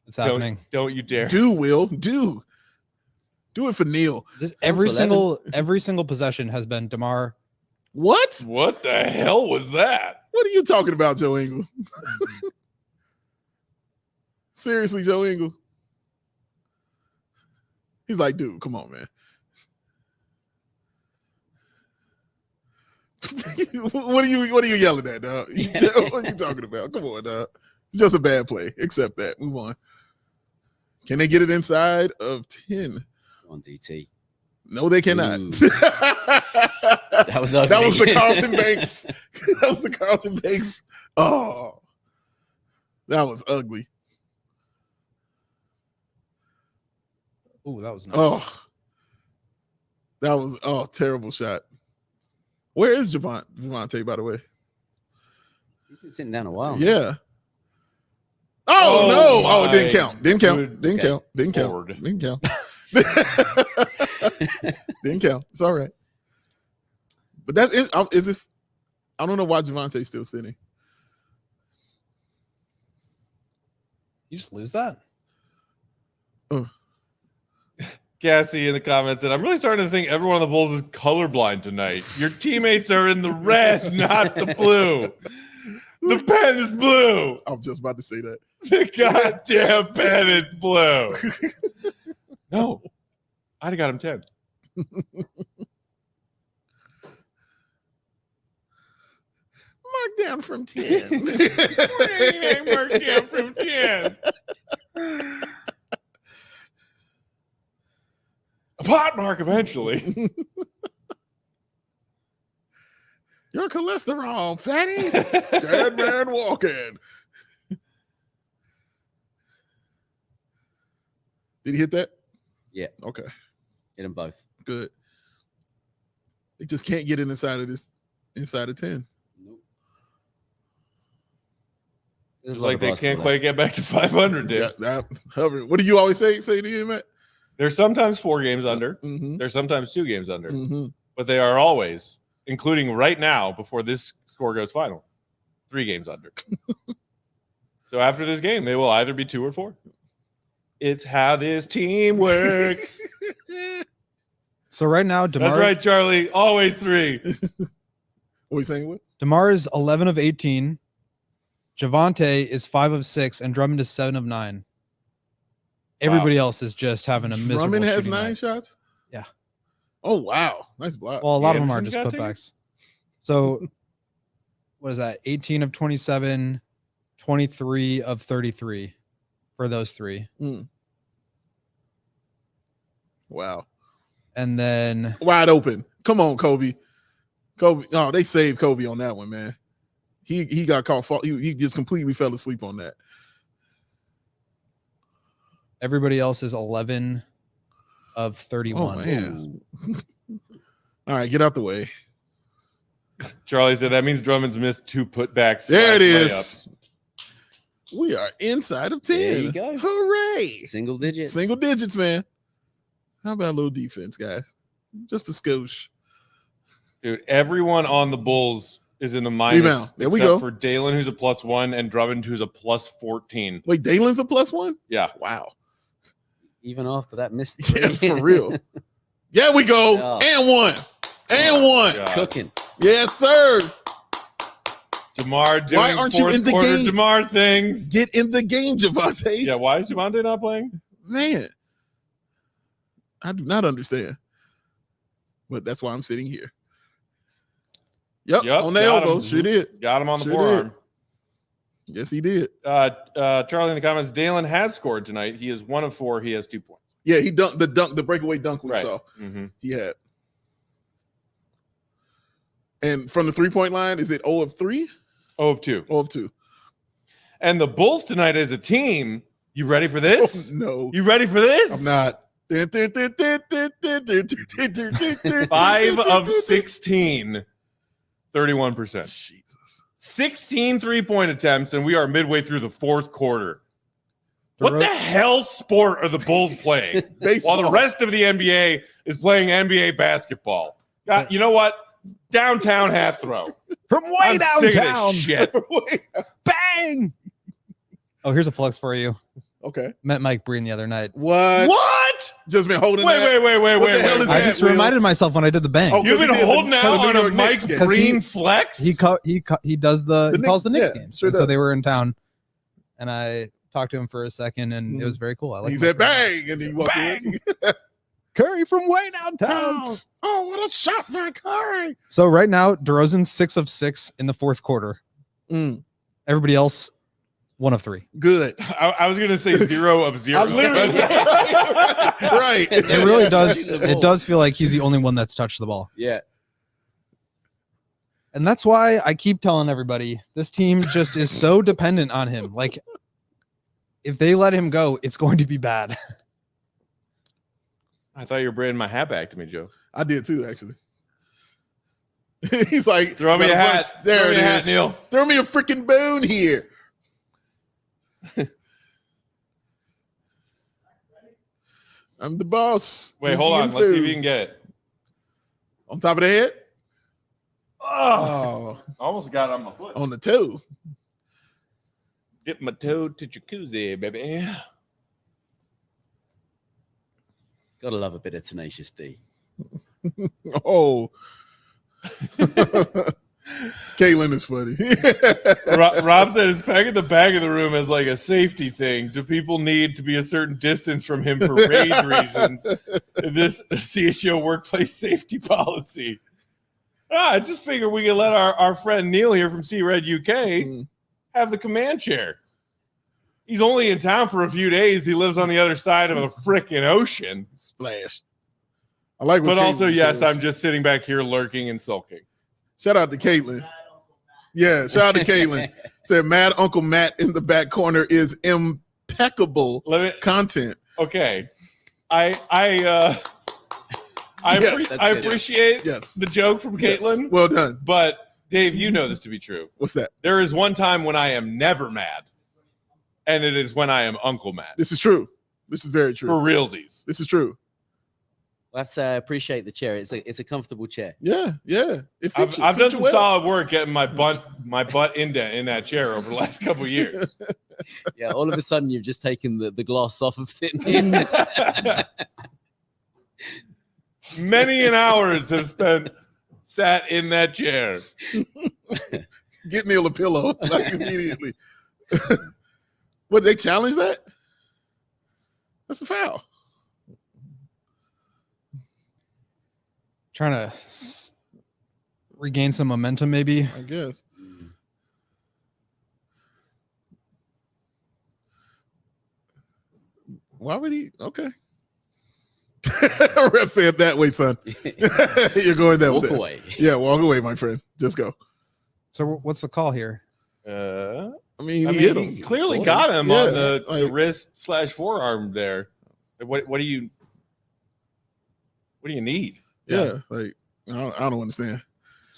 It's happening. Don't you dare. Do, Will. Do it for Neil. Every single possession has been DeMar. What? What the hell was that? What are you talking about, Joe Ingles? Seriously, Joe Ingles? He's like, dude, come on, man. What are you yelling at, dog? What are you talking about? Come on, dog. It's just a bad play. Accept that. Move on. Can they get it inside of 10? On DT. No, they cannot. That was ugly. That was the Carlton Banks. That was the Carlton Banks. Oh, that was ugly. Oh, that was nice. Oh, that was terrible shot. Where is Javonte, by the way? He's been sitting down a while. Yeah. Oh, no. Oh, it didn't count. Didn't count. Good Didn't count. Didn't count. Lord. Didn't count. Didn't count. It's all right. But that's it. Is this? I don't know why Javonte's still sitting. You just lose that? Cassie in the comments said, I'm really starting to think everyone on the Bulls is colorblind tonight. Your teammates are in the red, not the blue. The pen is blue. I was just about to say that. The goddamn pen is blue. No, I'd have got him 10. Mark down from 10. Mark down from 10. A pot mark eventually. Your cholesterol, fatty. Dead man walking. Did he hit that? Yeah. Okay. Hit them both. Good. They just can't get it inside of 10. Nope. It's like they can't quite get back to 500, dude. What do you always say to you, Matt? They're sometimes 4 games under. Mm-hmm. They're sometimes 2 games under. Mm-hmm. But they are always including right now before this score goes final. 3 games under. So after this game, they will either be 2 or 4. It's how this team works. So right now, DeMar. That's right, Charlie. Always 3. What are you saying? What? DeMar is 11 of 18. Javante is 5 of 6, and Drummond is 7 of 9. Everybody else is just having a miserable. Drummond has shooting 9 night. shots. Yeah. Oh wow, nice block. Well, a lot of them are Anderson just got putbacks. So, what is that? 18 of 27, 23 of 33 for those 3. Wow. And then Wide open. Come on, Kobe. Kobe. Oh, they saved Kobe on that one, man. He got caught. He just completely fell asleep on that. everybody else is 11 of 31. Oh, man. All right, get out the way. Charlie said that means Drummond's missed 2 putbacks. There it is. layups. We are inside of 10. There you go. Hooray. Single digits. Single digits, man. How about a little defense, guys? Just a skosh. Dude, everyone on the Bulls is in the minus. Rebound. There we except go. for Dalen, who's a +1, and Drummond, who's a +14. Wait, Dalen's a +1? Yeah. Wow. Even after that missed Yeah, three. for real. Yeah, we go. Oh. And 1. And 1. God. Cooking. Yes, sir. DeMar doing Why aren't you in the fourth-quarter game? DeMar things. Get in the game, Javante. Yeah, why is Javante not playing? Man, I do not understand. But that's why I'm sitting here. Yep, on the got elbow. him. Sure did. Got him on the Sure forearm. Yes, he did. Charlie in the comments, Dalen has scored tonight. He is 1 of 4. He has 2 points. Yeah, he dunked the breakaway dunk we Right. saw. Mm-hmm. He had. And from the 3-point line, is it 0 of 3? 0 of 2. 0 of 2. And the Bulls tonight as a team, you ready for this? Oh, no, You ready for this? I'm not. 5 of 16, 31%. Jesus. 16 3-point attempts, and we are midway through the 4th quarter. What DeRozan- the hell sport are the Bulls playing? Baseball. While the rest of the NBA is playing NBA basketball. God, you know what? Downtown hat throw. From way I'm sick of downtown. this shit. Bang! Oh, here's a flex for you. Okay. Met Mike Breen the other night. What? What? Just been holding Wait, that. wait. What the hell is I that, just Will? reminded myself when I did the bang. Oh, You've been Because he did holding the- out because of on New a York Mike Knicks game. Green flex? He does he calls the Knicks Knicks, games, yeah, and sure so does. they were in town, and I talked to him for a second, and it was very cool. I like He said bang, and he walked Bang! away. Curry from way downtown. Oh, what a shot by Curry. So right now, DeRozan's 6 of 6 in the 4th quarter. Everybody else, 1 of 3. Good. I was going to say 0 of 0. I literally right. It really does. The ball. It does feel like he's the only one that's touched the ball, Yeah. and that's why I keep telling everybody this team just is so dependent on him. Like, if they let him go, it's going to be bad. I thought you were bringing my hat back to me, Joe. I did too, actually. He's like, Throw me a got hat. bunch. There Throw it me a hat, is. Neil. Throw me a freaking bone here. I'm the boss. Wait, Give hold me on. a Let's see if food. you can get it. On top of the head? Oh, Oh, almost got it on my foot. on the toe. Dip my toe to jacuzzi, baby. Gotta love a bit of Tenacious D. Oh. Caitlin is funny. Rob said his peg in the back of the room as like a safety thing. Do people need to be a certain distance from him for raid reasons? This CHGO workplace safety policy. I just figured we could let our friend Neil here from C-Red UK have the command chair. He's only in town for a few days. He lives on the other side of a frickin' ocean. Splash. I like what But also, Caitlin yes, says. I'm just sitting back here lurking and sulking. Shout out to Caitlin. Yeah, shout out to Caitlin. Said Mad Uncle Matt in the back corner is impeccable Let me. content. Okay, I Yes. That's good. appreciate Yes. the joke from Yes. Caitlin, Well done. but Dave, you know this to be true. What's that? There is one time when I am never mad, and it is when I am Uncle Matt. This is true. This is very true. For realsies. This is true. Let's appreciate the chair. It's a comfortable chair. Yeah. It I've fits you- done fits some you well. solid work getting my butt indent in that chair over the last couple of years. Yeah, all of a sudden you've just taken the gloss off of sitting here. Many an hours have spent sat in that chair. Get Neil a pillow like immediately. What, they challenge that? That's a foul. Trying to regain some momentum, maybe. I guess. Why would he? Okay. Ref said that way, son. You're going that Walk way. away. Yeah, walk away, my friend. Just go. So what's the call here? I mean, I he hit mean, him. he clearly got him Yeah, on the like- wrist/forearm there. What do you need? Yeah, like I don't understand.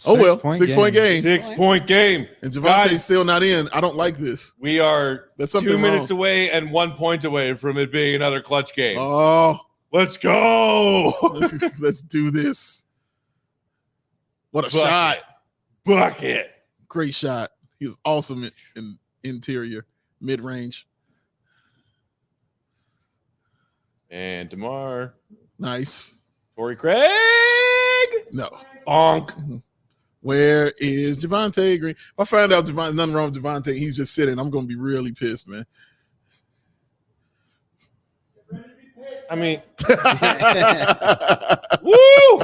Oh well, 6-point game. 6-point game. And Javonte's Guys. still not in. I don't like this. We are There's 2 something minutes wrong. away and 1 point away from it being another clutch game. Oh, Let's go. let's do this. What a Bucket. shot. Bucket. Great shot. He was awesome in interior, mid-range. And DeMar. Nice. Torrey Craig. No. Bonk. Where is Javonte Green? If I find out nothing wrong with Javonte, he's just sitting, I'm going to be really pissed, man. I mean, woo!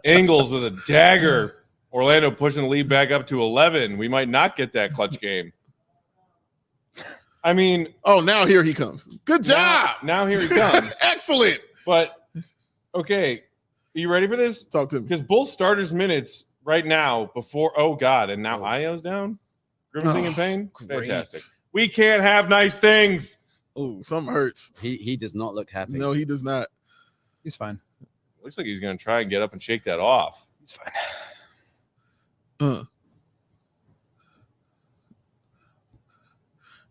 Ingles with a dagger. Orlando pushing the lead back up to 11. We might not get that clutch game. I mean, Oh, now here he comes. Good job. now here he comes. Excellent. But, okay, are you ready for this? Talk to me. Because Bulls starters minutes right now before, oh, God, and now Io's down? Grimacing in pain? Great. Fantastic. We can't have nice things. Oh, something hurts. He does not look happy. No, he does not. He's fine. Looks like he's going to try and get up and shake that off. He's fine.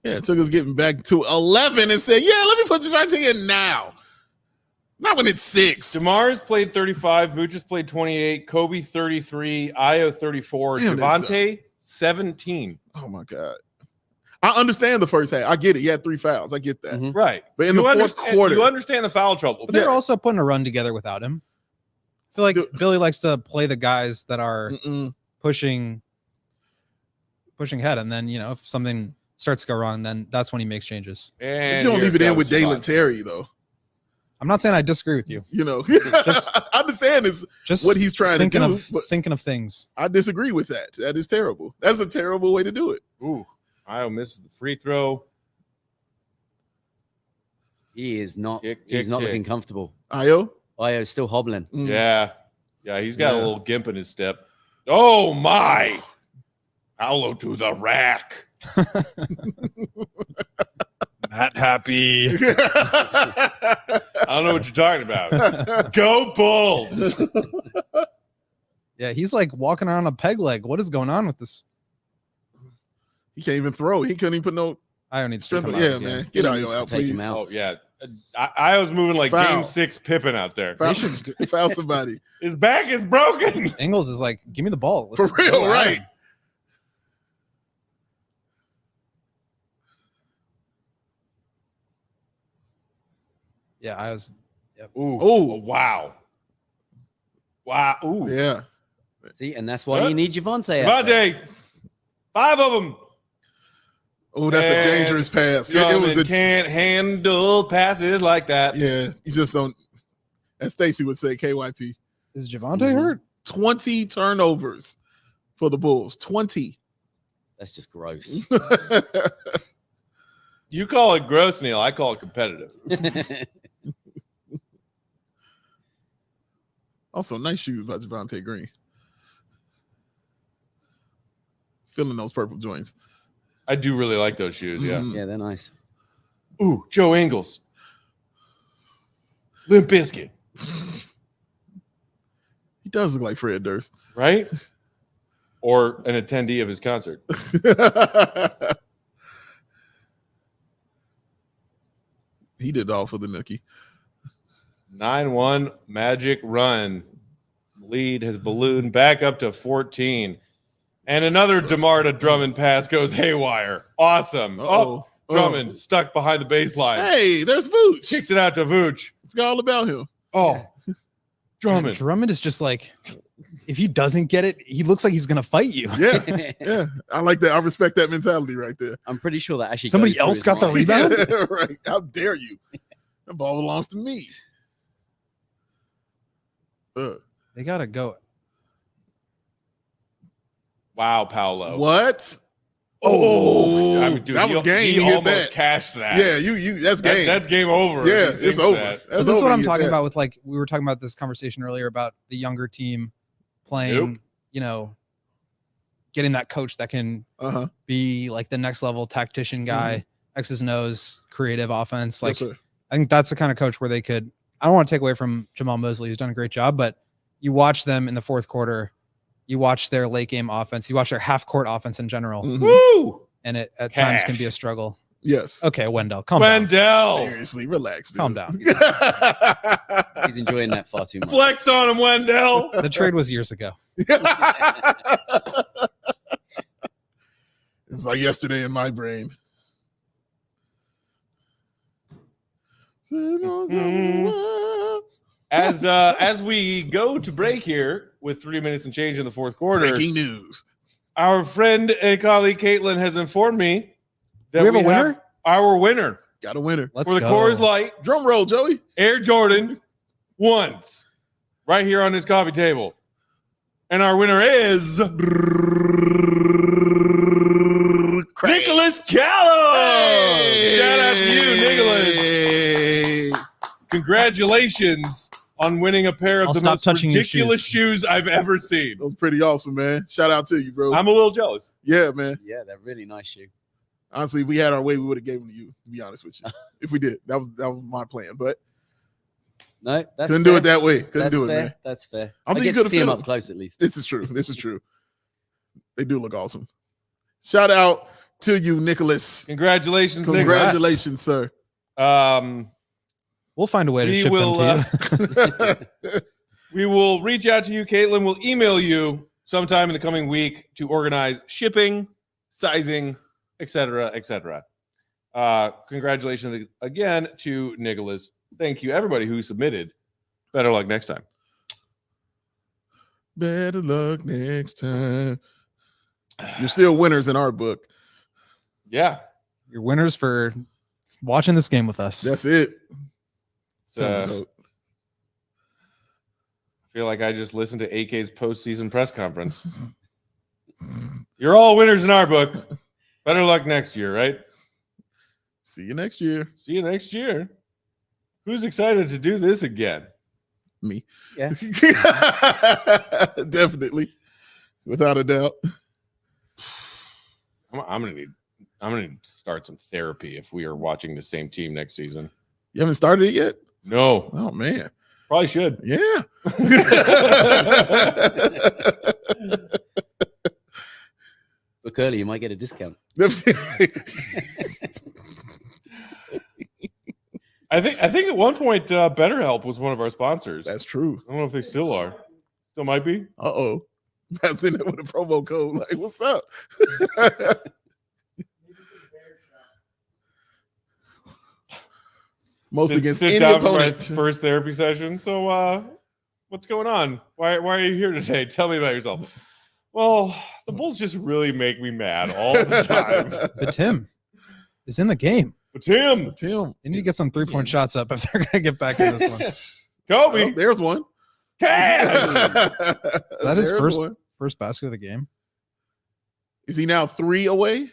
Yeah, it took us getting back to 11 and said, yeah, let me put Javonte in now. Not when it's 6. DeMar's played 35. Vooch played 28. Kobe 33. Io 34. Damn, that's Javonte 17. Oh, my God. I understand the first half. I get it. He had 3 fouls. I get that. Mhm. Right. But in the fourth quarter, you understand the foul trouble. But they're also putting a run together without him. I feel like Billy likes to play the guys that are pushing ahead, and then if something starts to go wrong, then that's when he makes changes. And you don't here leave it in comes with Dalen Javonte. Terry, though. I'm not saying I disagree with you. I understand is Just what he's trying to thinking do. of But thinking of things. I disagree with that. That is terrible. That's a terrible way to do it. Ooh, Io misses the free throw. He is not. Tick, He's tick, not tick. looking comfortable. Io? Io's still hobbling. Mm. Yeah, he's got a Yeah. little gimp in his step. Oh my! Paolo to the rack. Not happy. I don't know what you're talking about. Go Bulls! Yeah, he's like walking around a peg leg. What is going on with this? He can't even throw. He couldn't even put no I don't need to strength. come Yeah, out again. man. He Get Io needs to out, take him please. out. Oh yeah, Io's moving like Foul. Game 6 Pippen out there. Foul, foul somebody. His back is broken. Ingles is like, give me the ball. For Let's real, go at right. him. Yeah, I was. Ooh, Oh. wow. Wow. Ooh. Yeah. See, and that's why What? you need Javonte. out there. Javonte, 5 of them. Oh, that's a And dangerous pass. It was a can't handle passes like that. yeah. You just don't. As Stacy would say, KYP. Is Javonte Mm-hmm. hurt? 20 turnovers for the Bulls. 20. That's just gross. You call it gross, Neil. I call it competitive. Also, nice shoes by Javonte Green. Feeling those purple joints. I do really like those shoes. Yeah. Mhm. Yeah, they're nice. Ooh, Joe Ingles. Limp Bizkit, He does look like Fred Durst. right? Or an attendee of his concert. He did all for the nookie. 9-1 Magic run. Lead has ballooned back up to 14. And another DeMar to Drummond pass goes haywire. Awesome. Oh, Drummond stuck behind the baseline. Hey, there's Vooch. Kicks it out to Vooch. Forgot all about him. Oh, Drummond. Drummond is just like, if he doesn't get it, he looks like he's gonna fight you. Yeah, yeah. I like that. I respect that mentality right there. I'm pretty sure that actually Somebody goes through else his got the mind. rebound? Yeah, right. How dare you? That ball belongs to me. They gotta go. Wow, Paolo. What? Oh, I mean, dude, that was game. He You hit almost that. cashed that. Yeah, you. That's game. That's game over. Yeah, if he it's sinks over. that. That's This is what over. I'm You hit talking that. about with, like, we were talking about this conversation earlier about the younger team playing, getting that coach that can be like the next level tactician guy, X's and O's, creative offense. Like, Yes, sir. I think that's the kind of coach where they could, I don't want to take away from Jamal Mosley, who's done a great job, but you watch them in the fourth quarter, you watch their late game offense, you watch their half court offense in general, Woo! and it at Cash. times can be a struggle. Yes. Okay, Wendell, calm down. Wendell. Seriously, relax. Dude. Calm down. He's enjoying that far too much. Flex on him, Wendell. The trade was years ago. It's like yesterday in my brain. As we go to break here with 3 minutes and change in the fourth quarter, Breaking news. our friend and colleague Caitlin has informed me that We have a winner? Our winner Got a winner. Let's for the go. Coors Light Drum roll, Joey. Air Jordan ones right here on this coffee table. And our winner is Nicholas Callum. Shout out to you, Nicholas. Hey. Congratulations on winning a pair of I'll the stop most touching your ridiculous shoes I've ever seen. That was pretty awesome, man. Shout out to you, bro. I'm a little jealous. Yeah, man. Yeah, they're really nice shoe. Honestly, if we had our way, we would have gave them to you, to be honest with you. If we did. That was my plan. But No, that's couldn't fair. do it that way. Couldn't That's do it, fair. man. That's fair. I I think get you to could've see him fit up 'em. close at least. This is true. This is true. They do look awesome. Shout out to you, Nicholas. Congratulations, Congratulations, sir. Nicholas. We'll find a way to We ship will, them to you. We will reach out to you, Caitlin. We'll email you sometime in the coming week to organize shipping, sizing, etc., etc. Congratulations again to Nicholas. Thank you, everybody who submitted. Better luck next time. Better luck next time. You're still winners in our book. Yeah. You're winners for watching this game with us. That's it. I feel like I just listened to AK's postseason press conference. You're all winners in our book. Better luck next year, right? See you next year. See you next year. Who's excited to do this again? Me. Yeah. Definitely. Without a doubt. I'm gonna need to start some therapy if we are watching the same team next season. You haven't started it yet? No, Oh, man. probably should. Yeah. But Curly, you might get a discount. I think at one point BetterHelp was one of our sponsors. That's true. I don't know if they still are. Still might be. Uh-oh. That's in there with a promo code. Like, what's up? Most against Sit any down for my opponent. first therapy session. So what's going on? Why are you here today? Tell me about yourself. Well, the Bulls just really make me mad all the time. But Tim is in the game. But Tim, Tim. They need to get some 3-point shots up if they're going to get back in this one. Kobe, Oh, there's one. Cam. Is that his There's first one. first basket of the game? Is he now 3 away?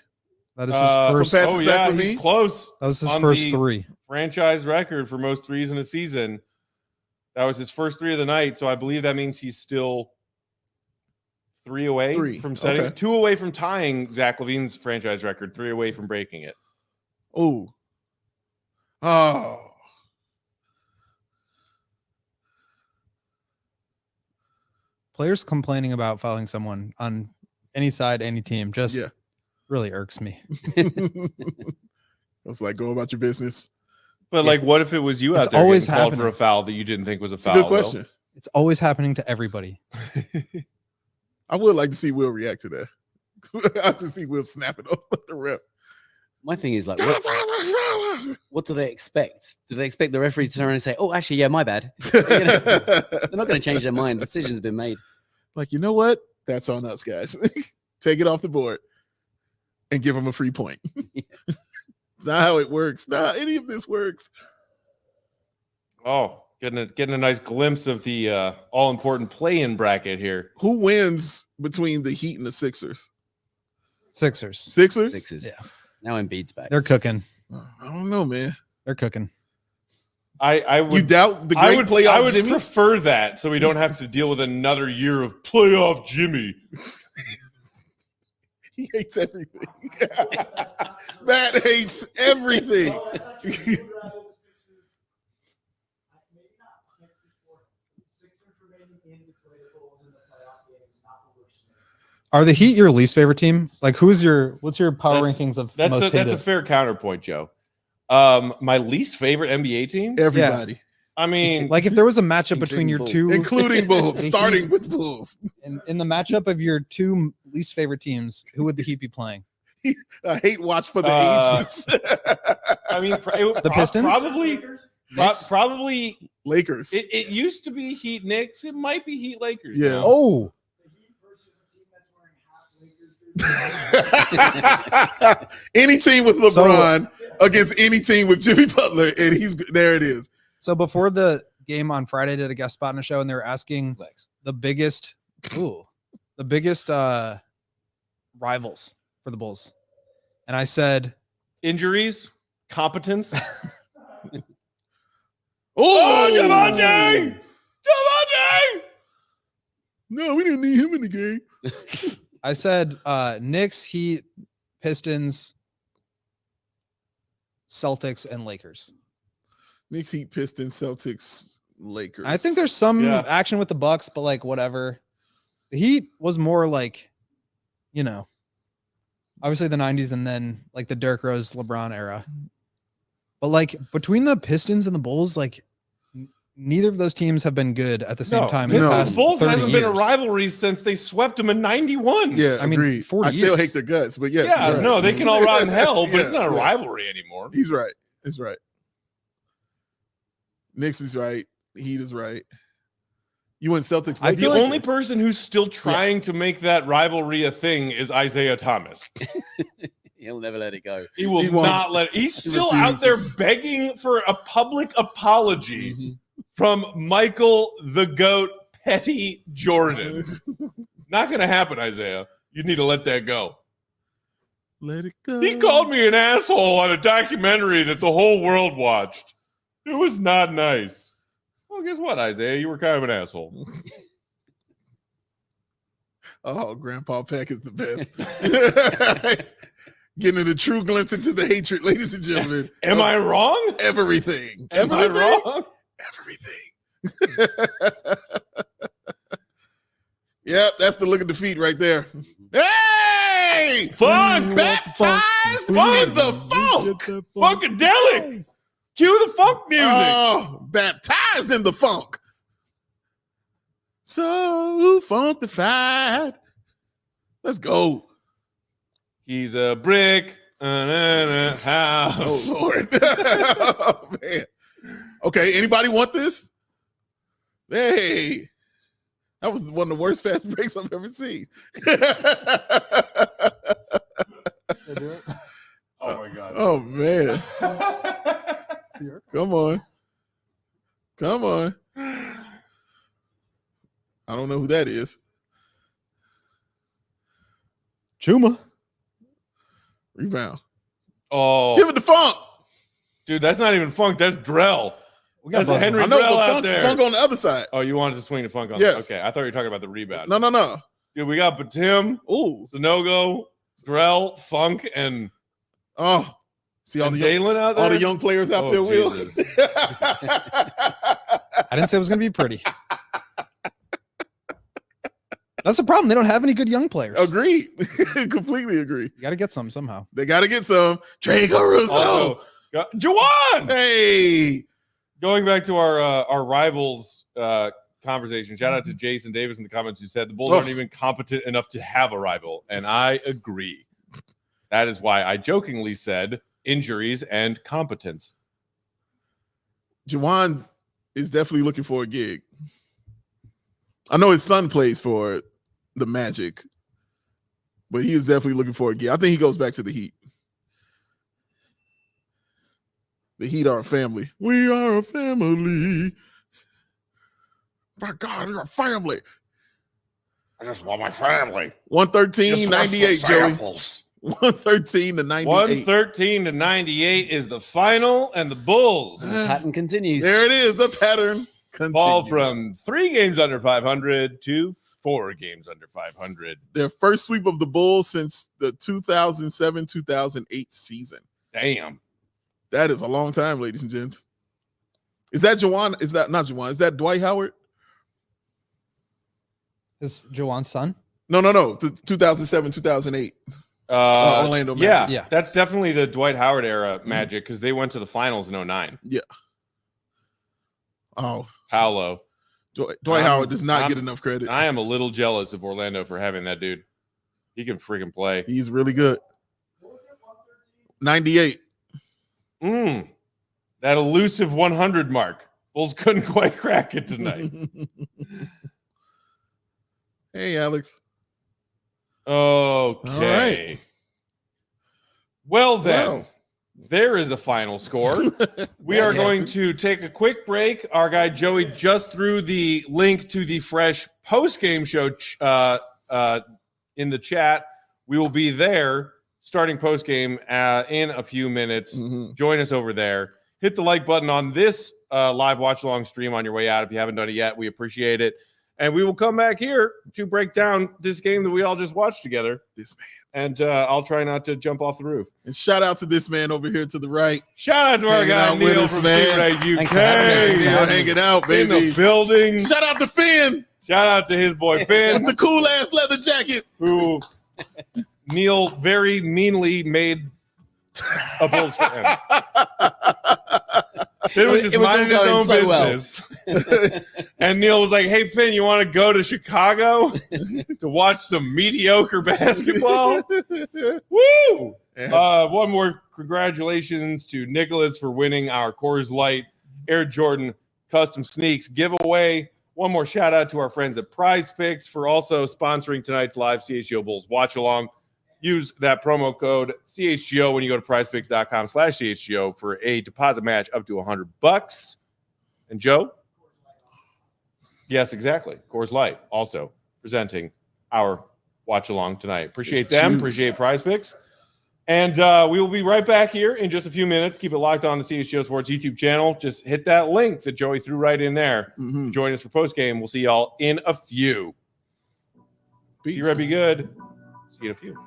That is his first. from Oh Zach yeah, Levine? he's close. That was his on first the 3. Franchise record for most threes in a season. That was his first 3 of the night. So I believe that means he's still 3 away 3, from setting, okay. 2 away from tying Zach Levine's franchise record, 3 away from breaking it. Oh. Players complaining about fouling someone on any side, any team, just Yeah. really irks me. It's like, go about your business. But like, what if it was you It's out there always getting called for happening. a foul that you didn't think was a It's foul? a good Will? question. It's always happening to everybody. I would like to see Will react to that. I just see Will snap it up at the ref. My thing is like, what do they expect? Do they expect the referee to turn around and say, "Oh, actually, yeah, my bad"? They're not going to change their mind. The decision's been made. Like, you know what? That's on us, guys. Take it off the board and give them a free point. It's not how it works. Not any of this works. Oh, getting a nice glimpse of the all important play-in bracket here. Who wins between the Heat and the Sixers? Sixers. Sixers? Yeah. Now Embiid's back. They're cooking. I don't know, man. They're cooking. I would You doubt the great I would playoff Jimmy? prefer that so we don't have to deal with another year of playoff Jimmy. He hates everything. Matt hates everything. Are the Heat your least favorite team? Like, what's your power rankings of most That's hated? a fair counterpoint, Joe. My least favorite NBA team. Everybody, I mean, Like, if there was a matchup between your Including two, including Bulls, The starting Heat. with Bulls. in the matchup of your two least favorite teams, who would the Heat be playing? I hate watch for the ages. I mean, The Pistons? Probably. Lakers. It used to be Heat Knicks. It might be Heat Lakers. Yeah. now. Oh, Any team with LeBron against any team with Jimmy Butler, and there it is. so before the game on Friday, I did a guest spot on a show, and they were asking the biggest rivals for the Bulls, and I said Injuries, competence. Oh, Javante! No, we didn't need him in the game. I said Knicks, Heat, Pistons, Celtics, and Lakers. Knicks, Heat, Pistons, Celtics, Lakers. I think there's some Yeah. action with the Bucks, but like whatever. The Heat was more like, obviously the 90s and then like the Derrick Rose, LeBron era. But like between the Pistons and the Bulls, like neither of those teams have been good at the same time. in the No. past Bulls 30 hasn't been a years. rivalry since they swept them in '91. Yeah, I mean, agreed. 40 I still years. hate their guts, but yes. Yeah, he's right. no, they can all rot in hell, but Yeah, it's not a yeah. rivalry anymore. He's right. It's right. Knicks is right. Heat is right. You went Celtics. I The feel like- only person who's still trying to make that rivalry a thing is Isaiah Thomas. He'll never let it go. He will He won't. not let it. He's He still out there refuses. begging for a public apology Mhm. from Michael the Goat Petty Jordan. Not going to happen, Isaiah. You need to let that go. Let it go. He called me an asshole on a documentary that the whole world watched. It was not nice. Well, guess what, Isaiah? You were kind of an asshole. Oh, Grandpa Peck is the best. Getting a true glimpse into the hatred, ladies and gentlemen. Am I wrong? Everything. Am I wrong? Everything. Yep, that's the look of defeat right there. Hey! Funk! Baptized in the funk! Funkadelic! Cue the funk music! Oh, baptized in the funk. So funkified. Let's go. He's a brick. House. Oh, Lord. Oh, man. Okay, anybody want this? Hey, that was one of the worst fast breaks I've ever seen. Oh my god. Oh, man. Come on. Come on. I don't know who that is. Chuma. Rebound. Oh, Give it the funk. dude, that's not even funk. That's Drell. That's both. Henry I know, Drell but out there. funk on the other side. Oh, you wanted to swing the funk on? Yes. Okay, I thought you were talking about the rebound. No. Dude, we got Batim, Ooh. Zanogo, Drell, Funk, and Oh. See all the young, Dalen out there. all the young players out Oh, there, Will. Jesus. I didn't say it was going to be pretty. That's the problem. They don't have any good young players. Agreed. Completely agree. You got to get some somehow. They got to get some. Trey Caruso. Also, Juwan! Hey, Going back to our rivals conversation, shout out to Jason Davis in the comments who said the Bulls aren't even competent enough to have a rival. And I agree. That is why I jokingly said injuries and competence. Juwan is definitely looking for a gig. I know his son plays for the Magic, but he is definitely looking for a gig. I think he goes back to the Heat. The Heat are a family. We are a family. My God, you're a family. I just want my family. 113-98, Joey. 113-98. 113-98 is the final, and the Bulls The pattern continues. There it is. The pattern continues. fall from 3 games under 500 to 4 games under 500. Their first sweep of the Bulls since the 2007-2008 season. Damn. That is a long time, ladies and gents. Is that Juwan? Is that not Juwan? Is that Dwight Howard? Is Juwan's son? No. The 2007-2008 Orlando Magic. Yeah. That's definitely the Dwight Howard era Magic because they went to the finals in 09. Yeah. Oh, Paolo. Dwight Howard does not get enough credit. I am a little jealous of Orlando for having that dude. He can freaking play. He's really good. 98. That elusive 100 mark. Bulls couldn't quite crack it tonight. Hey, Alex. Okay. All right. Well, then, Wow. there is a final score. We are going to take a quick break. Our guy Joey just threw the link to the fresh post-game show in the chat. We will be there starting post-game in a few minutes. Join us over there. Hit the like button on this live watch-along stream on your way out if you haven't done it yet. We appreciate it. And we will come back here to break down this game that we all just watched together. This man. And I'll try not to jump off the roof. And shout out to this man over here to the right. Shout out to our Hanging guy out with Neil us, from man. Secret UK. Thanks for having me. You're hanging out, In baby. the building. Shout out to Finn. Shout out to his boy Finn, The cool ass leather jacket. who Neil very meanly made a Bulls fan. Finn was just It was all minding his going own so well. business. And Neil was like, hey, Finn, you want to go to Chicago to watch some mediocre basketball? Woo! One more congratulations to Nicholas for winning our Coors Light Air Jordan custom sneaks giveaway. One more shout out to our friends at Prize Picks for also sponsoring tonight's live CHGO Bulls watch along. Use that promo code CHGO when you go to prizepicks.com/CHGO for a deposit match up to $100. And Joe? Yes, exactly. Coors Light also presenting our watch along tonight. Appreciate them. Appreciate Prize Picks. And we will be right back here in just a few minutes. Keep it locked on the CHGO Sports YouTube channel. Just hit that link that Joey threw right in there. Join us for postgame. We'll see y'all in a few. See you, Red. Be good. See you in a few.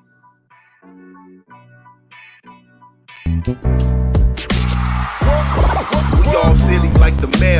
We all silly like the mayor.